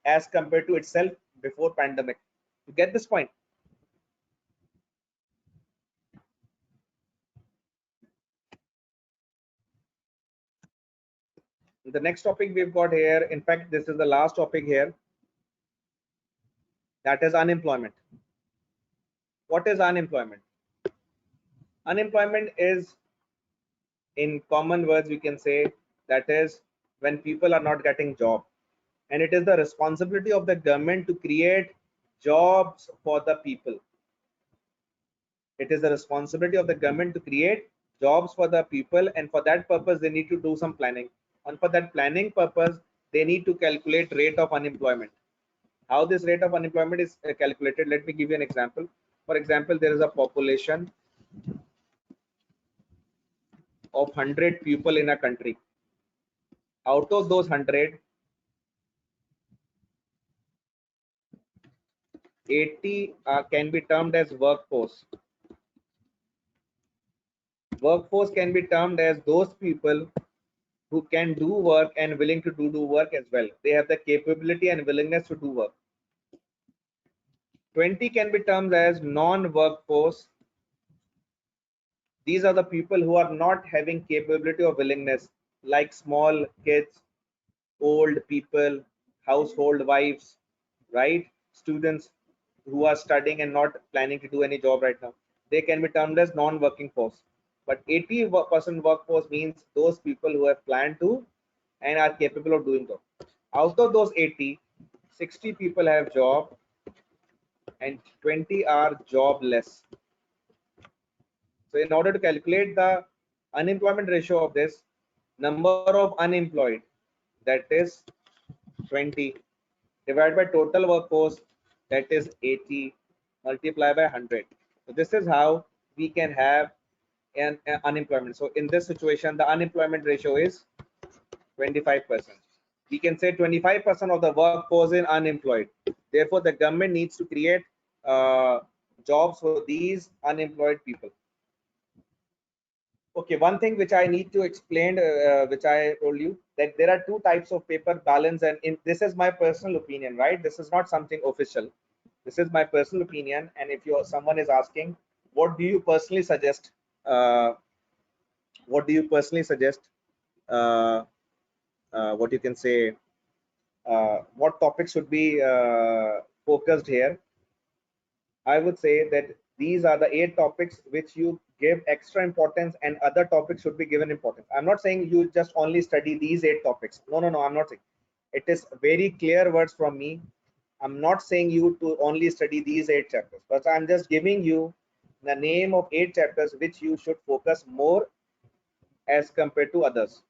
as compared to itself before pandemic. You get this point? The next topic we've got here, in fact, this is the last topic here, that is unemployment. What is unemployment? Unemployment is, in common words, we can say that is when people are not getting job, and it is the responsibility of the government to create jobs for the people. It is the responsibility of the government to create jobs for the people, and for that purpose they need to do some planning, and for that planning purpose they need to calculate rate of unemployment. How this rate of unemployment is calculated, let me give you an example. For example, there is a population of 100 people in a country. Out of those 100, 80 can be termed as workforce. Workforce can be termed as those people who can do work and willing to do work as well. They have the capability and willingness to do work. 20 can be termed as non-workforce. These are the people who are not having capability or willingness, like small kids, old people, household wives, right? Students who are studying and not planning to do any job right now. They can be termed as non-working force. But 80% workforce means those people who have planned to and are capable of doing so. Out of those 80, 60 people have job and 20 are jobless. So in order to calculate the unemployment ratio of this, number of unemployed, that is 20, divided by total workforce, that is 80, multiply by 100. So this is how we can have an unemployment. So in this situation, the unemployment ratio is 25%. We can say 25% of the workforce is unemployed. Therefore, the government needs to create jobs for these unemployed people. Okay, one thing which I need to explain, which I told you, that there are two types of paper balance, and this is my personal opinion, right? This is not something official. This is my personal opinion, and if someone is asking, what do you personally suggest? What do you personally suggest? What you can say? What topics should be focused here? I would say that these are the 8 topics which you give extra importance, and other topics should be given importance. I'm not saying you just only study these 8 topics. No, no, no. I'm not saying. It is very clear words from me. I'm not saying you to only study these 8 chapters, but I'm just giving you the name of 8 chapters which you should focus more as compared to others.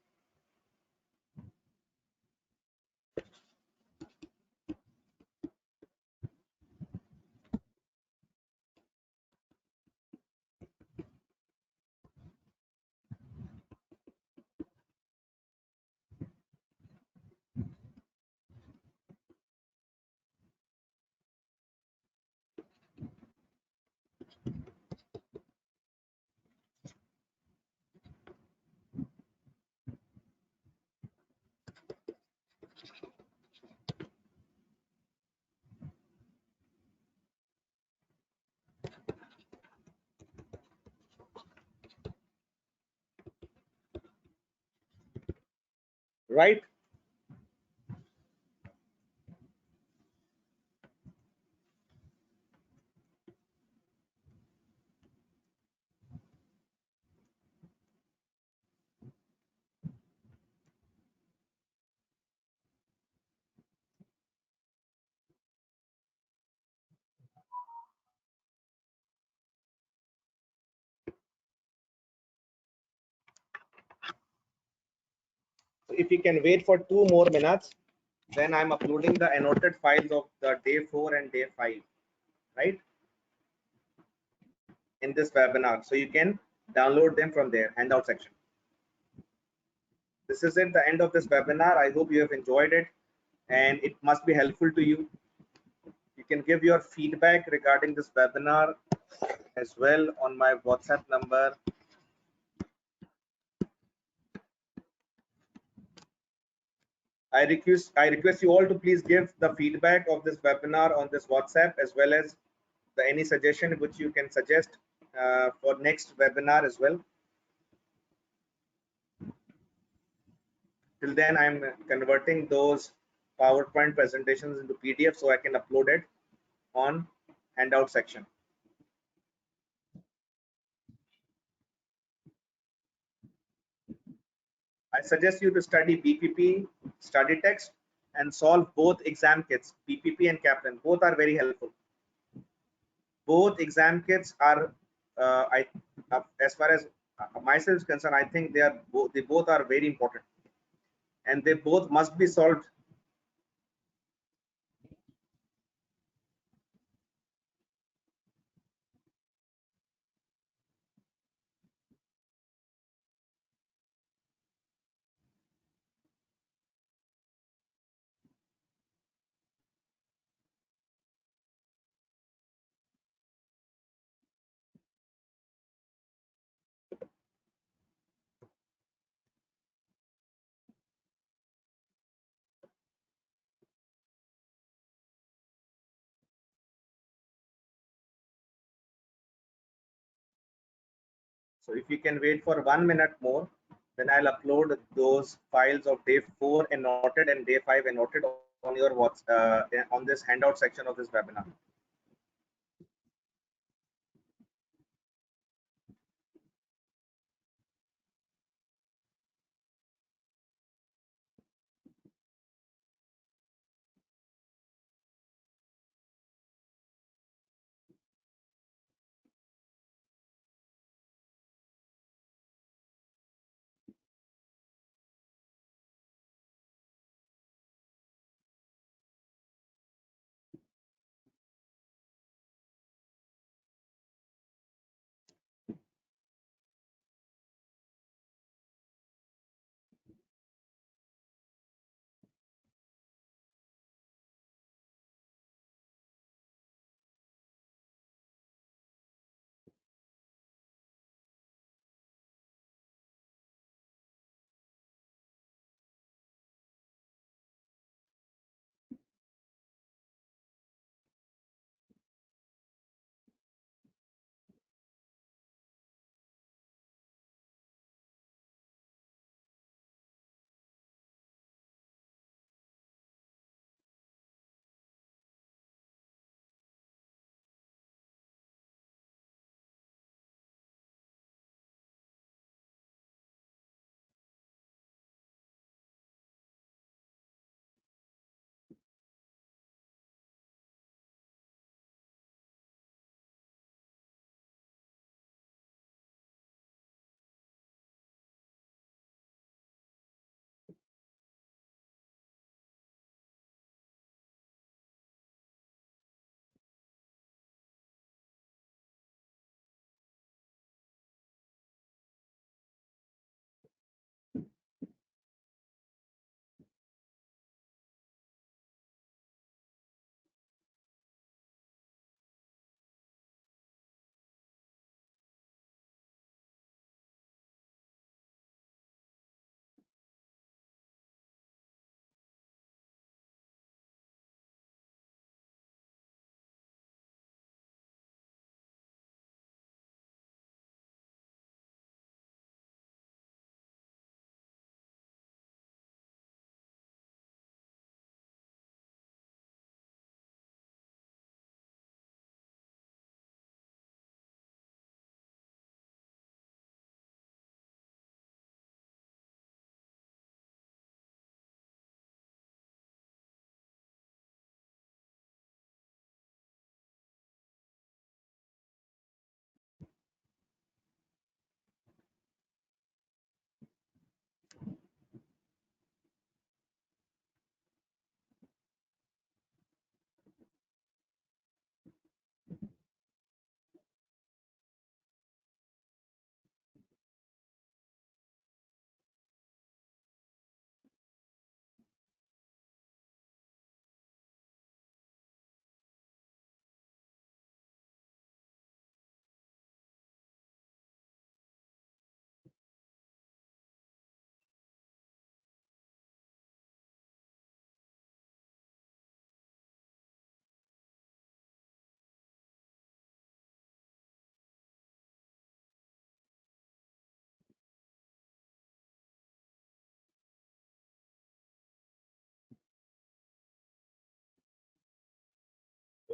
Right? So if you can wait for 2 more minutes, then I'm uploading the annotated files of the day 4 and day 5, right, in this webinar. So you can download them from there, handout section. This is it, the end of this webinar. I hope you have enjoyed it and it must be helpful to you. You can give your feedback regarding this webinar as well on my WhatsApp number. I request you all to please give the feedback of this webinar on this WhatsApp, as well as any suggestion which you can suggest for next webinar as well. Till then, I'm converting those PowerPoint presentations into PDF so I can upload it on handout section. I suggest you to study BPP, study text, and solve both exam kits, BPP and Kaplan. Both are very helpful. Both exam kits are, as far as myself is concerned, I think they both are very important, and they both must be solved. So if you can wait for 1 minute more, then I'll upload those files of day 4 annotated and day 5 annotated on your on this handout section of this webinar.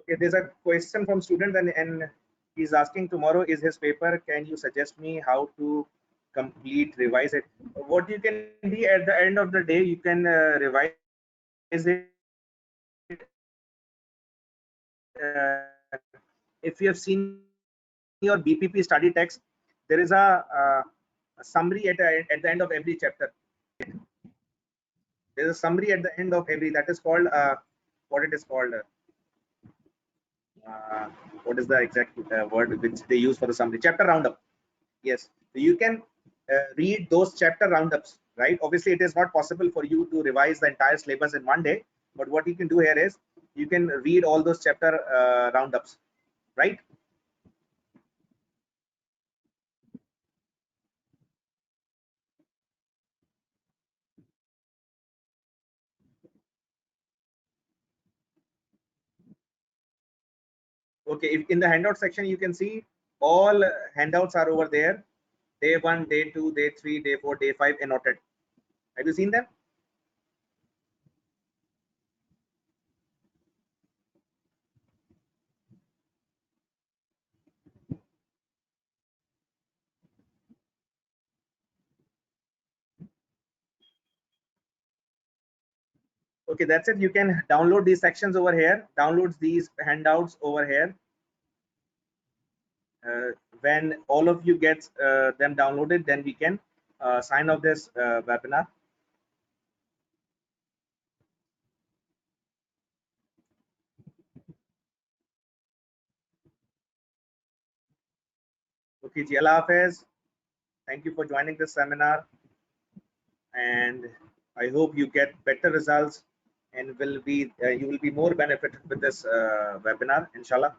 Okay, there's a question from student, and he's asking tomorrow is his paper. Can you suggest me how to complete, revise it? What you can be at the end of the day, you can revise it. If you have seen your BPP study text, there is a summary at the end of every chapter. There's a summary at the end of every, that is called what it is called. Uh, what is the exact word which they use for the summary? Chapter roundup. Yes, so you can read those chapter roundups, right? Obviously, it is not possible for you to revise the entire syllabus in one day, but what you can do here is you can read all those chapter roundups, right? Okay, if in the handout section you can see all handouts are over there. Day 1, day 2, day 3, day 4, day 5 annotated. Have you seen them? Okay, that's it. You can download these sections over here, download these handouts over here. Uh, when all of you get them downloaded, then we can sign off this webinar. Okay, ji, Allah Hafiz. Thank you for joining this seminar, and I hope you get better results and will be you will be more benefited with this webinar, inshallah.